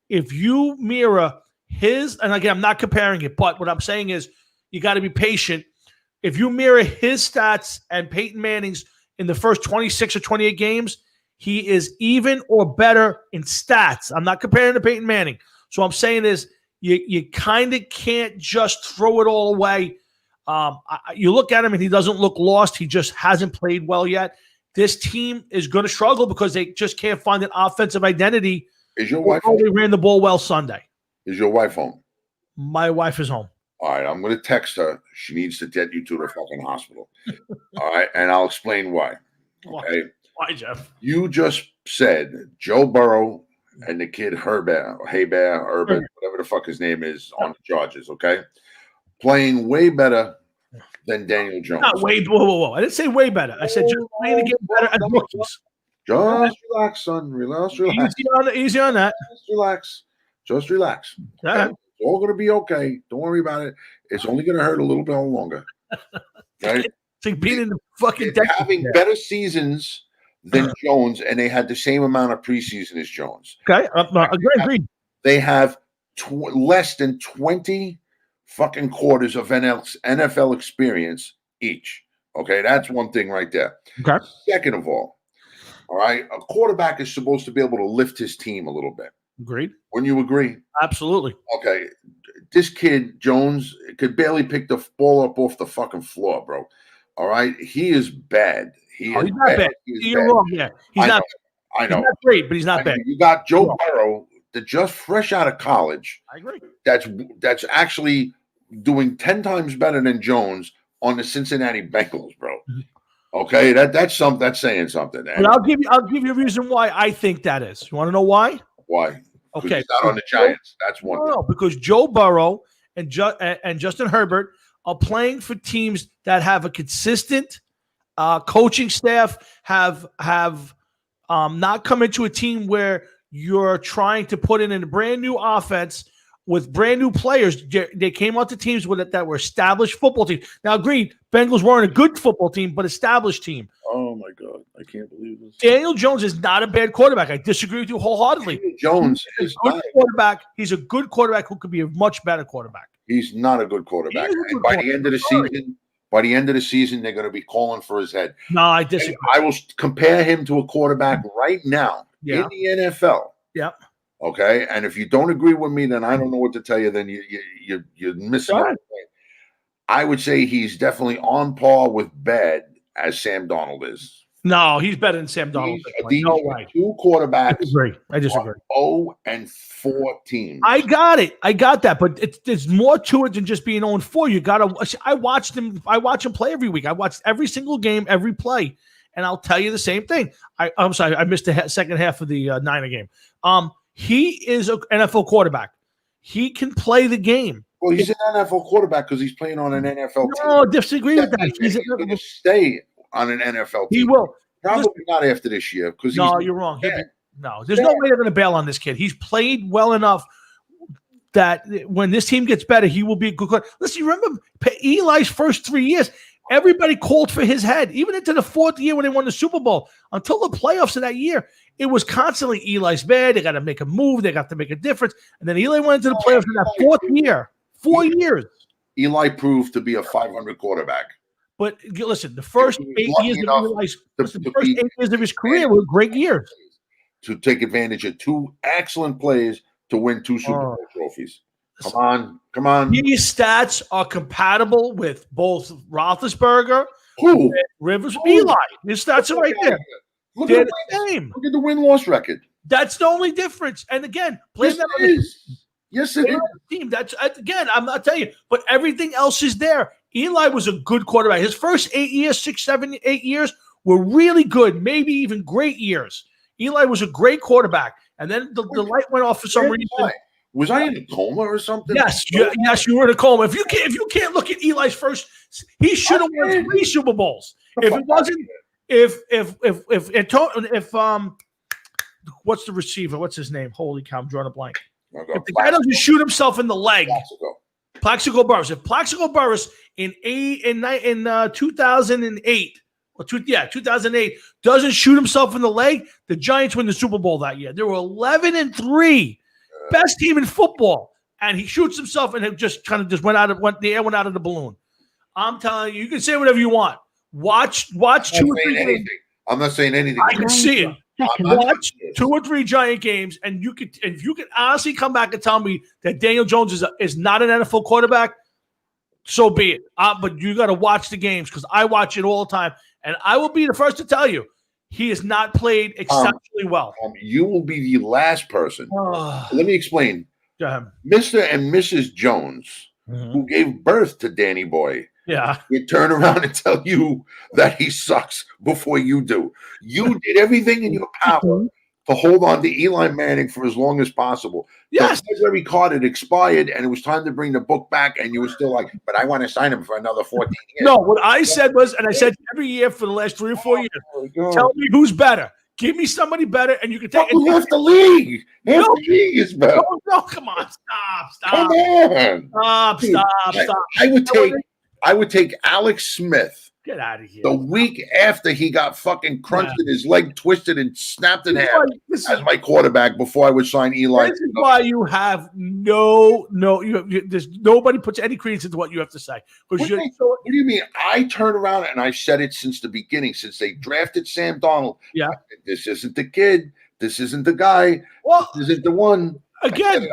if you mirror his, and again, I'm not comparing it, but what I'm saying is you got to be patient. If you mirror his stats and Peyton Manning's in the first 26 or 28 games, he is even or better in stats. I'm not comparing to Peyton Manning. So what I'm saying is you kind of can't just throw it all away. You look at him and he doesn't look lost. He just hasn't played well yet. This team is going to struggle because they just can't find an offensive identity. Is your wife home? They ran the ball well Sunday. Is your wife home? My wife is home. All right, I'm going to text her. She needs to get you to the fucking hospital. All right, and I'll explain why. Okay. Why, Jeff? You just said Joe Burrow and the kid Herbert, whatever the fuck his name is, on the Chargers, okay? Playing way better than Daniel Jones. Not way, whoa. I didn't say way better. I said just playing the game better as rookies. Just relax, son. Relax. Easy on that. Just relax. Just relax. Okay? It's all going to be okay. Don't worry about it. It's only going to hurt a little bit longer. Right? It's like being in the fucking They're having better seasons than Jones, and they had the same amount of preseason as Jones. Okay, agreed. They have less than 20 fucking quarters of NFL experience each. Okay, that's one thing right there. Okay. Second of all right, a quarterback is supposed to be able to lift his team a little bit. Agreed. Wouldn't you agree? Absolutely. Okay, this kid Jones could barely pick the ball up off the fucking floor, bro. All right, he is bad. He's not bad. You're wrong. Yeah, he's not. I know. He's not great, but he's not bad. You got Joe Burrow, that just fresh out of college. I agree. That's actually doing 10 times better than Jones on the Cincinnati Bengals, bro. Okay, that's saying something. But I'll give you a reason why I think that is. You want to know why? Why? Okay, he's not on the Giants. That's one. No, because Joe Burrow and Justin Herbert are playing for teams that have a consistent coaching staff, have not come into a team where you're trying to put in a brand new offense with brand new players. They came out to teams that were established football teams. Now, agreed, Bengals weren't a good football team, but established team. Oh my God, I can't believe this. Daniel Jones is not a bad quarterback. I disagree with you wholeheartedly. Daniel Jones is a good quarterback. He's a good quarterback who could be a much better quarterback. He's not a good quarterback. And by the end of the season, they're going to be calling for his head. No, I disagree. I will compare him to a quarterback right now in the NFL. Yeah. Okay, and if you don't agree with me, then I don't know what to tell you. Then you're missing out. I would say he's definitely on par with bad as Sam Darnold is. No, he's better than Sam Darnold. These no way. Two quarterbacks. I disagree. 0-14. I got it. I got that, but there's more to it than just being 0-4. You gotta. I watched him. I watch him play every week. I watched every single game, every play, and I'll tell you the same thing. I'm sorry, I missed the second half of the Niner game. He is an NFL quarterback. He can play the game. Well, he's an NFL quarterback because he's playing on an NFL team. No, disagree with that. He's going to stay on an NFL team. He will. Probably not after this year. No, you're wrong. No, there's no way they're going to bail on this kid. He's played well enough that when this team gets better, he will be a good quarterback. Listen, you remember Eli's first 3 years? Everybody called for his head, even into the fourth year when they won the Super Bowl. Until the playoffs of that year, it was constantly Eli's bad. They got to make a move. They got to make a difference. And then Eli went into the playoffs in that fourth year. 4 years. Eli proved to be a 500 quarterback. But listen, the first 8 years of his career were great years. To take advantage of two excellent plays to win two Super Bowl trophies. Come on. These stats are compatible with both Roethlisberger, Rivers, Eli. His stats are right there. Look at the win-loss record. That's the only difference. And again, play that on Yes, it is. Team. That's again, I'm not telling you, but everything else is there. Eli was a good quarterback. His first 8 years, 6, 7, 8 years were really good, maybe even great years. Eli was a great quarterback, and then the light went off for some reason. Was I in a coma or something? Yes, you were in a coma. If you can't look at Eli's first, he should have won 3 Super Bowls. If it wasn't, if what's the receiver? What's his name? Holy cow, I'm drawing a blank. If the guy doesn't shoot himself in the leg, Plaxico Burress. If Plaxico Burress in 2008 or 2008 doesn't shoot himself in the leg, the Giants win the Super Bowl that year. They were 11-3, best team in football, and he shoots himself and it just went out of the balloon. I'm telling you, you can say whatever you want. Watch 2 or 3 games. I'm not saying anything. I can see it. Watch 2 or 3 Giant games, and if you could honestly come back and tell me that Daniel Jones is not an NFL quarterback, so be it. But you got to watch the games because I watch it all the time, and I will be the first to tell you he has not played exceptionally well. You will be the last person. Let me explain. Mr. and Mrs. Jones, who gave birth to Danny Boy, we turn around and tell you that he sucks before you do. You did everything in your power to hold on to Eli Manning for as long as possible. Yes. The February card had expired, and it was time to bring the book back, and you were still like, but I want to sign him for another 14 years. No, what I said was, and I said every year for the last 3 or 4 years, tell me who's better, Give me somebody better, and you can take Fucking half the league. Half the league is better. No, come on, stop. Come on. Dude, stop. I would take Alex Smith. Get out of here. The week after he got fucking crunched and his leg twisted and snapped in half as my quarterback before I would sign Eli. This is why you have there's nobody puts any credence into what you have to say. What do you mean? I turn around and I've said it since the beginning, since they drafted Sam Darnold. Yeah. This isn't the kid. This isn't the guy. Well, this isn't the one. Again,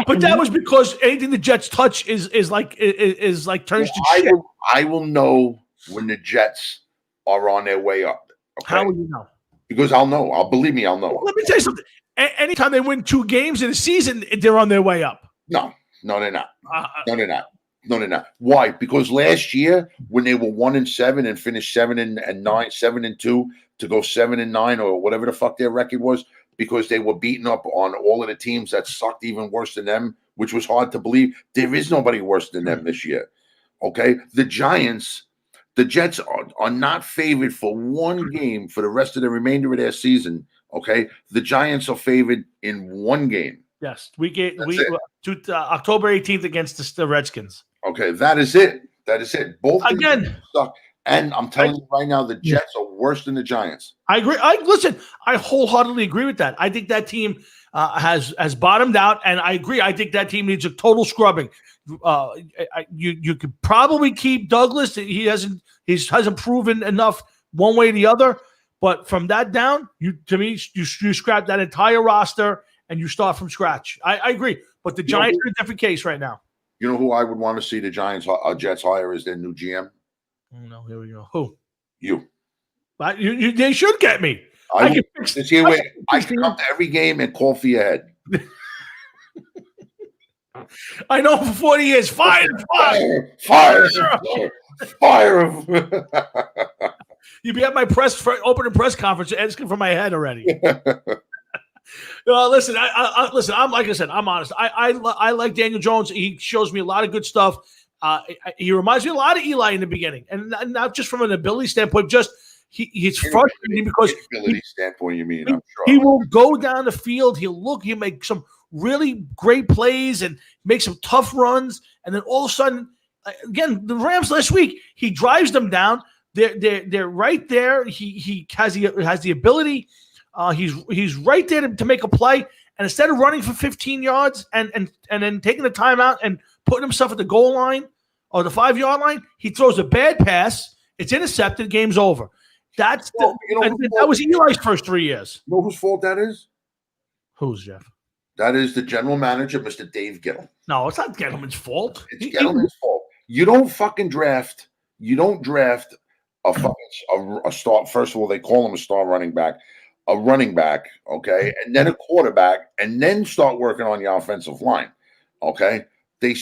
but that was because anything the Jets touch is like turns to shit. I will know when the Jets are on their way up. Okay? How will you know? Because I'll know. Believe me, I'll know. Let me tell you something. Anytime they win 2 games in a season, they're on their way up. No, they're not. No, they're not. Why? Because last year when they were 1-7 and finished 7-9, 7-2 to go 7-9 or whatever the fuck their record was, because they were beaten up on all of the teams that sucked even worse than them, which was hard to believe. There is nobody worse than them this year. Okay, the Jets are not favored for one game for the rest of the remainder of their season. Okay, the Giants are favored in one game. Yes, October 18th against the Redskins. Okay, that is it. Both again suck. And I'm telling you right now, the Jets are worse than the Giants. I agree. I wholeheartedly agree with that. I think that team has bottomed out, and I agree. I think that team needs a total scrubbing. You could probably keep Douglas. He hasn't proven enough one way or the other. But from that down, you scrap that entire roster and you start from scratch. I agree. But the Giants are a different case right now. You know who I would want to see the Jets hire as their new GM? Oh, no, here we go. Who? You. They should get me. I can come to every game and call for your head. I know for 40 years. Fire. You'd be at my opening press conference asking for my head already. Listen, I'm like I said, I'm honest. I like Daniel Jones. He shows me a lot of good stuff. He reminds me a lot of Eli in the beginning, and not just from an ability standpoint. Just he's frustrating because standpoint. You mean? I'm sure he will go down the field. He'll make some really great plays and make some tough runs, and then all of a sudden, again, the Rams last week, he drives them down. They're right there. He has the ability. He's right there to make a play, and instead of running for 15 yards and then taking the timeout and putting himself at the goal line or the 5-yard line, he throws a bad pass. It's intercepted. Game's over. That was Eli's first 3 years. You know whose fault that is? Who's, Jeff? That is the general manager, Mr. Dave Gettleman. No, it's not Gettleman's fault. It's Gettleman's fault. You don't fucking draft. You don't draft a start. First of all, they call him a star running back. A running back, okay, and then a quarterback, and then start working on the offensive line, okay? They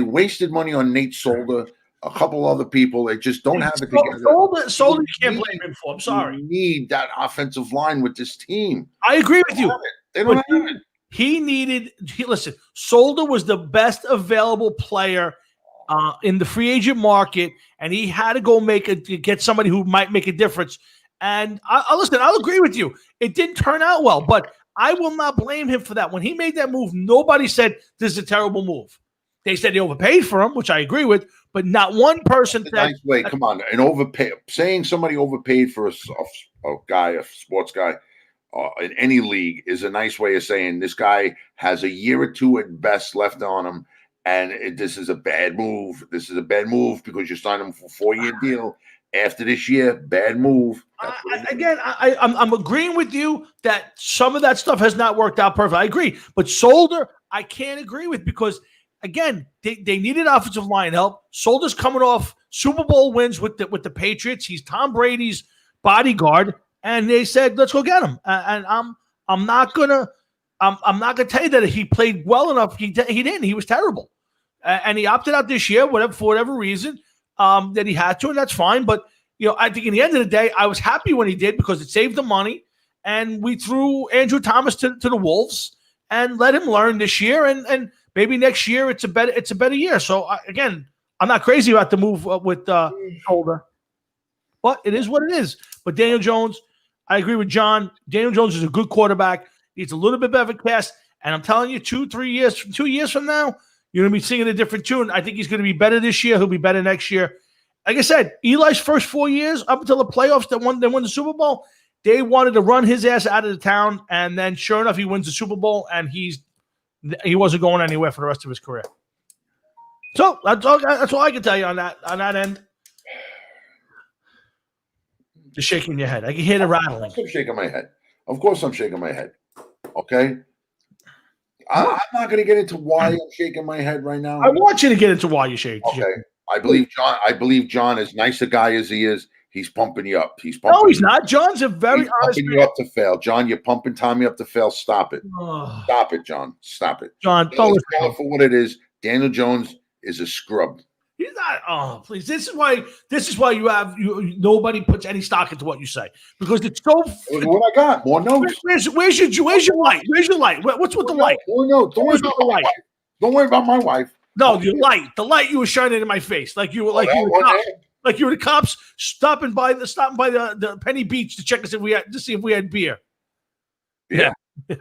wasted money on Nate Solder, a couple other people. They just don't have it together. Solder, you can't blame him for. I'm sorry. You need that offensive line with this team. I agree with you. They don't have it. Listen, Solder was the best available player in the free agent market, and he had to go get somebody who might make a difference. And I'll agree with you. It didn't turn out well, but I will not blame him for that. When he made that move, nobody said this is a terrible move. They said they overpaid for him, which I agree with, but not one person said. Nice way, come on, saying somebody overpaid for a sports guy, in any league is a nice way of saying this guy has a year or two at best left on him, and this is a bad move. This is a bad move because you signed him for a 4-year deal. After this year, bad move. I'm agreeing with you that some of that stuff has not worked out perfect. I agree. But Solder, I can't agree with because, again, they needed offensive line help. Solder's coming off Super Bowl wins with the Patriots. He's Tom Brady's bodyguard. And they said, let's go get him. And I'm not gonna tell you that he played well enough. He didn't. He was terrible. And he opted out this year, for whatever reason. That he had to, and that's fine. But, I think in the end of the day, I was happy when he did because it saved the money. And we threw Andrew Thomas to the Wolves and let him learn this year. And maybe next year it's a better year. So, again, I'm not crazy about the move with Solder. But it is what it is. But Daniel Jones, I agree with John. Daniel Jones is a good quarterback. He's a little bit better of a cast. And I'm telling you, 2 years from now, you're going to be singing a different tune. I think he's going to be better this year. He'll be better next year. Like I said, Eli's first 4 years up until the playoffs, they won the Super Bowl. They wanted to run his ass out of the town, and then sure enough, he wins the Super Bowl, and he wasn't going anywhere for the rest of his career. So that's all I can tell you on that end. Just shaking your head. I can hear the rattling. I'm shaking my head. Of course, I'm shaking my head. Okay. I'm not going to get into why I'm shaking my head right now. I want you to get into why you shake. Okay. I believe John, as nice a guy as he is, he's pumping you up. He's not. John's a very honest pumping you up to fail. John, you're pumping Tommy up to fail. Stop it. Stop it, John. Stop it. John, don't listen for what it is. Daniel Jones is a scrub. He's not. Oh, please. This is why nobody puts any stock into what you say, because it's so. What I got? More notes. Where's your light? Where's your light? What's with the light? No, don't worry about my wife. Don't worry about my wife. No, your light. The light you were shining in my face, like you were the cops stopping by the Penny Beach to check us to see if we had beer. Yeah. Is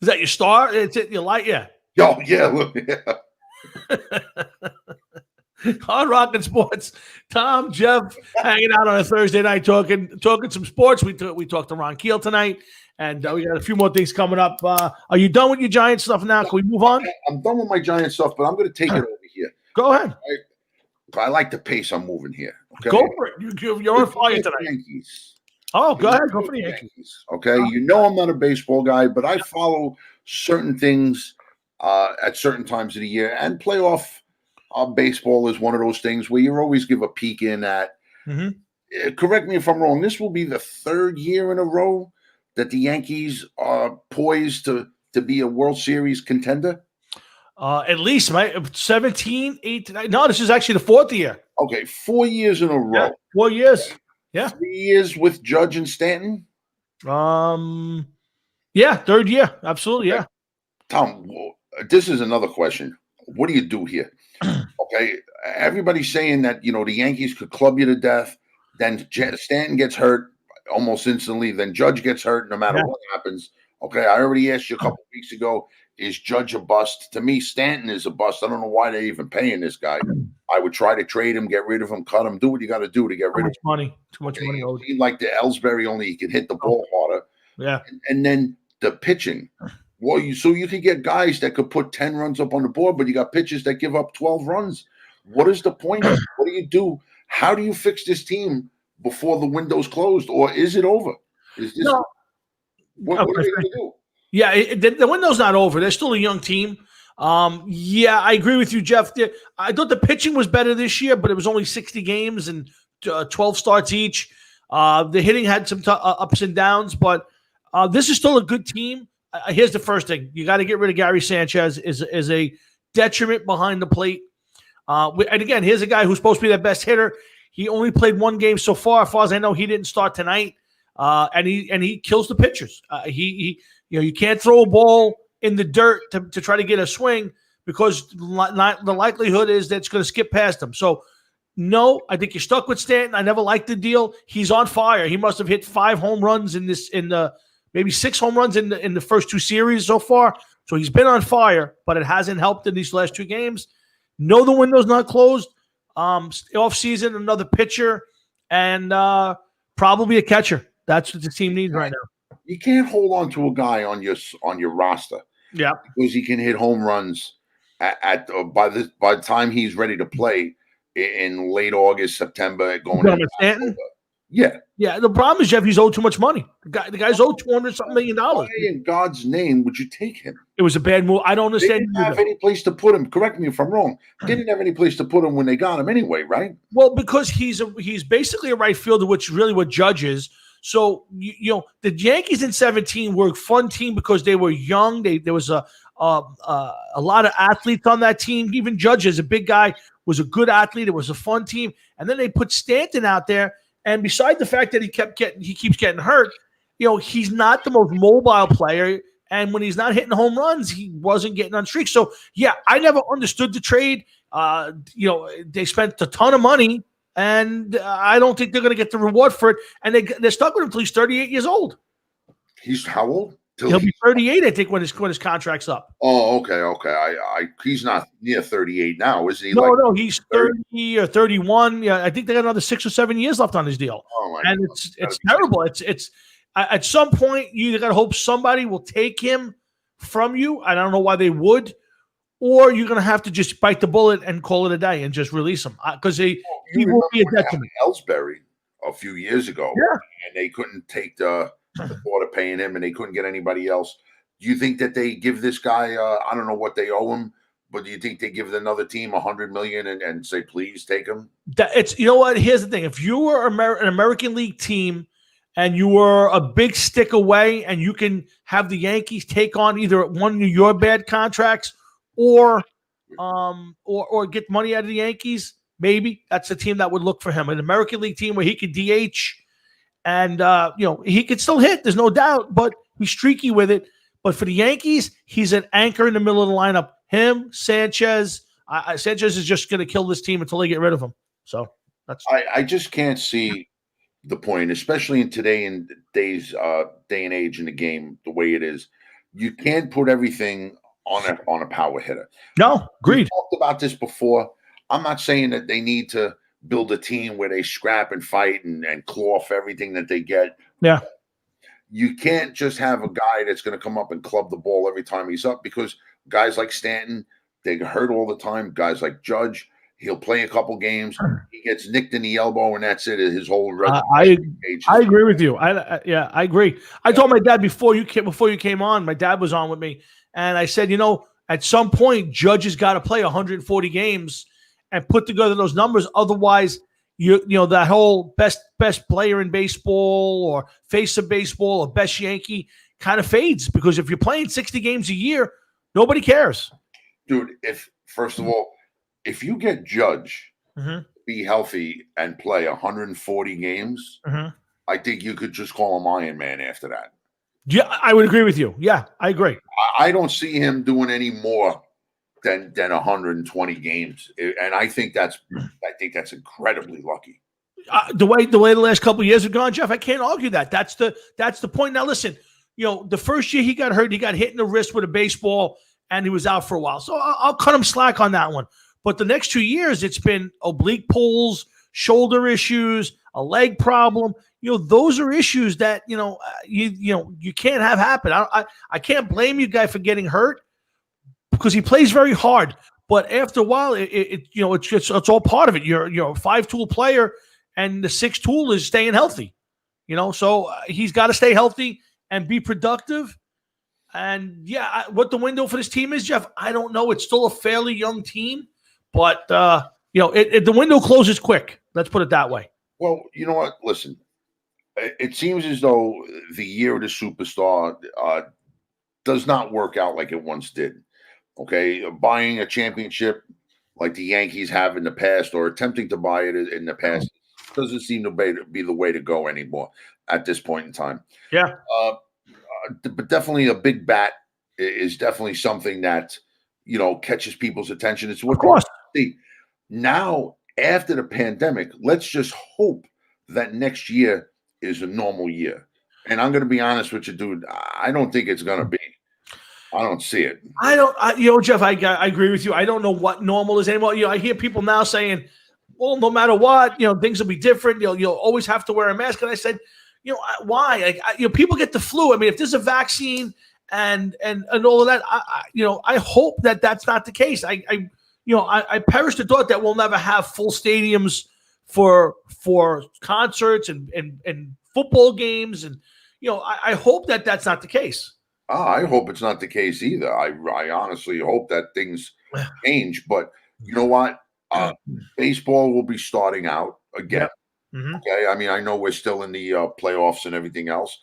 that your star? It's your light. Yeah. Oh yeah. Look. Yeah. Hard Rockin' Sports. Tom, Jeff, hanging out on a Thursday night talking some sports. We talked to Ron Keel tonight, and we got a few more things coming up. Are you done with your Giant stuff now? Can we move on? I'm done with my Giant stuff, but I'm going to take it over here. Go ahead. I like the pace I'm moving here. Okay? Go for it. You're on fire tonight. Yankees. Oh, go ahead. Go for the Yankees. Okay. You know I'm not a baseball guy, but I follow certain things at certain times of the year, and playoff baseball is one of those things where you always give a peek in at. Mm-hmm. Correct me if I'm wrong. This will be the third year in a row that the Yankees are poised to be a World Series contender. At least, right? 17, 18. No, this is actually the fourth year. Okay, 4 years in a row. Yeah, 4 years. Yeah. 3 years with Judge and Stanton. Yeah, third year. Absolutely, yeah. Tom, this is another question. What do you do here? Okay, everybody's saying that, the Yankees could club you to death. Then Stanton gets hurt almost instantly. Then Judge gets hurt no matter what happens. Okay, I already asked you a couple weeks ago, is Judge a bust? To me, Stanton is a bust. I don't know why they're even paying this guy. I would try to trade him, get rid of him, cut him, do what you got to do to get rid of him. Too much money. He like the Ellsbury, only he can hit the ball harder. Yeah. And then the pitching. Well, you could get guys that could put 10 runs up on the board, but you got pitchers that give up 12 runs. What is the point? What do you do? How do you fix this team before the window's closed, or is it over? Is this what are they going to do? Yeah, the window's not over. They're still a young team. Yeah, I agree with you, Jeff. I thought the pitching was better this year, but it was only 60 games and 12 starts each. The hitting had some ups and downs, but this is still a good team. Here's the first thing. You got to get rid of Gary Sanchez is a detriment behind the plate. And again, here's a guy who's supposed to be their best hitter. He only played one game so far. As far as I know, he didn't start tonight. And he kills the pitchers. You can't throw a ball in the dirt to try to get a swing, because the likelihood is that it's going to skip past him. So, no, I think you're stuck with Stanton. I never liked the deal. He's on fire. He must have hit 5 home runs maybe 6 home runs in the first 2 series so far. So he's been on fire, but it hasn't helped in these last 2 games. No, the window's not closed. Off season, another pitcher, and probably a catcher. That's what the team needs right now. You can't hold on to a guy on your roster. Yeah, because he can hit home runs by the time he's ready to play in late August, September, going into October. Yeah. Yeah. The problem is, Jeff, he's owed too much money. The guy's owed $200-something million. Why in God's name would you take him? It was a bad move. I don't understand. They didn't have any place to put him. Correct me if I'm wrong. They didn't have any place to put him when they got him anyway, right? Well, because he's basically a right fielder, which is really what Judge is. So, the Yankees in 2017 were a fun team because they were young. There was a lot of athletes on that team. Even Judge, as a big guy, was a good athlete. It was a fun team. And then they put Stanton out there. And beside the fact that he keeps getting hurt, he's not the most mobile player. And when he's not hitting home runs, he wasn't getting on streaks. So, yeah, I never understood the trade. They spent a ton of money and I don't think they're going to get the reward for it. And they're stuck with him until he's 38 years old. He's how old? He'll be 38, I think, when his contract's up. Oh, okay. He's not near 38 now, isn't he? No, he's 30 or 31. Yeah, I think they got another 6 or 7 years left on his deal. Oh and it's terrible. It's at some point you got to hope somebody will take him from you. I don't know why they would, or you're going to have to just bite the bullet and call it a day and just release him because he will be a detriment. Ellsbury a few years ago, and they couldn't take the thought of paying him, and they couldn't get anybody else. Do you think that they give this guy? I don't know what they owe him, but do you think they give another team $100 million and say, please take him? It's you know what? Here's the thing: if you were an American League team and you were a big stick away, and you can have the Yankees take on either one of your bad contracts or get money out of the Yankees, maybe that's a team that would look for him. An American League team where he could DH. And, he could still hit, there's no doubt, but he's streaky with it. But for the Yankees, he's an anchor in the middle of the lineup. Him, Sanchez. Sanchez is just going to kill this team until they get rid of him. So that's. I just can't see the point, especially in day and age in the game, the way it is. You can't put everything on a power hitter. No, agreed. We talked about this before. I'm not saying that they need to build a team where they scrap and fight and claw for everything that they get. Yeah. You can't just have a guy that's going to come up and club the ball every time he's up, because guys like Stanton, they get hurt all the time. Guys like Judge, he'll play a couple games. He gets nicked in the elbow, and that's it. His whole I agree with you. I agree. I told my dad before you came on, my dad was on with me, and I said, at some point, Judge has got to play 140 games and put together those numbers. Otherwise, that whole best player in baseball or face of baseball or best Yankee kind of fades, because if you're playing 60 games a year, nobody cares. Dude, first of all, if you get Judge be healthy and play 140 games, I think you could just call him Iron Man after that. Yeah, I would agree with you. Yeah, I agree. I don't see him doing any more than 120 games, and I think that's incredibly lucky. The way the last couple of years have gone, Jeff, I can't argue that. That's the point. Now, listen, the first year he got hurt, he got hit in the wrist with a baseball, and he was out for a while. So I'll cut him slack on that one. But the next 2 years, it's been oblique pulls, shoulder issues, a leg problem. Those are issues that you can't have happen. I can't blame you, guy, for getting hurt, because he plays very hard. But after a while, it's all part of it. You're a 5-tool player, and the 6th tool is staying healthy. So he's got to stay healthy and be productive. And what the window for this team is, Jeff, I don't know. It's still a fairly young team, but the window closes quick. Let's put it that way. Well, you know what? Listen, it seems as though the year of the superstar does not work out like it once did. Okay, buying a championship like the Yankees have in the past, or attempting to buy it in the past, doesn't seem to be the way to go anymore at this point in time. Yeah. But definitely a big bat is definitely something that, catches people's attention. It's what, of course. See, now, after the pandemic, let's just hope that next year is a normal year. And I'm going to be honest with you, dude. I don't think it's going to be. I don't see it. Jeff, I agree with you. I don't know what normal is anymore. I hear people now saying, well, no matter what, things will be different. You'll always have to wear a mask. And I said, why? People get the flu. I mean, if there's a vaccine and all of that, I hope that that's not the case. I perish the thought that we'll never have full stadiums for concerts and football games. And, I hope that that's not the case. I hope it's not the case either. I honestly hope that things change. But you know what? Baseball will be starting out again. Mm-hmm. Okay. I mean, I know we're still in the playoffs and everything else,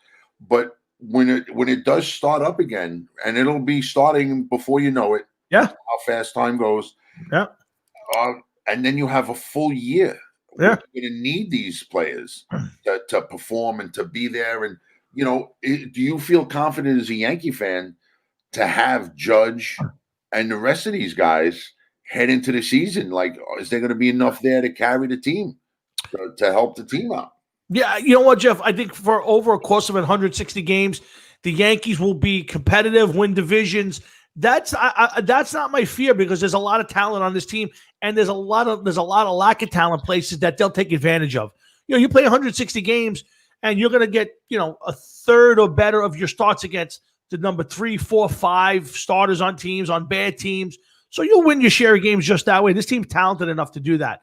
but when it does start up again, and it'll be starting before you know it. Yeah. How fast time goes. Yeah. And then you have a full year. Yeah. You're going to need these players to perform and to be there. And, do you feel confident as a Yankee fan to have Judge and the rest of these guys head into the season? Like, is there going to be enough there to carry the team? to help the team out. Yeah, you know what, Jeff? I think for over a course of 160 games, the Yankees will be competitive, win divisions. That's not my fear because there's a lot of talent on this team, and there's a lot of lack of talent places that they'll take advantage of. You play 160 games, and you're going to get a third or better of your starts against the number 3, 4, 5 starters on teams, on bad teams. So you'll win your share of games just that way. This team's talented enough to do that.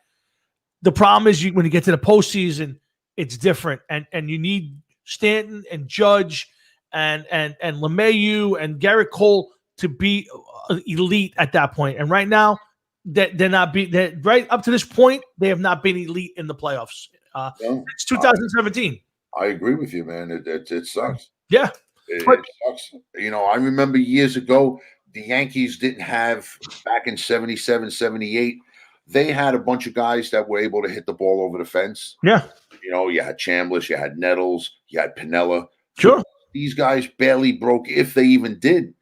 The problem is when you get to the postseason, it's different, and you need Stanton and Judge and LeMahieu and Garrett Cole to be elite at that point. And right now, they're not right up to this point. They have not been elite in the playoffs since 2017. I agree with you, man. It sucks. Yeah, it sucks. I remember years ago, the Yankees didn't have, back in 77, 78, they had a bunch of guys that were able to hit the ball over the fence. Yeah. You had Chambliss, you had Nettles, you had Piniella. Sure. These guys barely broke, if they even did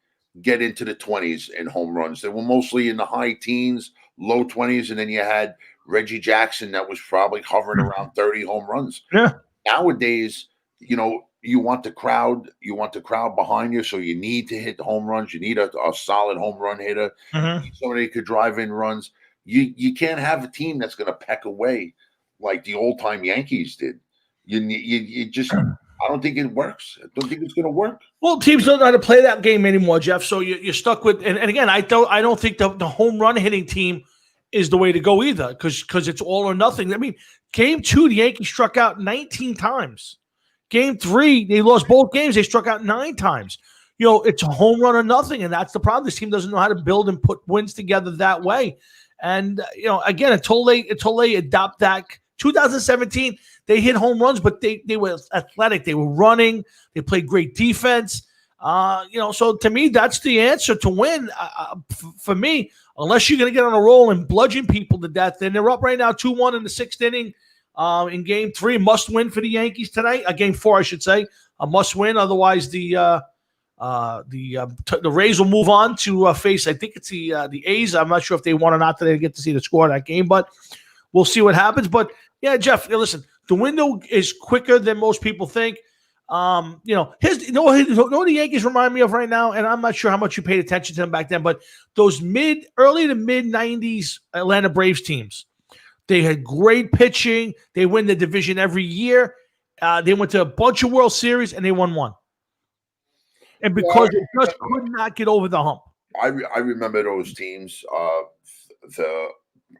get into the 20s in home runs. They were mostly in the high teens, low 20s, and then you had Reggie Jackson that was probably hovering around 30 home runs. Yeah. Nowadays, you want the crowd behind you, so you need to hit the home runs. You need a solid home run hitter. Somebody who could drive in runs. You can't have a team that's going to peck away like the old time Yankees did. You just, I don't think it works. I don't think it's going to work. Well, teams don't know how to play that game anymore, Jeff. So you're stuck with, and again, I don't think the home run hitting team is the way to go either, because it's all or nothing. I mean, game 2, the Yankees struck out 19 times. Game 3, they lost both games. They struck out 9 times. It's a home run or nothing, and that's the problem. This team doesn't know how to build and put wins together that way. And again, until they adopt that. 2017, they hit home runs, but they were athletic. They were running. They played great defense. So to me, that's the answer to win. For me, unless you're going to get on a roll and bludgeon people to death, and they're up right now 2-1 in the 6th inning. In game 3, must win for the Yankees tonight. Game 4, I should say, a must win. Otherwise, the Rays will move on to face. I think it's the A's. I'm not sure if they won or not. They get to see the score of that game, but we'll see what happens. But yeah, Jeff, listen, the window is quicker than most people think. What the Yankees remind me of right now, and I'm not sure how much you paid attention to them back then, but those early to mid 90s Atlanta Braves teams. They had great pitching. They win the division every year. They went to a bunch of World Series, and they won one. And because they just could not get over the hump. I remember those teams, the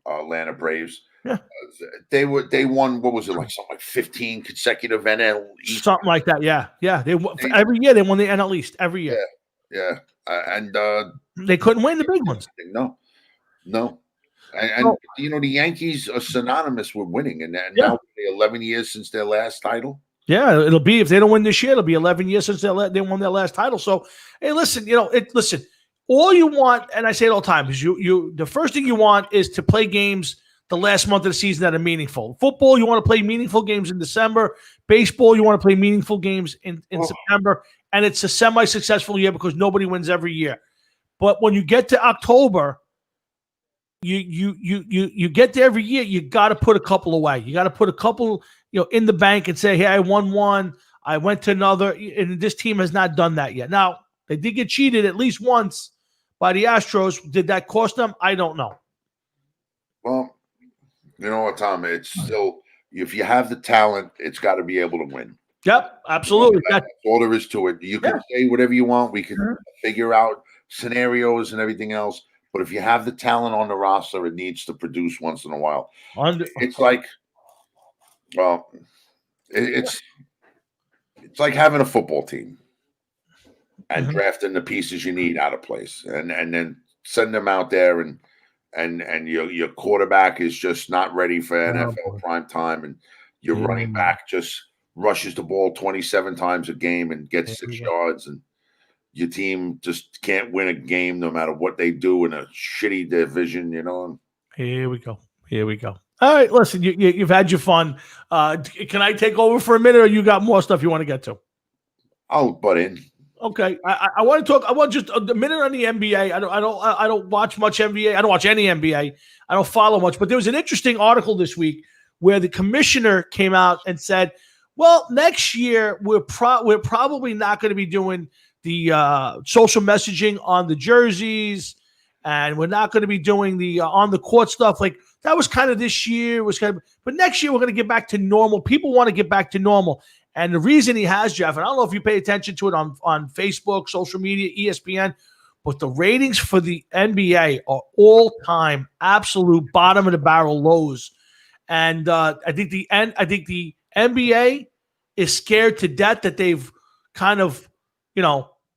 Atlanta Braves. Yeah. They won, what was it, like something like 15 consecutive NL East? Something like that, yeah. Yeah. Every year they won the NL East. Every year. Yeah. And they couldn't win the big ones. No. And the Yankees are synonymous with winning, and now 11 years since their last title. Yeah, it'll be, if they don't win this year, it'll be 11 years since they won their last title. So, hey, listen, listen. All you want, and I say it all the time, is the first thing you want is to play games the last month of the season that are meaningful. Football, you want to play meaningful games in December. Baseball, you want to play meaningful games in September. And it's a semi-successful year because nobody wins every year. But when you get to October, you get there every year, you got to put a couple away. You got to put a couple, in the bank and say, hey, I won one. I went to another. And this team has not done that yet. Now, they did get cheated at least once by the Astros. Did that cost them? I don't know. Well, you know what, Tom? It's still, if you have the talent, it's got to be able to win. Yep, absolutely. That's all there is to it. You can say whatever you want. We can figure out scenarios and everything else. But if you have the talent on the roster, it needs to produce once in a while. It's like, well, it's like having a football team and drafting the pieces you need out of place, and then send them out there, and your quarterback is just not ready for NFL prime time, and your running back just rushes the ball 27 times a game and gets 6 yards, and your team just can't win a game no matter what they do in a shitty division, Here we go. All right, listen, you've had your fun. Can I take over for a minute, or you got more stuff you want to get to? I'll butt in. Okay, I want to talk. I want just a minute on the NBA. I don't watch much NBA. I don't watch any NBA. I don't follow much. But there was an interesting article this week where the commissioner came out and said, well, next year we're probably not going to be doing the social messaging on the jerseys, and we're not going to be doing the on the court stuff. Like that was kind of this year, but next year we're going to get back to normal. People want to get back to normal. And the reason he has, Jeff, and I don't know if you pay attention to it on Facebook, social media, ESPN, but the ratings for the NBA are all-time absolute bottom of the barrel lows. And I think the NBA is scared to death that they've kind of,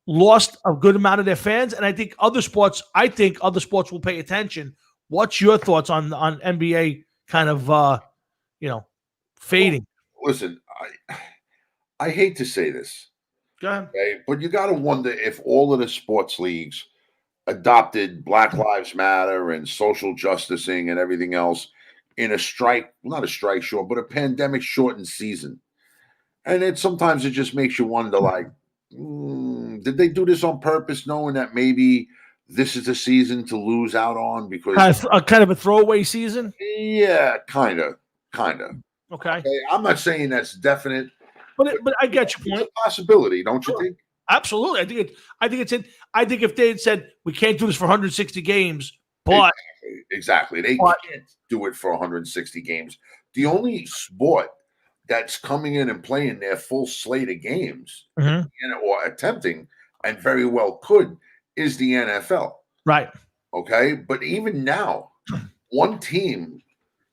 lost a good amount of their fans. And I think other sports will pay attention. What's your thoughts on NBA kind of, fading? Well, listen, I hate to say this, Go ahead. okay, but you got to wonder if all of the sports leagues adopted Black Lives Matter and social justicing and everything else in not a strike short, but a pandemic shortened season. And sometimes it just makes you wonder, like, did they do this on purpose, knowing that maybe this is a season to lose out on? Because kind of a throwaway season? Yeah, kind of. Okay. I'm not saying that's definite. But I get your point. It's a possibility, don't you think? Absolutely. I think if they had said we can't do this for 160 games, but exactly. They can't do it for 160 games. The only sport that's coming in and playing their full slate of games, or attempting, and very well could, is the NFL. Right. Okay. But even now, one team,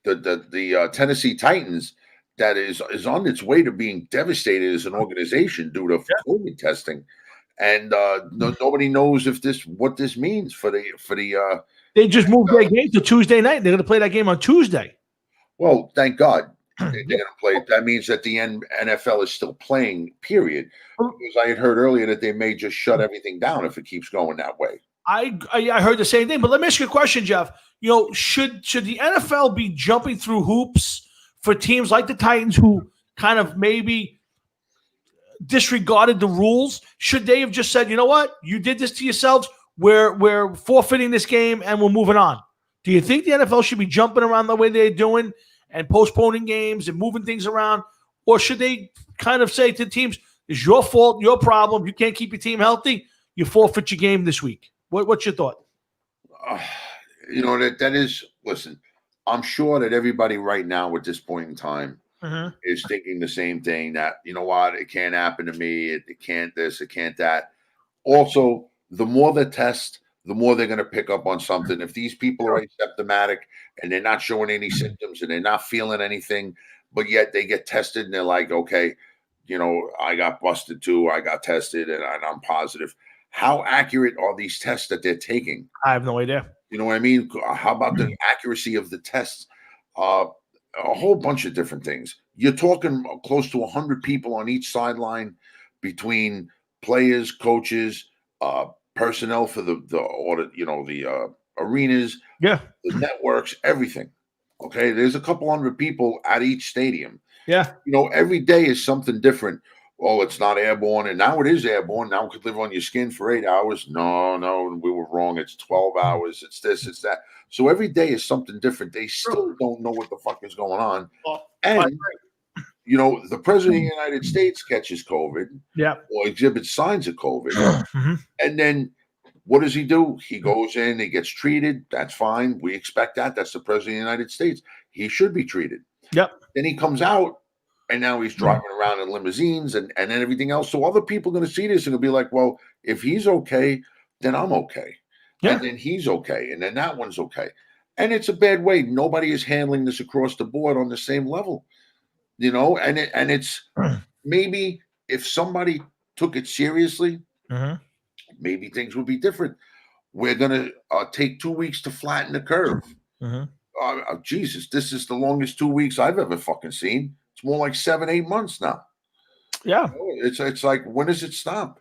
the Tennessee Titans, that is on its way to being devastated as an organization due to COVID testing, and nobody knows what this means for the. They just moved their game to Tuesday night. They're going to play that game on Tuesday. Well, thank God they're going to play. That means that the NFL is still playing. Period. Because I had heard earlier that they may just shut everything down if it keeps going that way. I heard the same thing, but let me ask you a question, Jeff. Should the NFL be jumping through hoops for teams like the Titans who kind of maybe disregarded the rules? Should they have just said, you know what, you did this to yourselves, we're forfeiting this game and we're moving on? Do you think the NFL should be jumping around the way they're doing and postponing games and moving things around? Or should they kind of say to teams, it's your fault, your problem, you can't keep your team healthy, you forfeit your game this week? What's your thought? That is, listen, I'm sure that everybody right now at this point in time is thinking the same thing, that, you know what, it can't happen to me. It can't this, it can't that. Also, the more they test, the more they're going to pick up on something. If these people are asymptomatic and they're not showing any symptoms and they're not feeling anything, but yet they get tested and they're like, okay, I got busted too. I got tested and I'm positive. How accurate are these tests that they're taking? I have no idea. You know what I mean? How about the accuracy of the tests? A whole bunch of different things. You're talking close to 100 people on each sideline, between players, coaches, personnel for the arenas, the networks, everything. Okay, there's a couple hundred people at each stadium. Yeah, every day is something different. Oh, it's not airborne, and now it is airborne. Now it could live on your skin for 8 hours. No, we were wrong. It's 12 hours. It's this, it's that. So every day is something different. They still don't know what the fuck is going on. And, the president of the United States catches COVID, or exhibits signs of COVID. And then what does he do? He goes in, he gets treated. That's fine. We expect that. That's the president of the United States. He should be treated. Yep. Then he comes out, and now he's driving around in limousines and then everything else. So other people are going to see this and they'll be like, well, if he's okay, then I'm okay. Yeah. And then he's okay. And then that one's okay. And it's a bad way. Nobody is handling this across the board on the same level, and it's maybe if somebody took it seriously, maybe things would be different. We're going to take 2 weeks to flatten the curve. Jesus, this is the longest 2 weeks I've ever fucking seen. It's more like 7-8 months now. Yeah. It's like, when does it stop?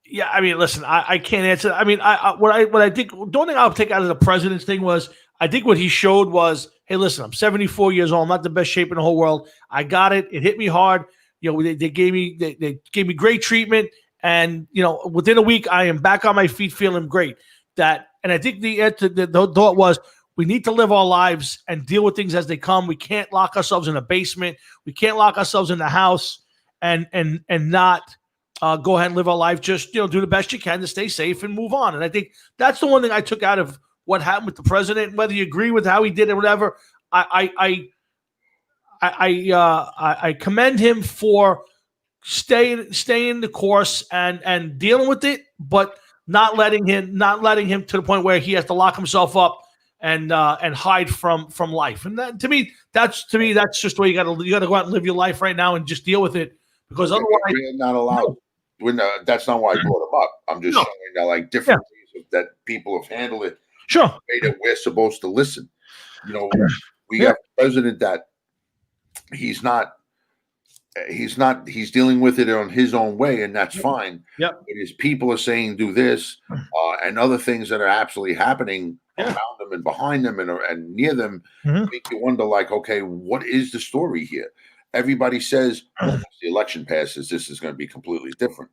Yeah, I mean, listen, I can't answer. I mean, what I think, the only thing I'll take out of the president's thing was, I think what he showed was, hey, listen, I'm 74 years old. I'm not the best shape in the whole world. I got it. It hit me hard. They gave me great treatment, and within a week, I am back on my feet, feeling great. And I think the thought was, We need to live our lives and deal with things as they come. We can't lock ourselves in a basement. We can't lock ourselves in the house and not go ahead and live our life. Just do the best you can to stay safe and move on. And I think that's the one thing I took out of what happened with the president. Whether you agree with how he did it or whatever, I commend him for staying the course and dealing with it, but not letting him to the point where he has to lock himself up and hide from life. And that, to me, that's just the way you got to go out and live your life right now and just deal with it, because otherwise we're not allowed. That's not why I brought him up. I'm just showing that like different ways that people have handled it. Sure, the way that we're supposed to listen. We have a president that he's dealing with it on his own way, and that's fine. Yep. But his people are saying do this and other things that are absolutely happening around them and behind them and near them make you wonder, like, okay, what is the story here? Everybody says once the election passes, this is going to be completely different.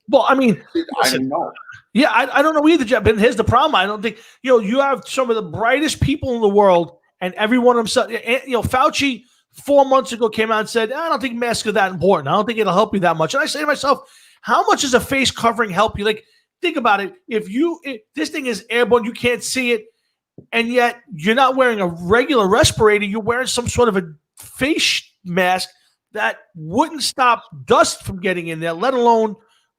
Well, I mean, I don't know. Yeah, I don't know either, Jeff. But here's the problem. I don't think you have some of the brightest people in the world, and every one of them. Fauci 4 months ago came out and said, I don't think masks are that important. I don't think it'll help you that much. And I say to myself, how much does a face covering help you? Like, think about it. If this thing is airborne, you can't see it, and yet you're not wearing a regular respirator. You're wearing some sort of a face mask that wouldn't stop dust from getting in there, let alone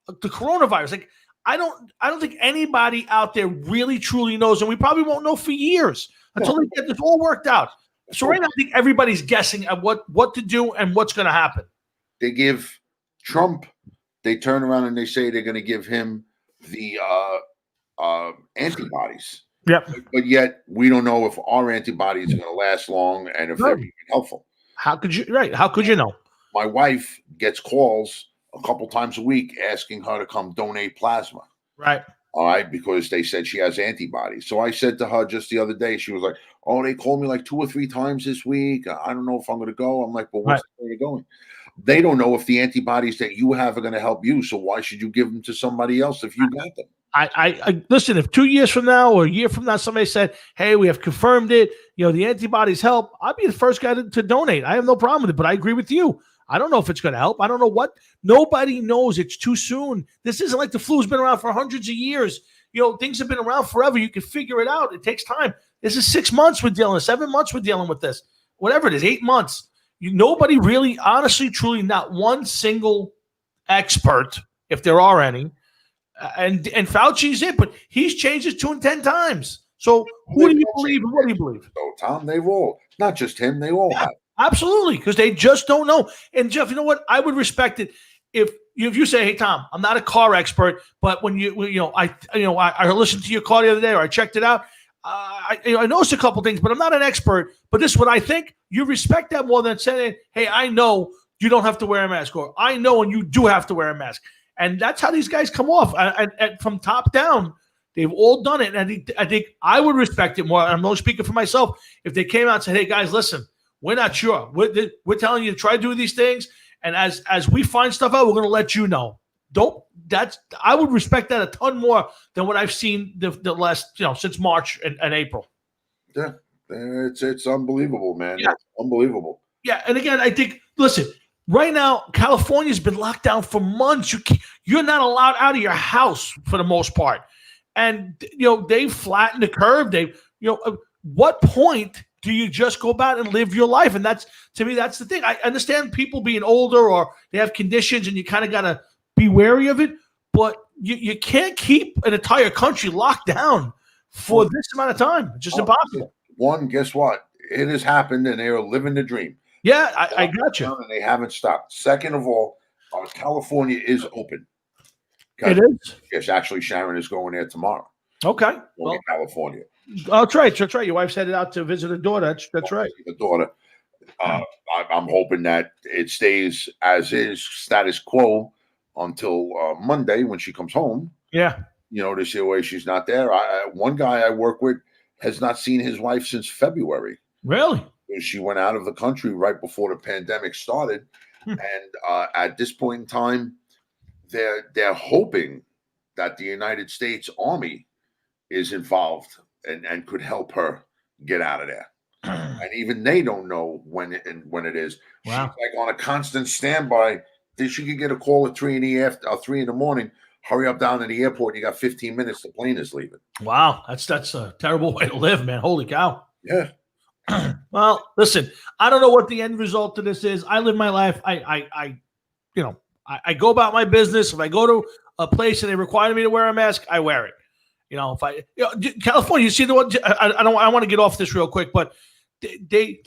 the coronavirus. Like, I don't think anybody out there really truly knows, and we probably won't know for years until they get this all worked out. So right now, I think everybody's guessing at what to do and what's going to happen. They give Trump, they turn around and they say they're going to give him the antibodies. Yep. But yet we don't know if our antibodies are going to last long and if they're even helpful. How could you? Right? How could you know? My wife gets calls a couple times a week asking her to come donate plasma. Right. All right, because they said she has antibodies. So I said to her just the other day, she was like, "Oh, they called me like 2 or 3 times this week. I don't know if I'm going to go." I'm like, "Well, what's the point of going?" They don't know if the antibodies that you have are going to help you. So why should you give them to somebody else if you got them? I listen. If 2 years from now or a year from now, somebody said, "Hey, we have confirmed it. The antibodies help," I'll be the first guy to donate. I have no problem with it. But I agree with you. I don't know if it's going to help. I don't know what. Nobody knows. It's too soon. This isn't like the flu's been around for hundreds of years. Things have been around forever. You can figure it out. It takes time. This is 6 months we're dealing with, 7 months we're dealing with this. Whatever it is, 8 months. Nobody really, honestly, truly, not one single expert, if there are any, and Fauci's it, but he's changed his tune 10 times. So who do you believe and what do you believe? So, Tom, they've all, not just him, they all have. Absolutely, because they just don't know. And Jeff, you know what? I would respect it if you say, "Hey, Tom, I'm not a car expert, but when I listened to your car the other day, or I checked it out. I noticed a couple things, but I'm not an expert. But this is what I think." You respect that more than saying, "Hey, I know you don't have to wear a mask," or "I know and you do have to wear a mask." And that's how these guys come off. And from top down, they've all done it. And I think I would respect it more. I'm not speaking for myself. If they came out and said, "Hey, guys, listen, we're not sure. We're telling you to try to do these things. And as we find stuff out, we're going to let you know." I would respect that a ton more than what I've seen the last, since March and April. Yeah, it's unbelievable, man. Yeah. It's unbelievable. Yeah, and again, I think, listen, right now, California's been locked down for months. You're not allowed out of your house for the most part. And, they've flattened the curve. What point do you just go about and live your life? And to me, that's the thing. I understand people being older or they have conditions and you kind of got to be wary of it, but you can't keep an entire country locked down for this amount of time. It's just impossible. One, guess what? It has happened and they're living the dream. Yeah, I got you. And they haven't stopped. Second of all, California is open. It is? Yes, actually, Sharon is going there tomorrow. Okay. Well, in California. That's right. That's right. Your wife's headed out to visit her daughter. That's right. The daughter. I'm hoping that it stays as is, status quo, until Monday when she comes home. Yeah. To see why she's not there. One guy I work with has not seen his wife since February. Really? She went out of the country right before the pandemic started. And at this point in time, they're hoping that the United States Army is involved and could help her get out of there. And even they don't know when it is. Wow. She's like on a constant standby. She could get a call at 3 in the morning. Hurry up down to the airport. You got 15 minutes. The plane is leaving. Wow, that's a terrible way to live, man. Holy cow. Yeah. Well, listen, I don't know what the end result of this is. I live my life. I go about my business. If I go to a place and they require me to wear a mask, I wear it. California, you see the one. I want to get off this real quick, but they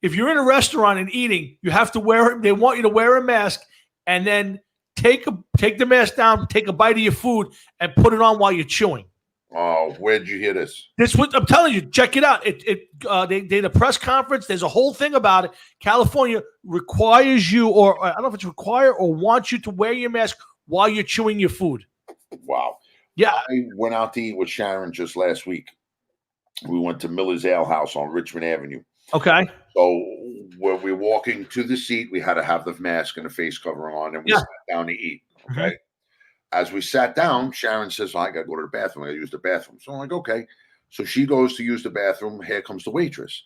if you're in a restaurant and eating, you have to wear. They want you to wear a mask and then take the mask down, take a bite of your food, and put it on while you're chewing. Oh, where'd you hear this? This what I'm telling you. Check it out. They did a press conference. There's a whole thing about it. California requires you, or I don't know if it's required or wants you to wear your mask while you're chewing your food. Wow. Yeah. I went out to eat with Sharon just last week. We went to Miller's Ale House on Richmond Avenue. Okay. So when we're walking to the seat, we had to have the mask and the face covering on, and we sat down to eat. Okay. Mm-hmm. As we sat down, Sharon says, I got to go to the bathroom. I got to use the bathroom. So I'm like, okay. So she goes to use the bathroom. Here comes the waitress.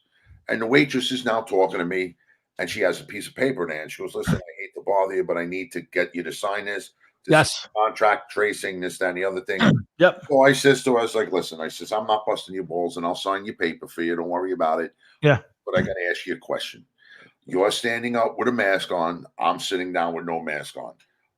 And the waitress is now talking to me, and she has a piece of paper in her hand. She goes, listen, I hate to bother you, but I need to get you to sign this. Yes. Contract tracing, this, that, and the other thing. Yep. So I says to her, I was like, listen, I says, I'm not busting your balls, and I'll sign your paper for you. Don't worry about it. Yeah. But I got to ask you a question. You're standing up with a mask on. I'm sitting down with no mask on.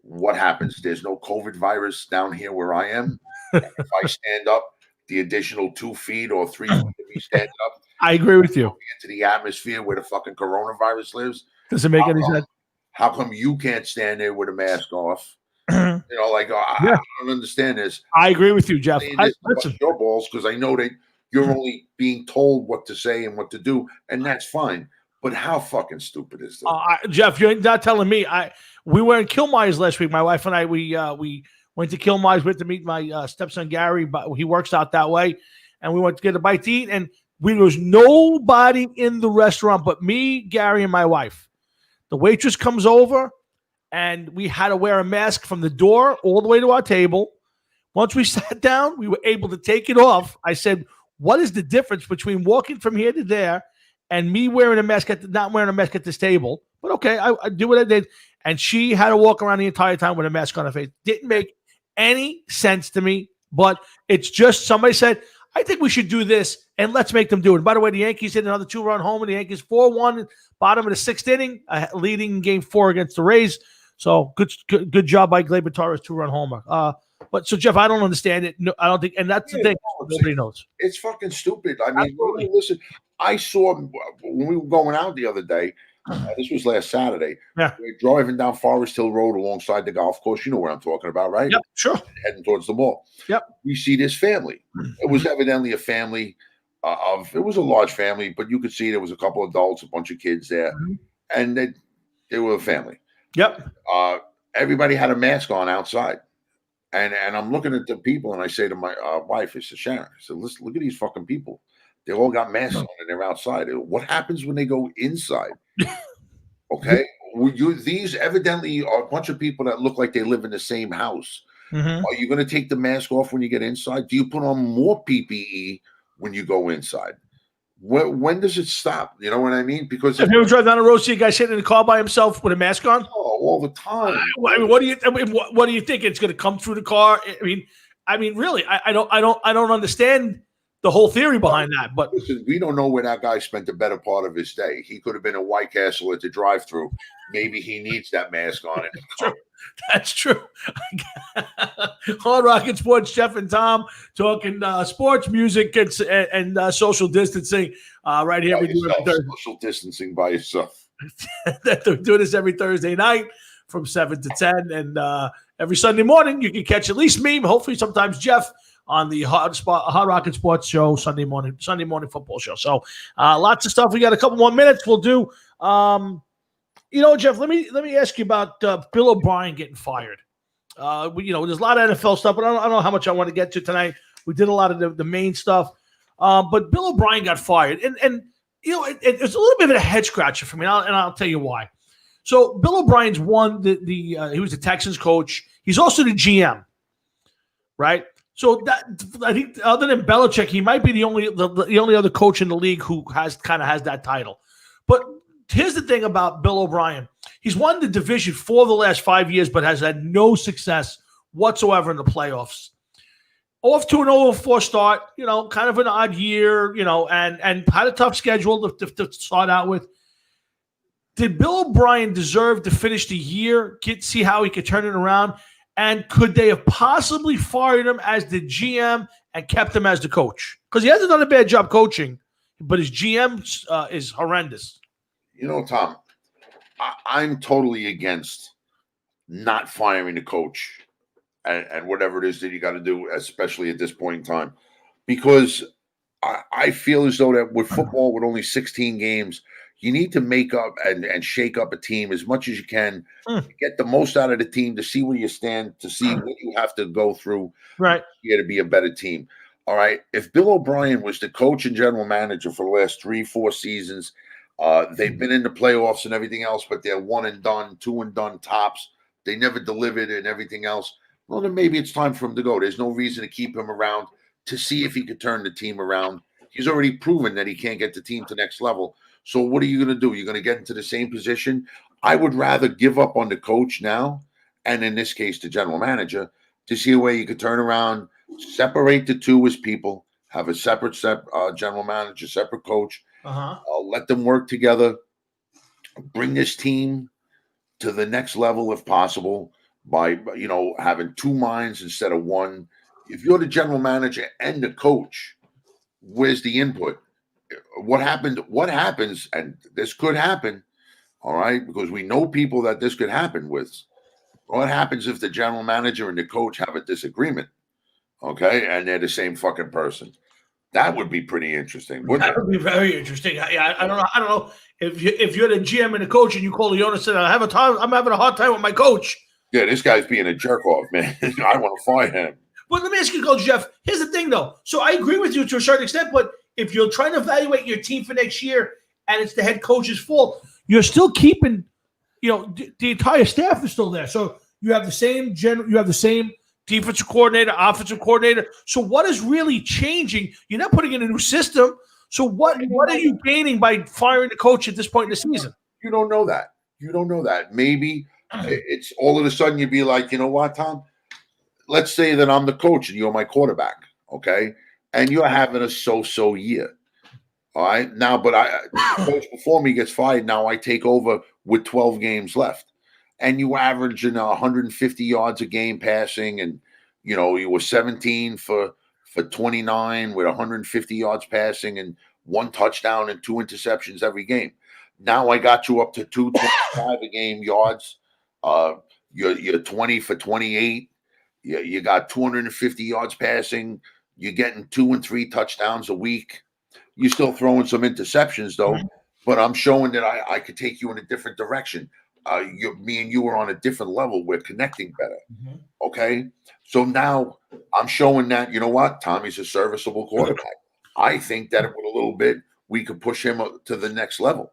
What happens? There's no COVID virus down here where I am. If I stand up, the additional 2 feet or 3 feet to be standing up. I agree with you. Into the atmosphere where the fucking coronavirus lives. Doesn't make any sense. How come you can't stand there with a mask off? I don't understand this. I agree with you, Jeff. Listen, your balls, because I know that you're only being told what to say and what to do, and that's fine. But how fucking stupid is this? Jeff, you're not telling me. We were in Kilmeyer's last week. My wife and I, we went to Kilmeyer's with to meet my stepson Gary, but he works out that way, and we went to get a bite to eat. And there was nobody in the restaurant but me, Gary, and my wife. The waitress comes over, and we had to wear a mask from the door all the way to our table. Once we sat down, we were able to take it off. I said, "What is the difference between walking from here to there?" And me wearing a mask not wearing a mask at this table, but okay, I do what I did. And she had to walk around the entire time with a mask on her face. Didn't make any sense to me, but it's just somebody said, I think we should do this, and let's make them do it. And by the way, the Yankees hit another 2-run homer. The Yankees 4-1, bottom of the 6th inning, leading Game 4 against the Rays. So good job by Gleyber Torres, 2-run homer. But so Jeff, I don't understand it. No, I don't think, and that's the thing. Nobody knows. It's fucking stupid. I mean, listen. I saw when we were going out the other day. This was last Saturday. Yeah, we were driving down Forest Hill Road alongside the golf course. You know where I'm talking about, right? Yep, sure. Heading towards the mall. Yep. We see this family. It was evidently a family it was a large family, but you could see there was a couple of adults, a bunch of kids there, and they were a family. Yep. Everybody had a mask on outside. And I'm looking at the people, and I say to my wife, I said, Sharon, I said, listen, look at these fucking people. They all got masks on, and they're outside. What happens when they go inside? Okay? These evidently are a bunch of people that look like they live in the same house. Mm-hmm. Are you going to take the mask off when you get inside? Do you put on more PPE when you go inside? When does it stop? You know what I mean? Because if you ever drive down the road, see a guy sitting in a car by himself with a mask on? Oh, all the time. I mean, what do you think? It's going to come through the car? I mean, really, I don't understand the whole theory behind that. But listen, we don't know where that guy spent the better part of his day. He could have been at White Castle at the drive-thru. Maybe he needs that mask on it. That's true. Hard Rock and Sports, Jeff and Tom talking sports, music, and social distancing. Right here, we do social distancing by yourself. They're doing this every Thursday night from 7 to 10, and every Sunday morning you can catch at least me, hopefully sometimes Jeff, on the Hard Rock and Sports show Sunday morning football show. So lots of stuff. We got a couple more minutes. We'll do. Jeff, let me ask you about Bill O'Brien getting fired. There's a lot of NFL stuff, but I don't know how much I want to get to tonight. We did a lot of the main stuff, but Bill O'Brien got fired, and it's a little bit of a head scratcher for me, and I'll tell you why. So Bill O'Brien's he was the Texans coach. He's also the GM, right? So that I think other than Belichick, he might be the only other coach in the league who has that title. But here's the thing about Bill O'Brien. He's won the division for the last 5 years, but has had no success whatsoever in the playoffs. Off to an 0-4 start, kind of an odd year, and had a tough schedule to start out with. Did Bill O'Brien deserve to finish the year, see how he could turn it around? And could they have possibly fired him as the GM and kept him as the coach? Because he hasn't done a bad job coaching, but his GM is horrendous. Tom, I'm totally against not firing the coach and whatever it is that you got to do, especially at this point in time. Because I feel as though that with football, with only 16 games, you need to make up and shake up a team as much as you can, get the most out of the team, to see where you stand, to see what you have to go through to be a better team. All right. If Bill O'Brien was the coach and general manager for the last 3-4 seasons, they've been in the playoffs and everything else, but they're 1 and done, 2 and done tops. They never delivered and everything else. Well, then maybe it's time for him to go. There's no reason to keep him around to see if he could turn the team around. He's already proven that he can't get the team to the next level. So what are you going to do? You're going to get into the same position? I would rather give up on the coach now, and in this case, the general manager, to see a way you could turn around, separate the two as people, have a separate general manager, separate coach, let them work together, bring this team to the next level if possible by, having 2 minds instead of 1. If you're the general manager and the coach, where's the input? What happens, and this could happen, all right, because we know people that this could happen with. What happens if the general manager and the coach have a disagreement, okay, and they're the same fucking person? That would be pretty interesting. That would be very interesting. I don't know if you're the GM and the coach and you call the owner and say, I'm having a hard time with my coach. Yeah, this guy's being a jerk off, man. I want to fire him. But let me ask you, Coach Jeff. Here's the thing, though. So I agree with you to a certain extent, but if you're trying to evaluate your team for next year and it's the head coach's fault, you're still keeping, the entire staff is still there. So you have the same defensive coordinator, offensive coordinator. So what is really changing? You're not putting in a new system. So what are you gaining by firing the coach at this point in the season? You don't know that. Maybe it's all of a sudden you'd be like, you know what, Tom? Let's say that I'm the coach and you're my quarterback, okay? And you're having a so-so year, all right? Now, but coach before me gets fired. Now I take over with 12 games left. And you average 150 yards a game passing, and, you were 17 for 29 with 150 yards passing and 1 touchdown and 2 interceptions every game. Now I got you up to 225 a game yards. You're 20 for 28. You got 250 yards passing. You're getting 2 and 3 touchdowns a week. You're still throwing some interceptions, though. But I'm showing that I could take you in a different direction. Me and you are on a different level. We're connecting better. Okay? So now I'm showing that, you know what? Tommy's a serviceable quarterback. I think that with a little bit, we could push him to the next level.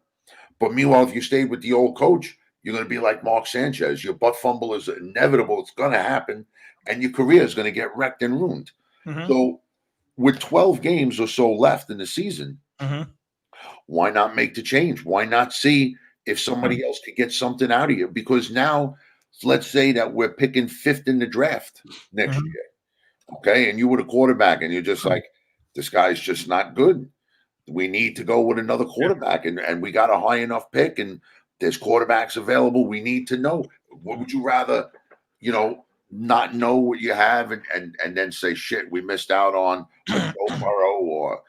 But meanwhile, if you stayed with the old coach, you're going to be like Mark Sanchez. Your butt fumble is inevitable. It's going to happen. And your career is going to get wrecked and ruined. So with 12 games or so left in the season, why not make the change? Why not see if somebody else could get something out of you? Because now, let's say that we're picking 5th in the draft next year, okay? And you were the quarterback, and you're just like, this guy's just not good. We need to go with another quarterback, and we got a high enough pick, and there's quarterbacks available. We need to know. What would you rather, not know what you have and then say, shit, we missed out on Joe Burrow or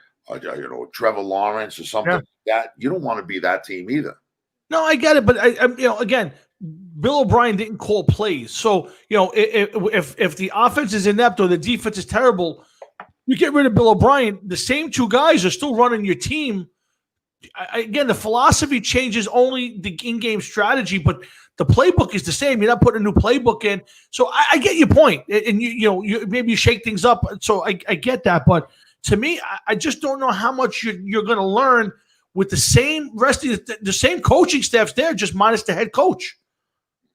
Trevor Lawrence or something like that? You don't want to be that team either. No, I get it, but again, Bill O'Brien didn't call plays. So, if the offense is inept or the defense is terrible, you get rid of Bill O'Brien. The same 2 guys are still running your team. Again, the philosophy changes only the in-game strategy, but the playbook is the same. You're not putting a new playbook in. So I get your point, and you maybe you shake things up. So I get that, but to me, I just don't know how much you're going to learn with the same rest of the same coaching staffs there, just minus the head coach.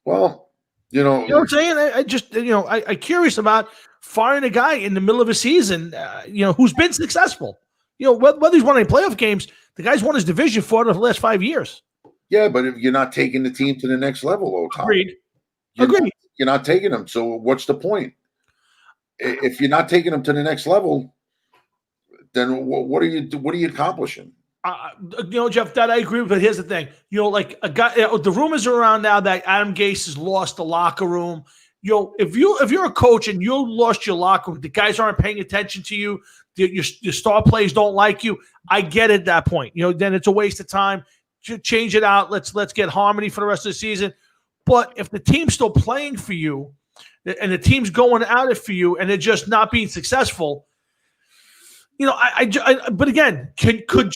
Well, you know what I'm saying? I just I'm curious about firing a guy in the middle of a season, who's been successful. Whether he's won any playoff games, the guy's won his division for the last 5 years. Yeah, but if you're not taking the team to the next level, Tom. Agreed. You're not taking them. So what's the point? If you're not taking them to the next level, then what are you accomplishing? Jeff, that I agree with. But here's the thing: like a guy, the rumors are around now that Adam Gase has lost the locker room. If you're a coach and you lost your locker room, the guys aren't paying attention to you. Your star players don't like you. I get it at that point. Then it's a waste of time. Change it out. Let's get harmony for the rest of the season. But if the team's still playing for you, and the team's going at it for you, and they're just not being successful, but again, could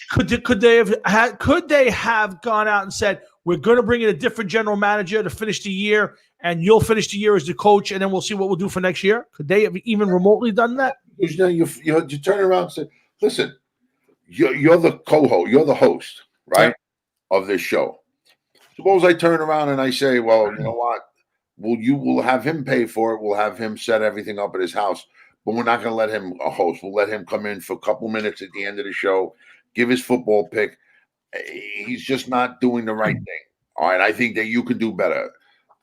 they have gone out and said, we're going to bring in a different general manager to finish the year, and you'll finish the year as the coach, and then we'll see what we'll do for next year? Could they have even remotely done that? You turn around and say, listen, you're the co-host, you're the host, right, of this show. Suppose I turn around and I say, well, you know what? We'll have him pay for it. We'll have him set everything up at his house, but we're not going to let him a host. We'll let him come in for a couple minutes at the end of the show, give his football pick. He's just not doing the right thing. All right, I think that you can do better.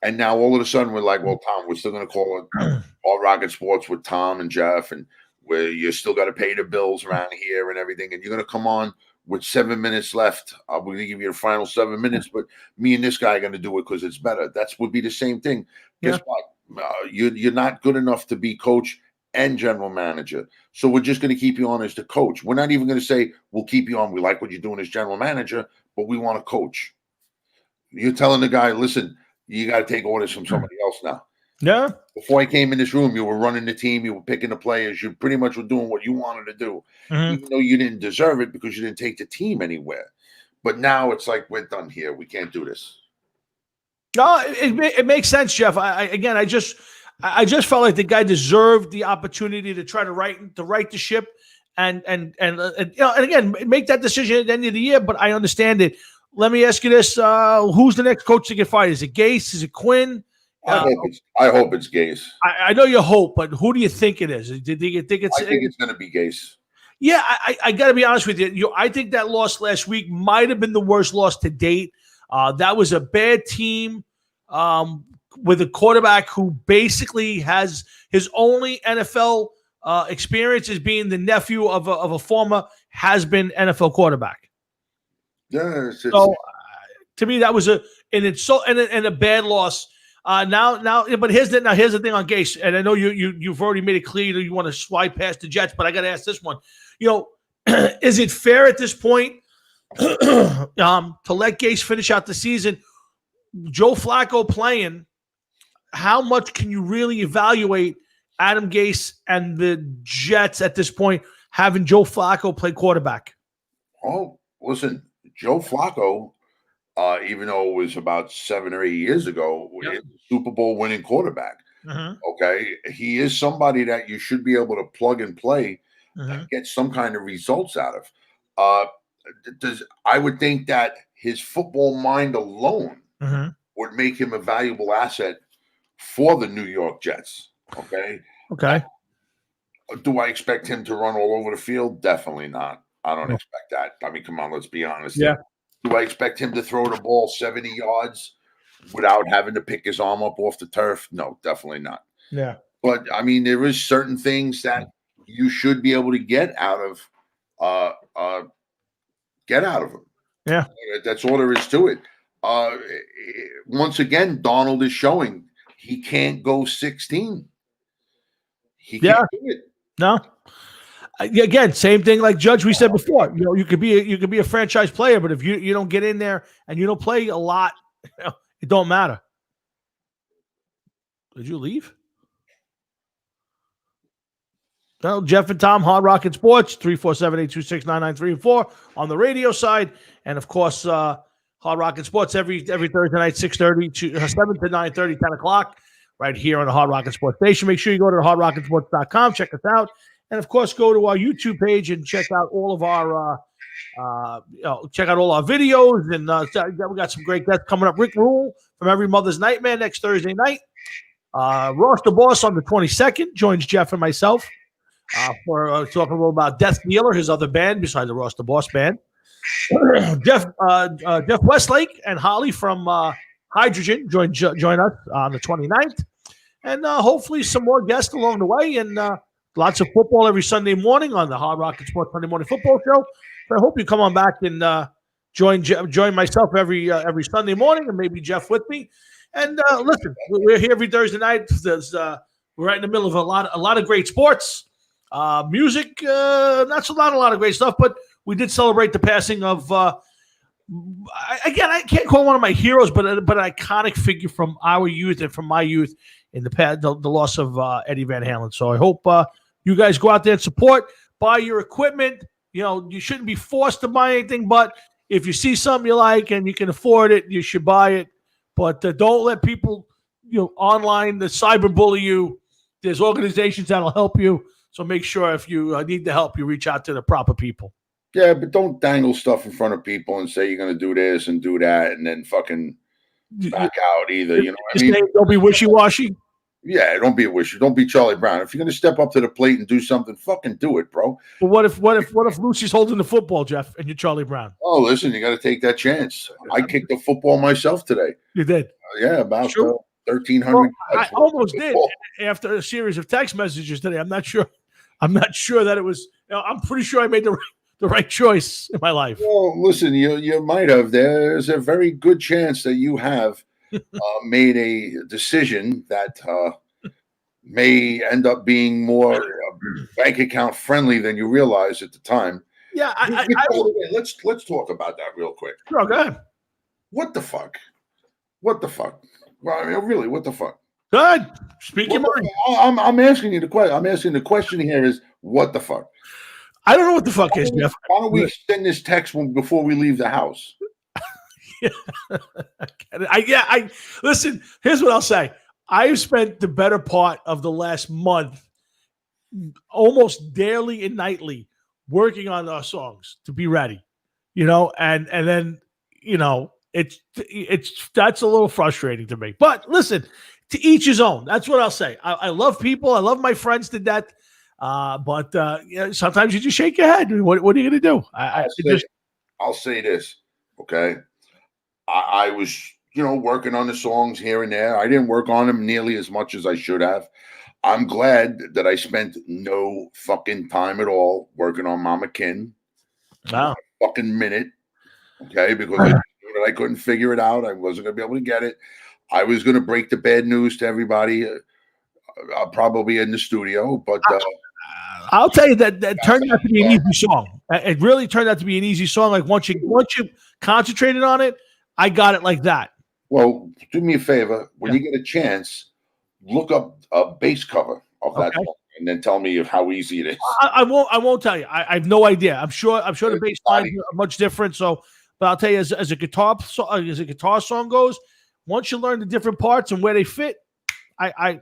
And now all of a sudden we're like, well, Tom, we're still going to call it All Rocket Sports with Tom and Jeff, and where you still got to pay the bills around here and everything, and you're going to come on with 7 minutes left. We're going to give you the final 7 minutes, but me and this guy are going to do it because it's better. That would be the same thing. Guess what? You're not good enough to be coach and general manager. So we're just going to keep you on as the coach. We're not even going to say, we'll keep you on. We like what you're doing as general manager, but we want to coach. You're telling the guy, listen, you got to take orders from somebody else now. Yeah. Before I came in this room, you were running the team. You were picking the players. You pretty much were doing what you wanted to do, even though you didn't deserve it because you didn't take the team anywhere. But now it's like, we're done here. We can't do this. No, it makes sense, Jeff. I just felt like the guy deserved the opportunity to try to right the ship and again, make that decision at the end of the year. But I understand it. Let me ask you this: who's the next coach to get fired? Is it Gase? Is it Quinn? I hope it's Gase. I know you hope, but who do you think it is? Do you think it's? I think it's going to be Gase. Yeah, I got to be honest with you. I think that loss last week might have been the worst loss to date. That was a bad team with a quarterback who basically has his only NFL experience as being the nephew of a former has-been NFL quarterback. Yeah. So to me, that was a bad loss. But here's the thing on Gase, and I know you've already made it clear that you want to swipe past the Jets, but I got to ask this one. Is it fair at this point to let Gase finish out the season? Joe Flacco playing, how much can you really evaluate Adam Gase and the Jets at this point having Joe Flacco play quarterback? Oh, listen, Joe Flacco, even though it was about 7 or 8 years ago, is a Super Bowl winning quarterback. Okay, he is somebody that you should be able to plug and play and get some kind of results out of. I would think that his football mind alone would make him a valuable asset for the New York Jets. Okay. Do I expect him to run all over the field? Definitely not. I don't expect that. I mean, come on, let's be honest. Yeah. Do I expect him to throw the ball 70 yards without having to pick his arm up off the turf? No, definitely not. Yeah. But I mean, there is certain things that you should be able to get out of him. Yeah. That's all there is to it. Once again, Donald is showing he can't go 16. He can't do it. No. Again, same thing like Judge. We said before. You could be a franchise player, but if you don't get in there and you don't play a lot, it don't matter. Did you leave? Well, Jeff and Tom, Hard Rocket Sports, 347-826-9934 on the radio side, and of course, Hard Rocket Sports every Thursday night, 6:30 to 7 to 9:30, 10 o'clock, right here on the Hard Rocket Sports Station. Make sure you go to hardrocketsports.com, check us out. And of course, go to our YouTube page and check out all of our, check out all our videos. And we got some great guests coming up. Rick Rule from Every Mother's Nightmare next Thursday night. Ross the Boss on the 22nd joins Jeff and myself for talking a little about Death Dealer, his other band besides the Ross the Boss band. Jeff Westlake and Holly from Hydrogen join us on the 29th. And hopefully some more guests along the way, and lots of football every Sunday morning on the Hard Rock and Sports Sunday Morning Football Show. So I hope you come on back and join myself every Sunday morning, and maybe Jeff with me. And listen, we're here every Thursday night. We're right in the middle of a lot of great sports, music, not so not a lot of great stuff, but we did celebrate the passing of. Again, I can't call one of my heroes, but an iconic figure from our youth and from my youth in the past, the loss of Eddie Van Halen. So I hope you guys go out there and support, buy your equipment. You know, you shouldn't be forced to buy anything, but if you see something you like and you can afford it, you should buy it. But don't let people, online, the cyberbully you. There's organizations that'll help you. So make sure if you need the help, you reach out to the proper people. Yeah, but don't dangle stuff in front of people and say you're going to do this and do that and then fucking back out either. You know what I mean? Don't be wishy-washy. Yeah, don't be a wishy. Don't be Charlie Brown. If you're going to step up to the plate and do something, fucking do it, bro. But what if Lucy's holding the football, Jeff, and you're Charlie Brown? Oh, listen, you got to take that chance. I kicked the football myself today. You did? Yeah, about 1,300. Well, I almost did after a series of text messages today. I'm not sure that it was. I'm pretty sure I made the right choice in my life. Well, listen, you might have. There's a very good chance that you have made a decision that may end up being more bank account friendly than you realized at the time. Yeah, let's talk about that real quick. Sure, go ahead. What the fuck? What the fuck? Well, I mean, really, what the fuck? Good. Speak your mind. I'm asking you the question. I'm asking the question here is what the fuck? I don't know what the fuck is, Jeff. Why don't we send this text before we leave the house? Listen, here's what I'll say. I've spent the better part of the last month almost daily and nightly working on our songs to be ready. And then, it's that's a little frustrating to me. But listen, to each his own. That's what I'll say. I love people. I love my friends to death. But sometimes you just shake your head. What are you going to do? I'll say this, okay? I was, working on the songs here and there. I didn't work on them nearly as much as I should have. I'm glad that I spent no fucking time at all working on Mama Kin. Wow. Fucking minute, okay? Because I couldn't figure it out. I wasn't going to be able to get it. I was going to break the bad news to everybody, probably in the studio, but I'll tell you that turned out to be an easy song. It really turned out to be an easy song. Like once you concentrated on it, I got it like that. Well, do me a favor. When you get a chance, look up a bass cover of that song and then tell me how easy it is. I won't tell you. I have no idea. I'm sure the bass lines are much different. So, but I'll tell you, as a guitar song goes, once you learn the different parts and where they fit, I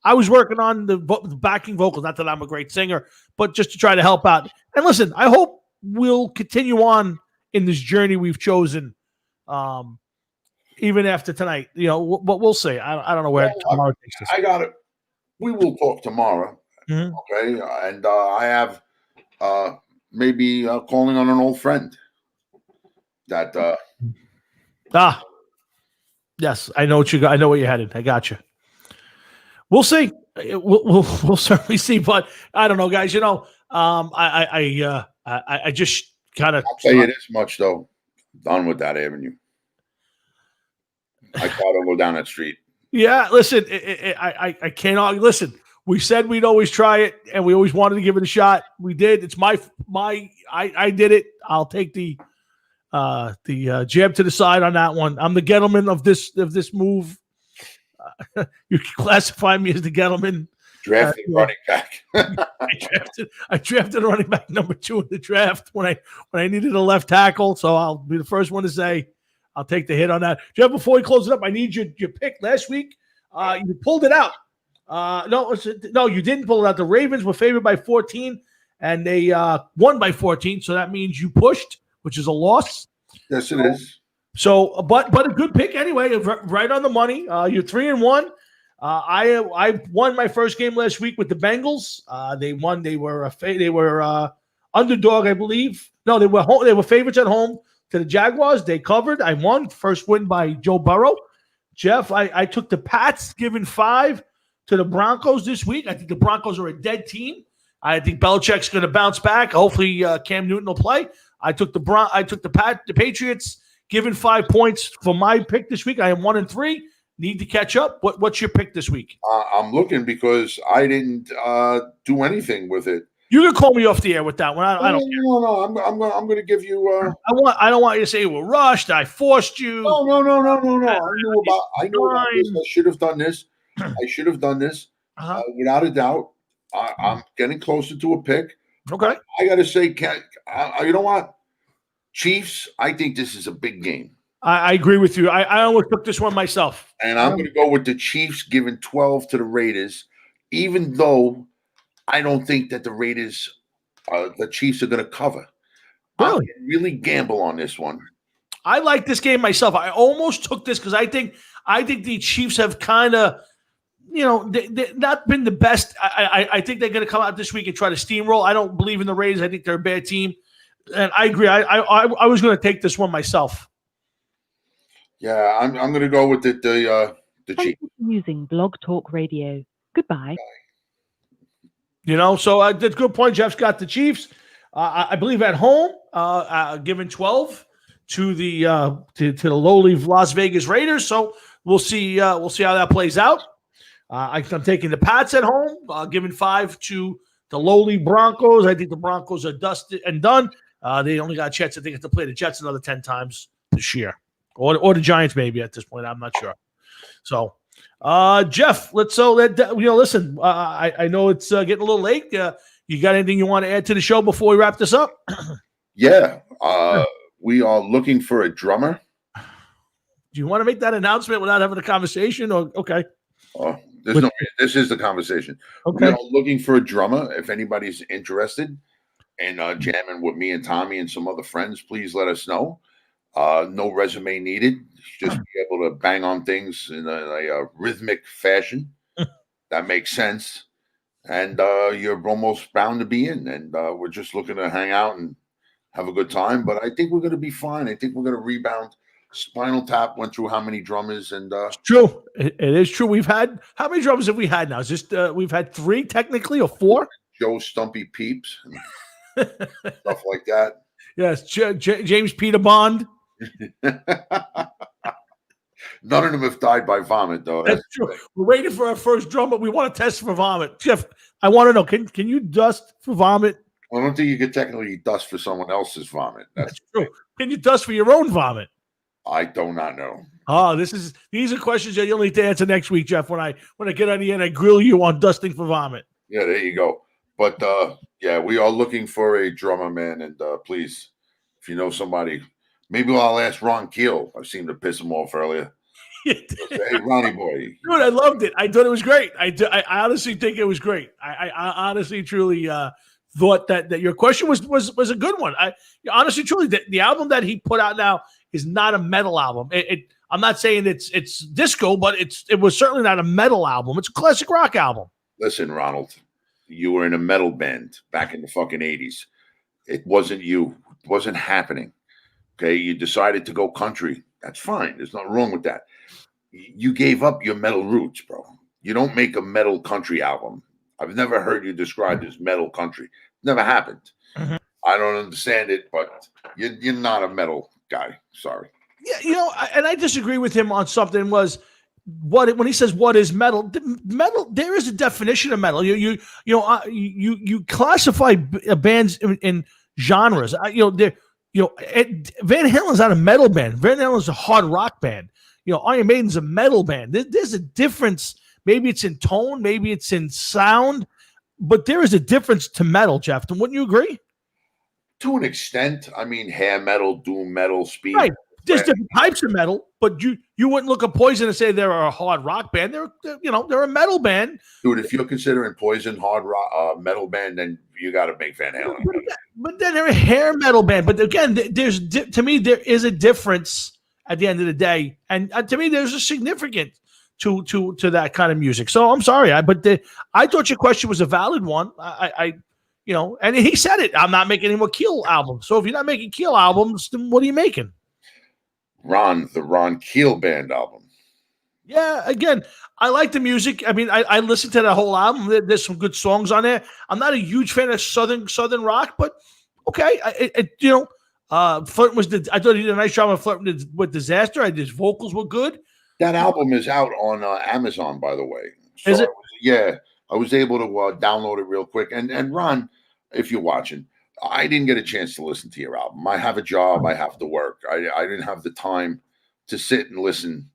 was working on the backing vocals. Not that I'm a great singer, but just to try to help out. And listen, I hope we'll continue on in this journey we've chosen, even after tonight. But we'll see. I don't know where tomorrow takes us. I got it. We will talk tomorrow. Mm-hmm. Okay, and I have maybe calling on an old friend. That yes, I know what you got. I know where you're headed. I got you. We'll see. We'll certainly see. But I don't know, guys. I just kind of. I'll tell you this much though. Done with that avenue. I thought I'll go down that street. Yeah, listen. I cannot listen. We said we'd always try it, and we always wanted to give it a shot. We did. It's my. I did it. I'll take the jab to the side on that one. I'm the Gettleman of this move. You can classify me as the Gettleman. Drafting running back. I drafted a running back number 2 in the draft when I needed a left tackle. So I'll be the first one to say I'll take the hit on that. Jeff, before we close it up, I need your pick. Last week, you pulled it out. No, you didn't pull it out. The Ravens were favored by 14, and they won by 14. So that means you pushed, which is a loss. Yes, it is. So, but a good pick anyway, right on the money. You're 3-1. I won my first game last week with the Bengals. They won. They were underdog, I believe. No, they were home. They were favorites at home to the Jaguars. They covered. I won. First win by Joe Burrow. Jeff, I took the Pats, giving 5 to the Broncos this week. I think the Broncos are a dead team. I think Belichick's going to bounce back. Hopefully, Cam Newton will play. I took the Patriots, giving 5 points for my pick this week. I am 1-3. Need to catch up. What's your pick this week? I'm looking because I didn't do anything with it. You can call me off the air with that one. I don't care. No. I'm going to give you. I don't want you to say you were rushed. I forced you. No. I knew about this. I should have done this. Without a doubt. I'm getting closer to a pick. Okay. I got to say, you know what? Chiefs, I think this is a big game. I agree with you. I almost took this one myself. And I'm going to go with the Chiefs giving 12 to the Raiders, even though I don't think that the Chiefs are going to cover. Really? I'm really gamble on this one. I like this game myself. I almost took this because I think the Chiefs have kind of, they've not been the best. I think they're going to come out this week and try to steamroll. I don't believe in the Raiders. I think they're a bad team. And I agree. I was going to take this one myself. Yeah, I'm going to go with the Chiefs. Using Blog Talk Radio. Goodbye. So that's a good point. Jeff's got the Chiefs. I believe at home, giving 12 to the lowly Las Vegas Raiders. So we'll see how that plays out. I'm taking the Pats at home, giving 5 to the lowly Broncos. I think the Broncos are dusted and done. They only got a chance, I think, to play the Jets another 10 times this year. Or the Giants, maybe, at this point. I'm not sure. So, Jeff, listen, I know it's getting a little late. You got anything you want to add to the show before we wrap this up? Yeah. We are looking for a drummer. Do you want to make that announcement without having a conversation? Or okay. This is the conversation. Okay. We are looking for a drummer. If anybody's interested in jamming with me and Tommy and some other friends, please let us know. No resume needed. Just be able to bang on things in a rhythmic fashion. That makes sense. And you're almost bound to be in. And we're just looking to hang out and have a good time. But I think we're going to be fine. I think we're going to rebound. Spinal Tap went through how many drummers? And it's true. It is true. We've had how many drummers have we had now? Is this we've had 3 technically or 4? Joe Stumpy Peeps, stuff like that. Yes, James Peter Bond. None of them have died by vomit, though. That's true. We're waiting for our first drum, but we want to test for vomit. Jeff, I want to know: can you dust for vomit? Well, I don't think you could technically dust for someone else's vomit. That's true. Can you dust for your own vomit? I do not know. Oh, these are questions that you'll need to answer next week, Jeff. When I get on the end, I grill you on dusting for vomit. Yeah, there you go. But yeah, we are looking for a drummer, man. And please, if you know somebody, maybe I'll ask Ron Keel. I seemed to piss him off earlier. Hey, Ronnie boy. Dude, I loved it. I thought it was great. I honestly think it was great. I honestly, truly thought that your question was a good one. I honestly, truly, the album that he put out now is not a metal album. I'm not saying it's disco, but it was certainly not a metal album. It's a classic rock album. Listen, Ronald, you were in a metal band back in the fucking 80s. It wasn't you. It wasn't happening. Okay, you decided to go country. That's fine. There's nothing wrong with that. You gave up your metal roots, bro. You don't make a metal country album. I've never heard you described as metal country. Never happened. Mm-hmm. I don't understand it, but you're not a metal guy. Sorry. Yeah, and I disagree with him on something. When he says what is metal? Metal, there is a definition of metal. You classify bands in genres. Van Halen's not a metal band. Van Halen's a hard rock band. Iron Maiden's a metal band. There's a difference. Maybe it's in tone, maybe it's in sound, but there is a difference to metal, Jeff. Wouldn't you agree? To an extent. I mean, hair metal, doom metal, speed. Right. There's different types of metal, but you wouldn't look at Poison and say they're a hard rock band. They're a metal band. Dude, if you're considering Poison hard rock metal band, then you got to make Van Halen. But then they're a hair metal band. But again, to me there is a difference at the end of the day, and to me there's a significance to that kind of music. So I'm sorry, I thought your question was a valid one. And he said it. I'm not making any more Keel albums. So if you're not making Keel albums, then what are you making? The Ron Keel band album. Yeah, again, I like the music. I mean, I listened to that whole album. There's some good songs on there. I'm not a huge fan of southern rock, but okay. Flirting was I thought he did a nice job of flirting with Disaster. His vocals were good. That album is out on Amazon, by the way. So Is it? I was able to download it real quick. And Ron, if you're watching, I didn't get a chance to listen to your album. I have a job. I have to work. I didn't have the time to sit and listen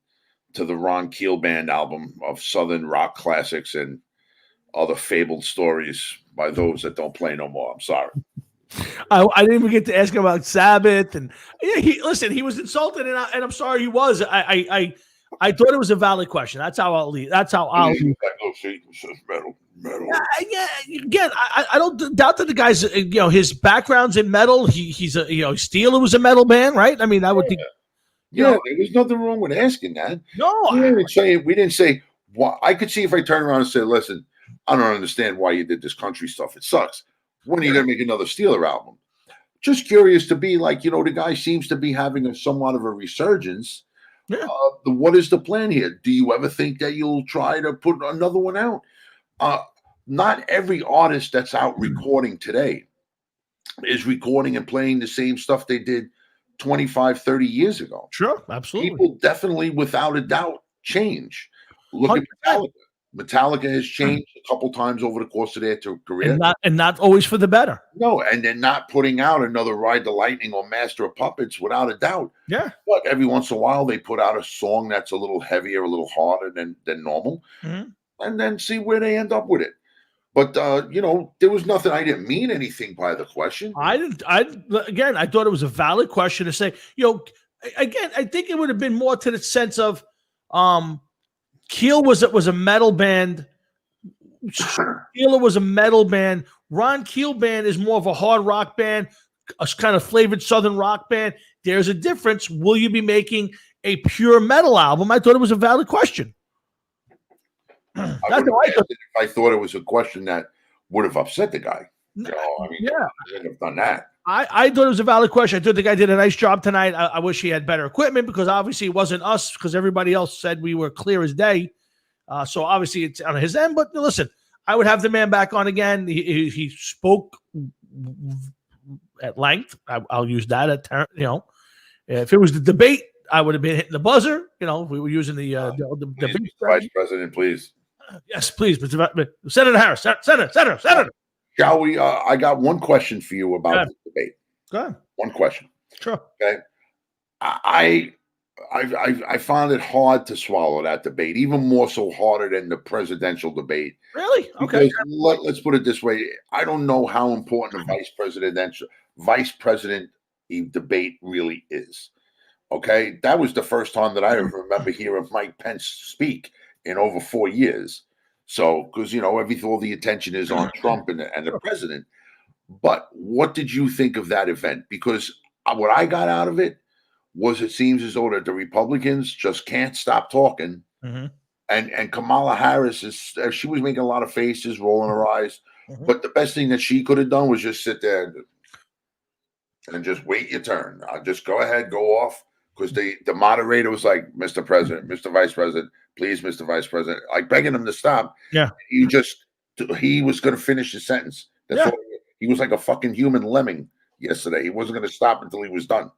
to the Ron Keel band album of Southern rock classics and other fabled stories by those that don't play no more. I'm sorry. I didn't even get to ask him about Sabbath, and he was insulted, and I'm sorry he was. I thought it was a valid question. That's how I'll leave. That's how I'll leave. Metal. Yeah. Again, I don't doubt that the guy's his background's in metal. He's a Steeler was a metal band, right? I mean, I would think. There was nothing wrong with asking that. No, we didn't say. Well, I could see if I turn around and say, "Listen, I don't understand why you did this country stuff. It sucks. When are you going to make another Steeler album?" Just curious to be like, the guy seems to be having somewhat of a resurgence. Yeah. What is the plan here? Do you ever think that you'll try to put another one out? Not every artist that's out recording today is recording and playing the same stuff they did 25, 30 years ago. Sure, absolutely. People definitely, without a doubt, change. Look 100%. at Metallica. Metallica has changed a couple times over the course of their career. And not always for the better. No, and they're not putting out another Ride the Lightning or Master of Puppets without a doubt. Yeah. But every once in a while, they put out a song that's a little heavier, a little harder than normal, and then see where they end up with it. But, there was nothing. I didn't mean anything by the question. I thought it was a valid question to say, again, I think it would have been more to the sense of Keel was a metal band. Steeler was a metal band. Ron Keel band is more of a hard rock band, a kind of flavored southern rock band. There's a difference. Will you be making a pure metal album? I thought it was a valid question. I thought it was a question that would have upset the guy. I wouldn't have done that. I thought it was a valid question. I thought the guy did a nice job tonight. I wish he had better equipment because obviously it wasn't us because everybody else said we were clear as day. So obviously it's on his end. But listen, I would have the man back on again. He spoke at length. I'll use that. If it was the debate, I would have been hitting the buzzer. If we were using the debate. Vice President, please. Yes, please, Senator Harris. Senator. Shall we? I got one question for you about the debate. Go ahead. One question. Sure. Okay. I found it hard to swallow that debate, even more so harder than the presidential debate. Really? Okay. Let's put it this way. I don't know how important a vice president debate really is. Okay. That was the first time that I ever remember hearing Mike Pence speak in over 4 years. So, because, all the attention is on Trump and the president. But what did you think of that event? Because what I got out of it was it seems as though that the Republicans just can't stop talking. Mm-hmm. And Kamala Harris, she was making a lot of faces, rolling her eyes. Mm-hmm. But the best thing that she could have done was just sit there and just wait your turn. Just go ahead, go off. Because the moderator was like, Mr. President, Mr. Vice President, please, Mr. Vice President, like begging him to stop. Yeah. He was going to finish the sentence. That's all. He was like a fucking human lemming yesterday. He wasn't going to stop until he was done.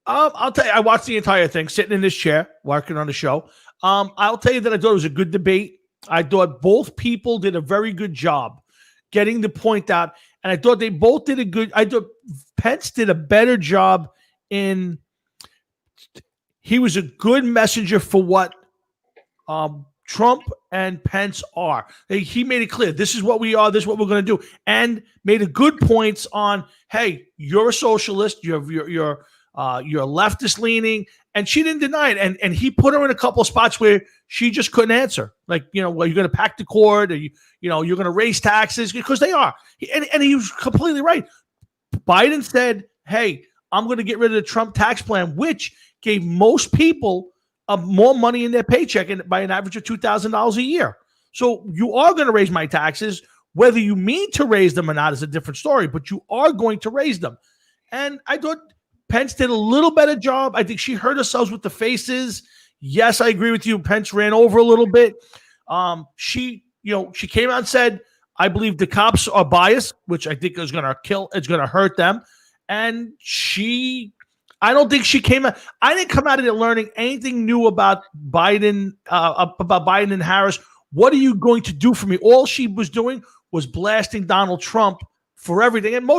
I'll tell you, I watched the entire thing, sitting in this chair, working on the show. I'll tell you that I thought it was a good debate. I thought both people did a very good job getting the point out. And I thought they both did I thought Pence did a better job he was a good messenger for what Trump and Pence are. He made it clear, this is what we are, this is what we're going to do, and made a good points on, hey, you're a socialist, you're leftist leaning, and she didn't deny it. And he put her in a couple of spots where she just couldn't answer. Like, well, you're going to pack the cord, or you're going to raise taxes, because they are. And he was completely right. Biden said, hey, I'm going to get rid of the Trump tax plan, which gave most people more money in their paycheck and by an average of $2,000 a year. So you are going to raise my taxes. Whether you mean to raise them or not is a different story, but you are going to raise them. And I thought Pence did a little better job. I think she hurt herself with the faces. Yes, I agree with you. Pence ran over a little bit. She came out and said, I believe the cops are biased, which I think is going to hurt them. And I don't think she came out. I didn't come out of it learning anything new about Biden and Harris. What are you going to do for me? All she was doing was blasting Donald Trump for everything. And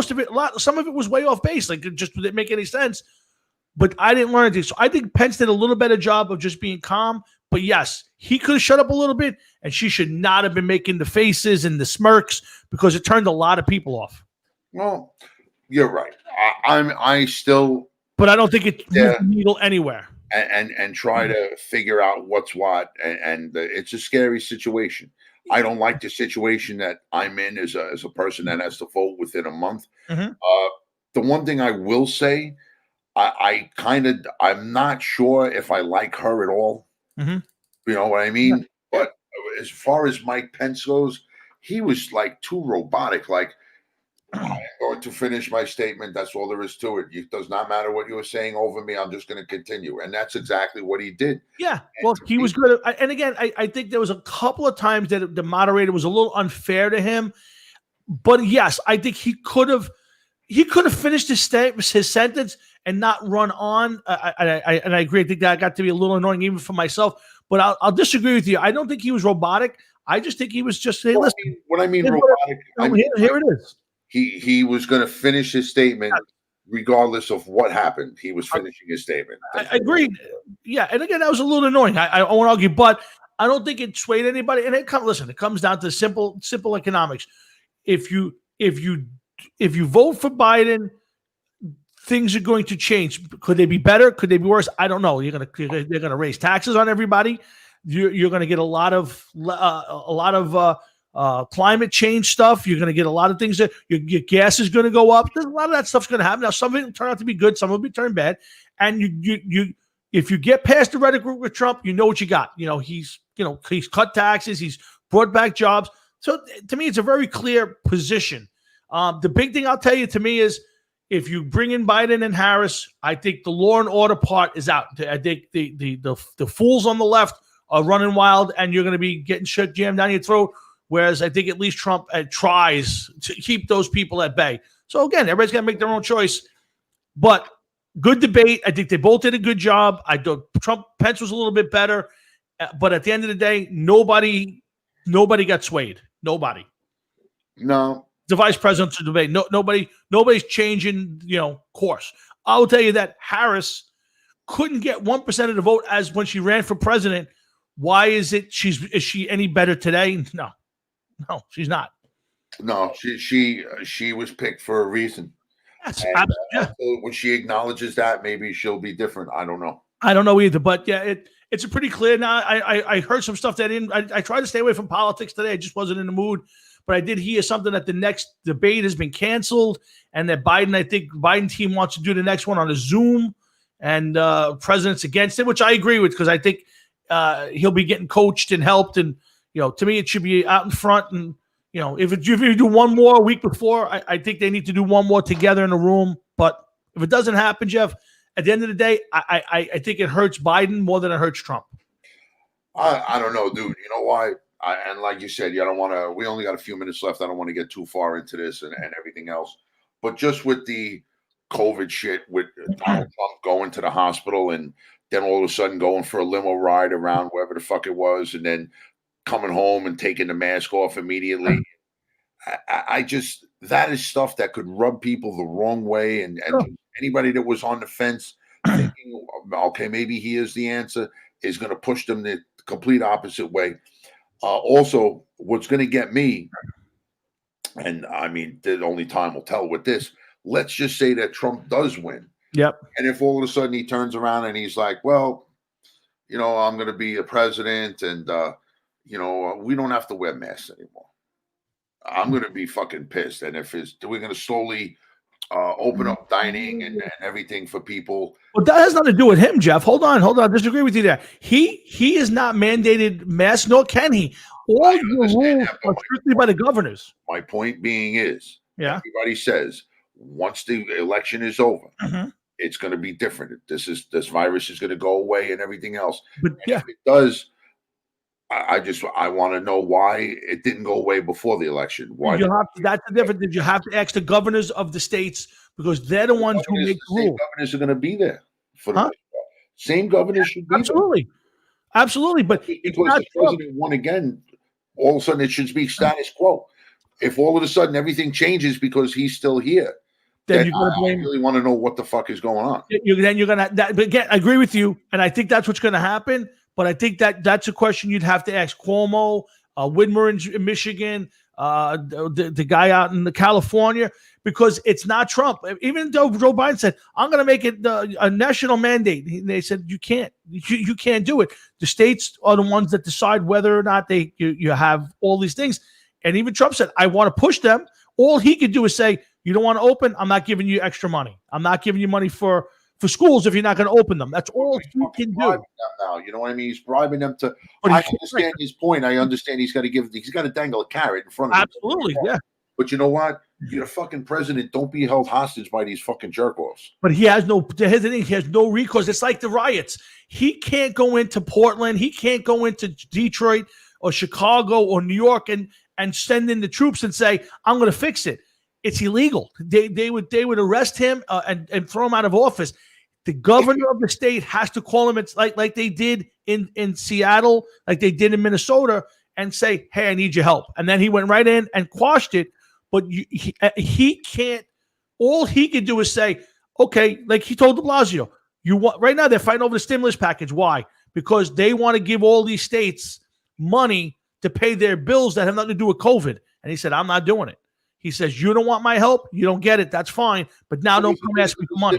some of it was way off base. Like, it just didn't make any sense. But I didn't learn anything. So I think Pence did a little better job of just being calm. But yes, he could have shut up a little bit, and she should not have been making the faces and the smirks because it turned a lot of people off. Well, you're right. I still, but I don't think it moved the needle anywhere. And try to figure out what's what, and it's a scary situation. I don't like the situation that I'm in as a person that has to vote within a month. Mm-hmm. The one thing I will say, I'm not sure if I like her at all. Mm-hmm. You know what I mean? Yeah. But as far as Mike Pence goes, he was like too robotic. Like, I'm going to finish my statement. That's all there is to it. It does not matter what you were saying over me. I'm just going to continue. And that's exactly what he did. Yeah. Well, he was good. And again, I think there was a couple of times that the moderator was a little unfair to him. But yes, I think he could have finished his sentence and not run on. And I agree. I think that got to be a little annoying even for myself. But I'll disagree with you. I don't think he was robotic. I just think he was just saying, listen. What I mean robotic, here it is. He was going to finish his statement regardless of what happened. He was finishing his statement. I agree. Yeah, and again, that was a little annoying. I won't argue, but I don't think it swayed anybody. And it comes down to simple economics. If you vote for Biden, things are going to change. Could they be better? Could they be worse? I don't know. They're going to raise taxes on everybody. You're going to get a lot of climate change stuff. You're going to get a lot of things that your gas is going to go up. There's a lot of that stuff's going to happen. Now, some of it will turn out to be good. Some will be turned bad. And if you get past the rhetoric with Trump, you know what you got. He's cut taxes. He's brought back jobs. So to me, it's a very clear position. The big thing I'll tell you to me is if you bring in Biden and Harris, I think the law and order part is out. I think the fools on the left are running wild, and you're going to be getting shit jammed down your throat. Whereas I think at least Trump tries to keep those people at bay. So again, everybody's got to make their own choice. But good debate. I think they both did a good job. I thought Pence was a little bit better. But at the end of the day, nobody got swayed. Nobody. No. The vice president's debate. Nobody's changing, course. I will tell you that Harris couldn't get 1% of the vote as when she ran for president. Why is it? Is she any better today? No, she's not. No, she was picked for a reason. Yes, when she acknowledges that, maybe she'll be different. I don't know. I don't know either, but yeah, it's a pretty clear. Now, I heard some stuff that I tried to stay away from politics today. I just wasn't in the mood, but I did hear something that the next debate has been canceled, and that Biden team wants to do the next one on a Zoom, and president's against it, which I agree with because I think he'll be getting coached and helped, and to me, it should be out in front. And, if you do one more a week before, I think they need to do one more together in a room. But if it doesn't happen, Jeff, at the end of the day, I think it hurts Biden more than it hurts Trump. I don't know, dude. You know why? And like you said, I don't want to. We only got a few minutes left. I don't want to get too far into this and everything else. But just with the COVID shit, with Donald Trump going to the hospital and then all of a sudden going for a limo ride around wherever the fuck it was, and then coming home and taking the mask off immediately. I just, that is stuff that could rub people the wrong way. And anybody that was on the fence thinking, okay, maybe he is the answer, is going to push them the complete opposite way. Also, what's going to get me, and I mean, only time will tell with this, let's just say that Trump does win. Yep. And if all of a sudden he turns around and he's like, well, I'm going to be a president and, we don't have to wear masks anymore. I'm going to be fucking pissed. And if we're going to slowly open up dining and everything for people. But that has nothing to do with him, Jeff. Hold on. I disagree with you there. He is not mandated masks, nor can he. All the rules are strictly by the governors. My point being is, Yeah. everybody says once the election is over, it's going to be different. This virus is going to go away and everything else. But if it does, I want to know why it didn't go away before the election. Why? That's the difference. You have to ask the governors of the states because they're the ones who make the rules. Governors are going to be there for the same governors should be there. Absolutely. But because the president won again, all of a sudden it should be status quo. If all of a sudden everything changes because he's still here, then I really want to know what the fuck is going on. Then you're gonna. But again, I agree with you, and I think that's what's going to happen. But I think that's a question you'd have to ask Cuomo, Whitmer in Michigan, the guy out in California, because it's not Trump. Even though Joe Biden said, I'm going to make it a national mandate, they said, you can't. You can't do it. The states are the ones that decide whether or not you have all these things. And even Trump said, I want to push them. All he could do is say, you don't want to open, I'm not giving you extra money. I'm not giving you money for schools if you're not going to open them. That's all he can do. Now, you know what I mean? He's bribing them to. I understand his point. I understand he's got to dangle a carrot in front of him. Absolutely, yeah. But you know what? You're the fucking president. Don't be held hostage by these fucking jerk-offs. But he has no. Here's the thing. He has no recourse. It's like the riots. He can't go into Portland. He can't go into Detroit or Chicago or New York and send in the troops and say, I'm going to fix it. It's illegal. They would arrest him and throw him out of office. The governor of the state has to call him. It's like they did in Seattle, like they did in Minnesota, and say, "Hey, I need your help." And then he went right in and quashed it. But he can't. All he can do is say, "Okay," like he told De Blasio. Right now they're fighting over the stimulus package. Why? Because they want to give all these states money to pay their bills that have nothing to do with COVID. And he said, "I'm not doing it." He says, "You don't want my help. You don't get it. That's fine. But now don't come ask me for money."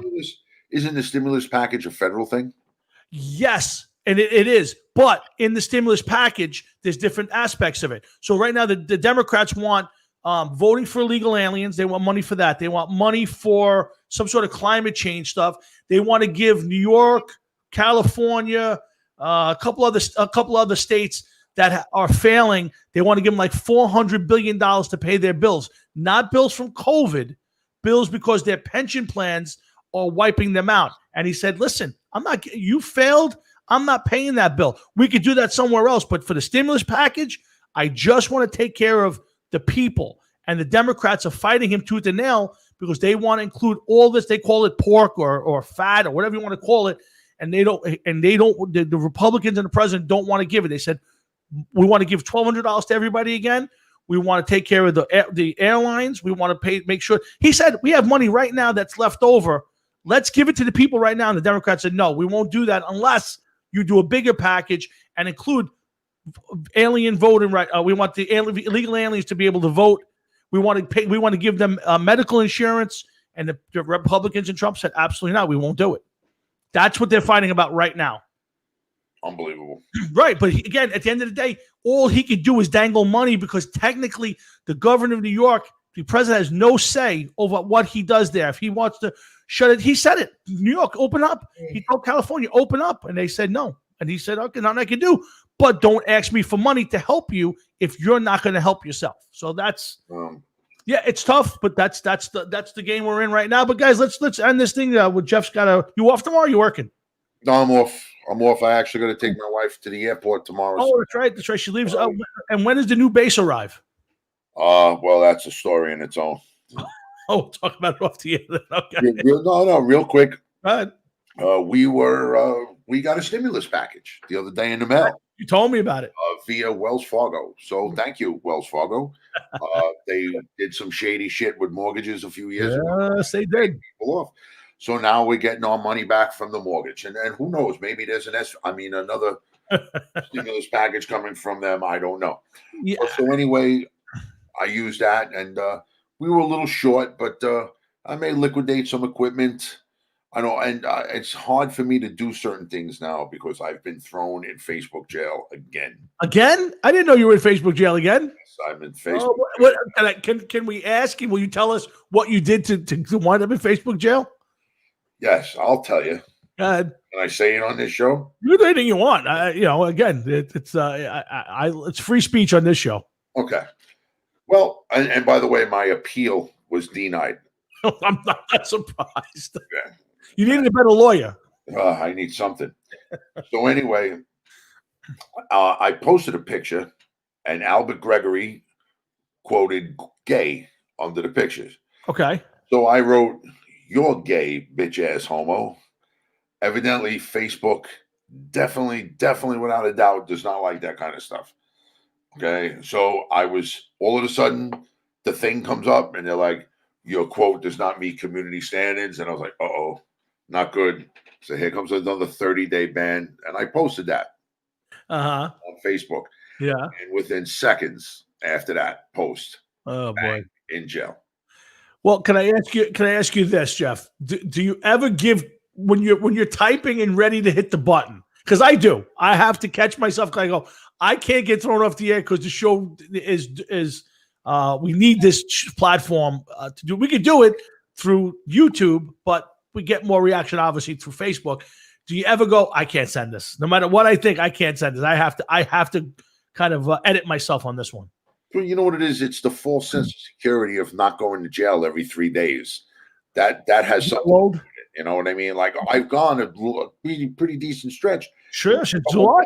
Isn't the stimulus package a federal thing? Yes, and it is. But in the stimulus package, there's different aspects of it. So right now, the Democrats want voting for illegal aliens. They want money for that. They want money for some sort of climate change stuff. They want to give New York, California, a couple other states that are failing. They want to give them like $400 billion to pay their bills, not bills from COVID, bills because their pension plans are wiping them out. And he said, listen, you failed. I'm not paying that bill. We could do that somewhere else. But for the stimulus package, I just want to take care of the people. And the Democrats are fighting him tooth and nail because they want to include all this. They call it pork or fat or whatever you want to call it. And the Republicans and the president don't want to give it. They said, we want to give $1,200 to everybody again. We want to take care of the airlines. We want to make sure. He said, we have money right now that's left over. Let's give it to the people right now. And the Democrats said, no, we won't do that unless you do a bigger package and include alien voting right. We want the illegal aliens to be able to vote. We want to give them medical insurance. And the Republicans and Trump said, absolutely not. We won't do it. That's what they're fighting about right now. Unbelievable. Right. But again, at the end of the day, all he could do is dangle money because technically the governor of New York, the president has no say over what he does there. If he wants to shut it, he said it. New York, open up. He told California, open up. And they said no. And he said, okay, nothing I can do. But don't ask me for money to help you if you're not going to help yourself. So that's yeah, it's tough, but that's the game we're in right now. But guys, let's end this thing with Jeff's got you off tomorrow? Or you working? No, I'm off. I actually got to take my wife to the airport tomorrow. Oh, that's right. That's right. She leaves. And when does the new base arrive? Well, that's a story in its own. Oh, talk about it off the air. Okay. Real quick. Go ahead. We got a stimulus package the other day in the mail. You told me about it. Via Wells Fargo. So thank you, Wells Fargo. They did some shady shit with mortgages a few years ago. Yes, they did. People off. So now we're getting our money back from the mortgage. And who knows? Maybe there's another stimulus package coming from them. I don't know. Yeah. So anyway, I used that and we were a little short, but I may liquidate some equipment. I know, and it's hard for me to do certain things now because I've been thrown in Facebook jail again. Again? I didn't know you were in Facebook jail again. Yes, I'm in Facebook. Can we ask you? Will you tell us what you did to wind up in Facebook jail? Yes, I'll tell you. Go ahead. Can I say it on this show? Do anything you want. Again, it's free speech on this show. Okay. Well, and by the way, my appeal was denied. I'm not that surprised. Yeah. You needed a better lawyer. I need something. So anyway, I posted a picture, and Albert Gregory quoted "gay" under the pictures. Okay. So I wrote, "You're gay, bitch ass homo." Evidently, Facebook definitely, without a doubt, does not like that kind of stuff. Okay. So I was all of a sudden, the thing comes up, and they're like, "Your quote does not meet community standards," and I was like, "Uh-oh, not good." So here comes another 30-day ban, and I posted that on Facebook. Yeah. And within seconds after that post, oh boy, in jail. Well, can I ask you this, Jeff? Do you ever give when you're typing and ready to hit the button? Because I do. I have to catch myself. I go, I can't get thrown off the air because the show is we need this platform to do. We could do it through YouTube, but we get more reaction obviously through Facebook. Do you ever go, I can't send this? No matter what I think, I can't send this. I have to kind of edit myself on this one. Well, you know what it is? It's the false sense of security of not going to jail every 3 days. That has something to do with it, you know what I mean? Like, I've gone a pretty decent stretch. Sure, it's a lot.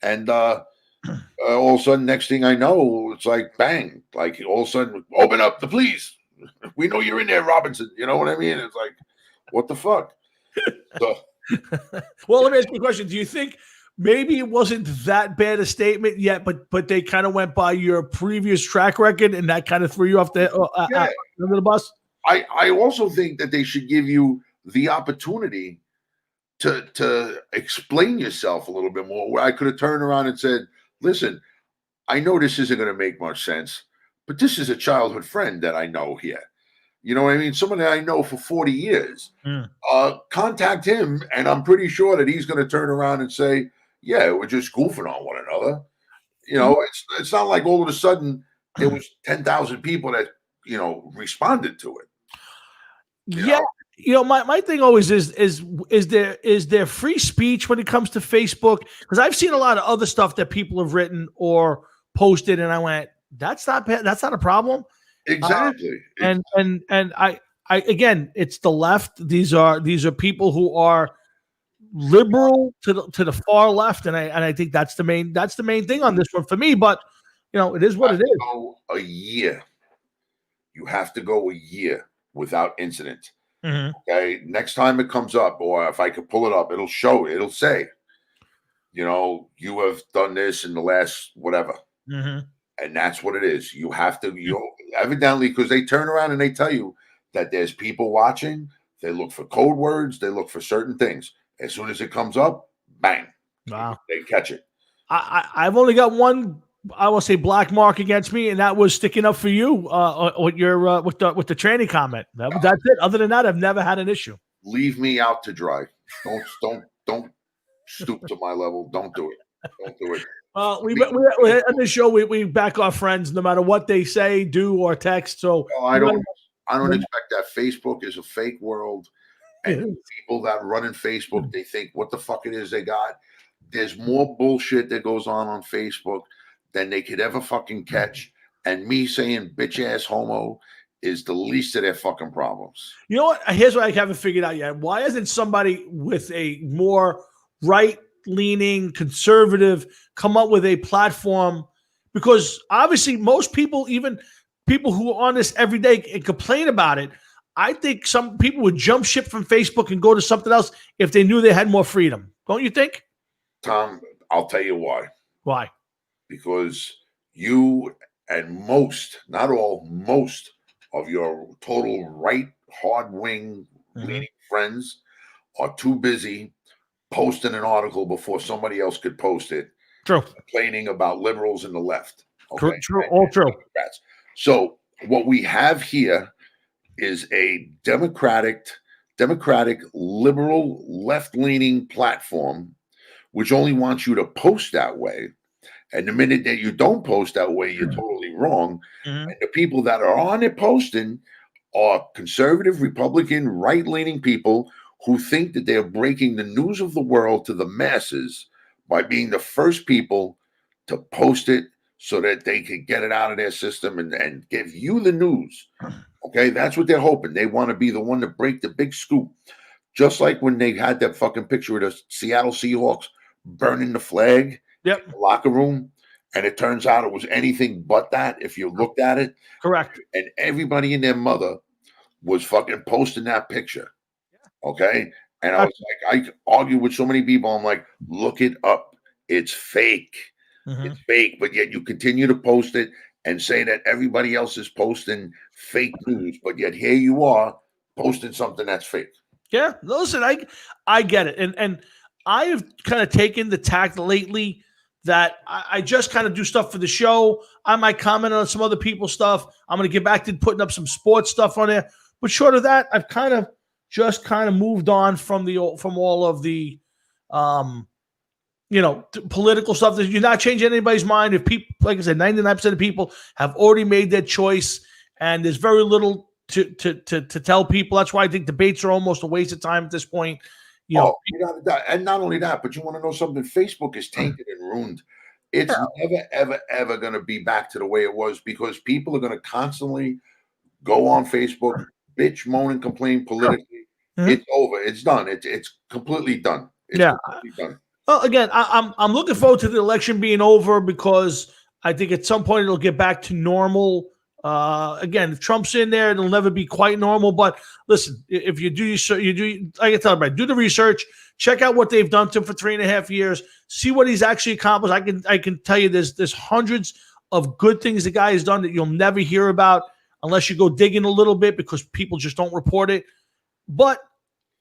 And all of a sudden, next thing I know, it's like, bang. Like, all of a sudden, open up the police. We know you're in there, Robinson. You know what I mean? It's like, what the fuck? So, well, let me ask you a question. Do you think maybe it wasn't that bad a statement yet, but they kind of went by your previous track record and that kind of threw you off under the bus? I also think that they should give you the opportunity to explain yourself a little bit more. Where I could have turned around and said, listen, I know this isn't going to make much sense, but this is a childhood friend that I know here. You know what I mean? Someone that I know for 40 years. Contact him, and I'm pretty sure that he's going to turn around and say, yeah, we're just goofing on one another. You know, it's not like all of a sudden there was 10,000 people that, responded to it. You know, my thing always is there free speech when it comes to Facebook? Because I've seen a lot of other stuff that people have written or posted, and I went, that's not a problem. Exactly. And I again, it's the left. These are people who are liberal to the far left, and I think that's the main thing on this one for me. But it is what it is. A year. You have to go a year without incident. Mm-hmm. Okay. Next time it comes up, or if I could pull it up, it'll say, you have done this in the last whatever. Mm-hmm. And that's what it is. You have to, evidently, because they turn around and they tell you that there's people watching. They look for code words. They look for certain things. As soon as it comes up, bang. Wow. They catch it. I've only got one, I will say, black mark against me, and that was sticking up for you with your with the training comment. That's it. Other than that, I've never had an issue. Leave me out to dry. Don't stoop to my level. Don't do it. Don't do it. We on this show we back our friends no matter what they say, do, or text. So I don't expect that. Facebook is a fake world, and people that run in Facebook, they think what the fuck it is they got. There's more bullshit that goes on Facebook than they could ever fucking catch. And me saying bitch ass homo is the least of their fucking problems. You know what? Here's what I haven't figured out yet. Why isn't somebody with a more right-leaning conservative come up with a platform? Because obviously most people, even people who are on this every day and complain about it, I think some people would jump ship from Facebook and go to something else if they knew they had more freedom. Don't you think? Tom, I'll tell you why. Why? Because you and most, not all, most of your total right hard wing leaning friends are too busy posting an article before somebody else could post it. True. Complaining about liberals and the left. Okay? True. All true. So what we have here is a democratic Democratic, liberal, left-leaning platform, which only wants you to post that way. And the minute that you don't post that way, you're totally wrong. Mhm. And the people that are on it posting are conservative, Republican, right-leaning people who think that they're breaking the news of the world to the masses by being the first people to post it so that they could get it out of their system and give you the news. Okay, that's what they're hoping. They want to be the one to break the big scoop. Just like when they had that fucking picture of the Seattle Seahawks burning the flag Yep. in the locker room, and it turns out it was anything but that if you looked at it. Correct. And everybody and their mother was fucking posting that picture. Okay? And I was like, I argue with so many people. I'm like, look it up. It's fake. Mhm. It's fake, but yet you continue to post it and say that everybody else is posting fake news, but yet here you are posting something that's fake. Yeah, listen, I get it, and I have kind of taken the tact lately that I just kind of do stuff for the show. I might comment on some other people's stuff. I'm going to get back to putting up some sports stuff on there, but short of that, I've kind of moved on from all of the political stuff. You're not changing anybody's mind. If people, like I said, 99% of people have already made their choice, and there's very little to tell people. That's why I think debates are almost a waste of time at this point. And not only that, but you want to know something? Facebook is tainted and ruined. It's never, ever, ever going to be back to the way it was because people are going to constantly go on Facebook, bitch, moan, and complain politically. Mhm. It's over. It's done. It's completely done. It's completely done. Well, again, I'm looking forward to the election being over because I think at some point it'll get back to normal. Again, if Trump's in there, it'll never be quite normal. But listen, if you do, like I tell everybody, do the research, check out what they've done to him for 3.5 years, see what he's actually accomplished. I can tell you, there's hundreds of good things the guy has done that you'll never hear about unless you go digging a little bit because people just don't report it. But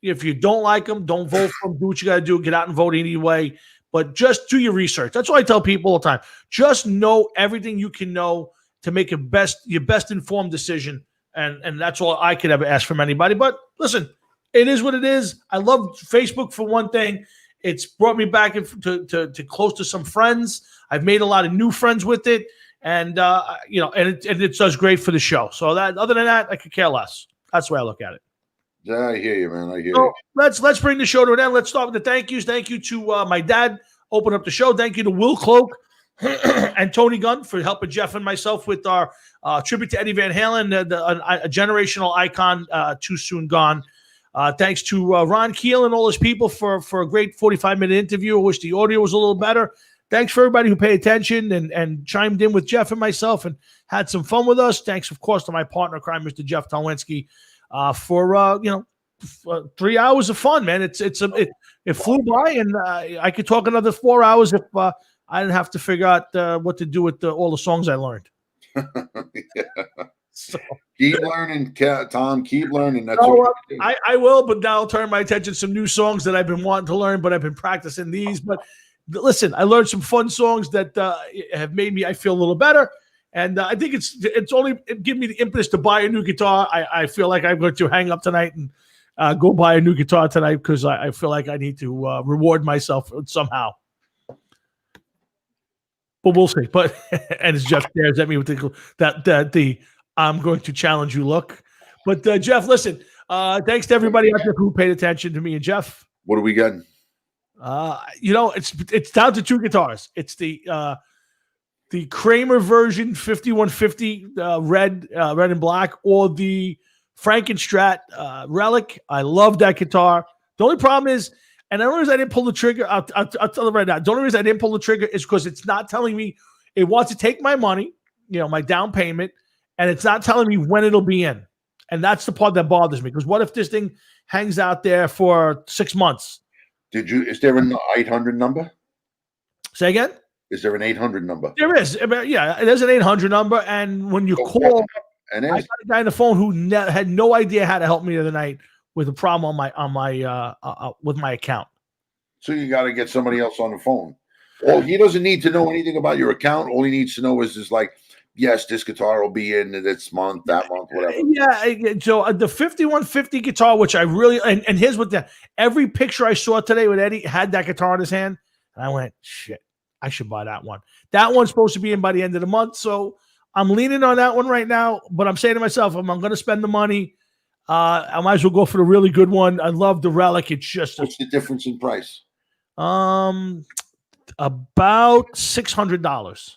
if you don't like him, don't vote for him. Do what you got to do. Get out and vote anyway. But just do your research. That's what I tell people all the time. Just know everything you can know to make your best informed decision. And that's all I could ever ask from anybody. But listen, it is what it is. I love Facebook for one thing. It's brought me back to close to some friends. I've made a lot of new friends with it. And, it does great for the show. So that, other than that, I could care less. That's the way I look at it. Yeah, I hear you, man. I hear you. Let's bring the show to an end. Let's start with the thank yous. Thank you to my dad, open up the show. Thank you to Will Cloak and Tony Gunn for helping Jeff and myself with our tribute to Eddie Van Halen, a generational icon, too soon gone. Thanks to Ron Keel and all his people for a great 45-minute interview. I wish the audio was a little better. Thanks for everybody who paid attention and chimed in with Jeff and myself and had some fun with us. Thanks, of course, to my partner in crime, Mr. Jeff Tolwinski, for 3 hours of fun, man. It flew by, and I could talk another 4 hours if I didn't have to figure out what to do with all the songs I learned. So, keep learning, Tom. Keep learning. That's I will, but now I'll turn my attention to some new songs that I've been wanting to learn, but I've been practicing these. But listen, I learned some fun songs that have made me feel a little better. And I think it's only give me the impetus to buy a new guitar. I feel like I'm going to hang up tonight and go buy a new guitar tonight because I feel like I need to reward myself somehow. But we'll see. But and as Jeff stares at me with the I'm going to challenge you look. But Jeff, listen. Thanks to everybody out there who paid attention to me and Jeff. What are we getting? It's down to two guitars. It's the Kramer version 5150 red and black, or the Frankenstrat Relic. I love that guitar. The only problem is, and the only reason I didn't pull the trigger, I'll tell you right now, the only reason I didn't pull the trigger is because it's not telling me, it wants to take my money, my down payment, and it's not telling me when it'll be in. And that's the part that bothers me, because what if this thing hangs out there for 6 months? Is there an 800 number? Say again? Is there an 800 number? There is. Yeah, there's an 800 number, and when you call, I got a guy on the phone who had no idea how to help me the other night with a problem on my with my account. So you got to get somebody else on the phone. Well, he doesn't need to know anything about your account. All he needs to know is like, yes, this guitar will be in this month, that month, whatever. Yeah, so the 5150 guitar, which I really and here's what every picture I saw today with Eddie had that guitar in his hand, and I went, shit, I should buy that one. That one's supposed to be in by the end of the month, so I'm leaning on that one right now. But I'm saying to myself, I'm going to spend the money. I might as well go for the really good one. I love the Relic. It's just what's the difference in price? About $600.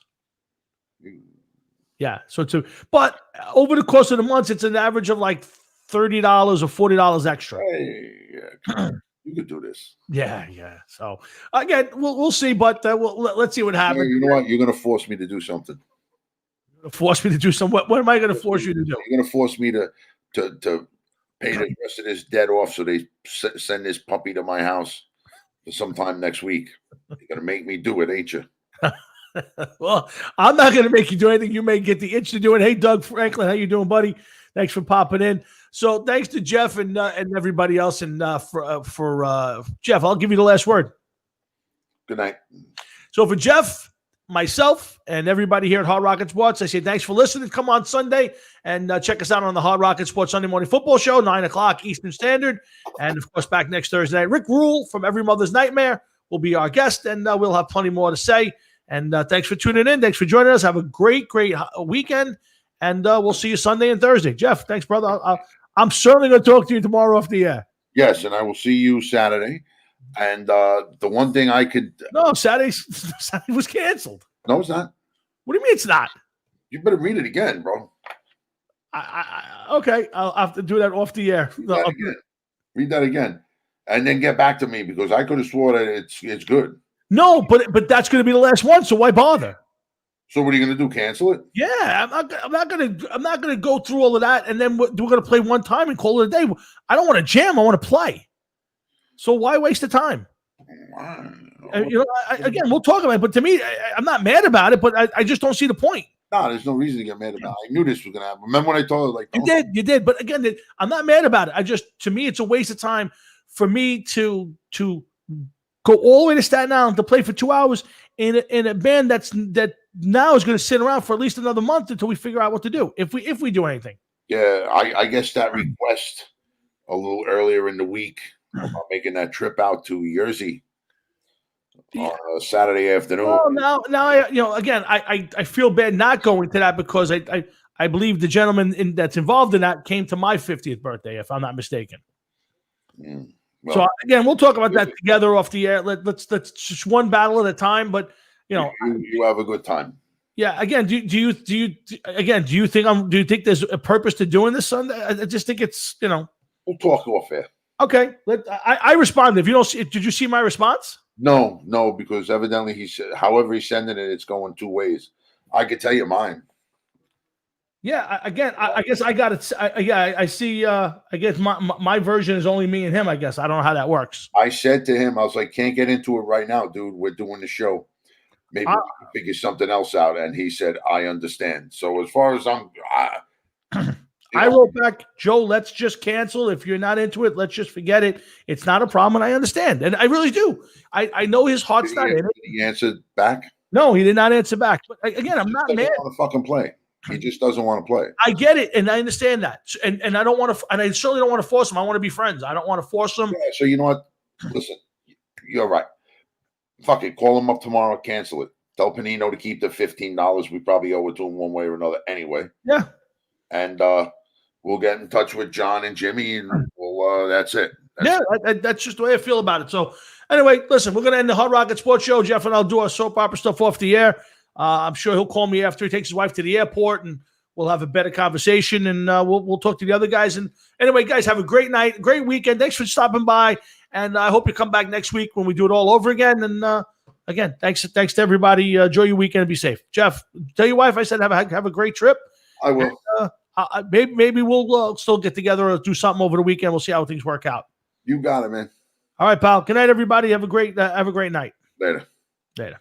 Yeah, so but over the course of the months, it's an average of like $30 or $40 extra. Hey, yeah, you could do this. Yeah. So again, we'll see, but let's see what happens. You know what? You're going to force me to do something. Force me to do some. What am I going to force you to do? You're going to force me to pay the rest of this debt off, so they send this puppy to my house sometime next week. You're going to make me do it, ain't you? Well, I'm not going to make you do anything. You may get the itch to do it. Hey, Doug Franklin, how you doing, buddy? Thanks for popping in. So thanks to Jeff and everybody else. And for Jeff, I'll give you the last word. Good night. So for Jeff, myself, and everybody here at Hard Rocket Sports, I say thanks for listening. Come on Sunday and check us out on the Hard Rocket Sports Sunday Morning Football Show, 9 o'clock Eastern Standard. And, of course, back next Thursday night. Rick Rule from Every Mother's Nightmare will be our guest, and we'll have plenty more to say. And thanks for tuning in. Thanks for joining us. Have a great weekend, and we'll see you Sunday and Thursday. Jeff, thanks, brother. I'm certainly going to talk to you tomorrow off the air. Yes, and I will see you Saturday. And the one thing I could... No, Saturday was canceled. No, it's not. What do you mean it's not? You better read it again, bro. Okay, I'll have to do that off the air. Read that again. And then get back to me, because I could have swore that it's good. No, but that's going to be the last one, so why bother? So what are you going to do? Cancel it? Yeah, I'm not going to go through all of that, and then we're going to play one time and call it a day. I don't want to jam. I want to play. So why waste the time? Again, we'll talk about it. But to me, I'm not mad about it, but I just don't see the point. No, there's no reason to get mad about it. I knew this was going to happen. Remember when I told her, you did. But again, I'm not mad about it. To me, it's a waste of time for me to go all the way to Staten Island to play for 2 hours in a band that now is going to sit around for at least another month until we figure out what to do, if we do anything. Yeah, I guess that request a little earlier in the week about making that trip out to Jersey on a Saturday afternoon. Well, now I feel bad not going to that, because I believe the gentleman that's involved in that came to my 50th birthday, if I'm not mistaken. Well, so again, we'll talk about that together off the air. Let's just one battle at a time. But you have a good time. Yeah. Again, do you think there's a purpose to doing this Sunday? I just think it's We'll talk off air. Okay. I responded. If you don't see, did you see my response? No, because evidently he said, however he's sending it, it's going two ways. I could tell you mine. Yeah, I guess I got it. I see. I guess my version is only me and him. I guess I don't know how that works. I said to him, I was like, "Can't get into it right now, dude. We're doing the show. Maybe we can figure something else out." And he said, "I understand." So as far as I wrote back, Joe, let's just cancel. If you're not into it, let's just forget it. It's not a problem, and I understand, and I really do. I know his heart's not in it. He answered back. No, he did not answer back. But again, I'm not mad. Want to fucking play. He just doesn't want to play. I get it, and I understand that, and I don't want to, and I certainly don't want to force him. I want to be friends. I don't want to force him. Yeah, so you know what? Listen, you're right. Fuck it. Call him up tomorrow. Cancel it. Tell Panino to keep the $15. We probably owe it to him one way or another anyway. Yeah. And we'll get in touch with John and Jimmy, and that's it. That's just the way I feel about it. So anyway, listen, we're going to end the Hard Rocket Sports Show. Jeff and I'll do our soap opera stuff off the air. I'm sure he'll call me after he takes his wife to the airport, and we'll have a better conversation, and we'll talk to the other guys. And anyway, guys, have a great night, great weekend. Thanks for stopping by, and I hope you come back next week when we do it all over again. And again, thanks to everybody. Enjoy your weekend and be safe. Jeff, tell your wife I said have a great trip. I will. And, maybe we'll still get together or do something over the weekend. We'll see how things work out. You got it, man. All right, pal. Good night, everybody. Have a great night. Later. Later.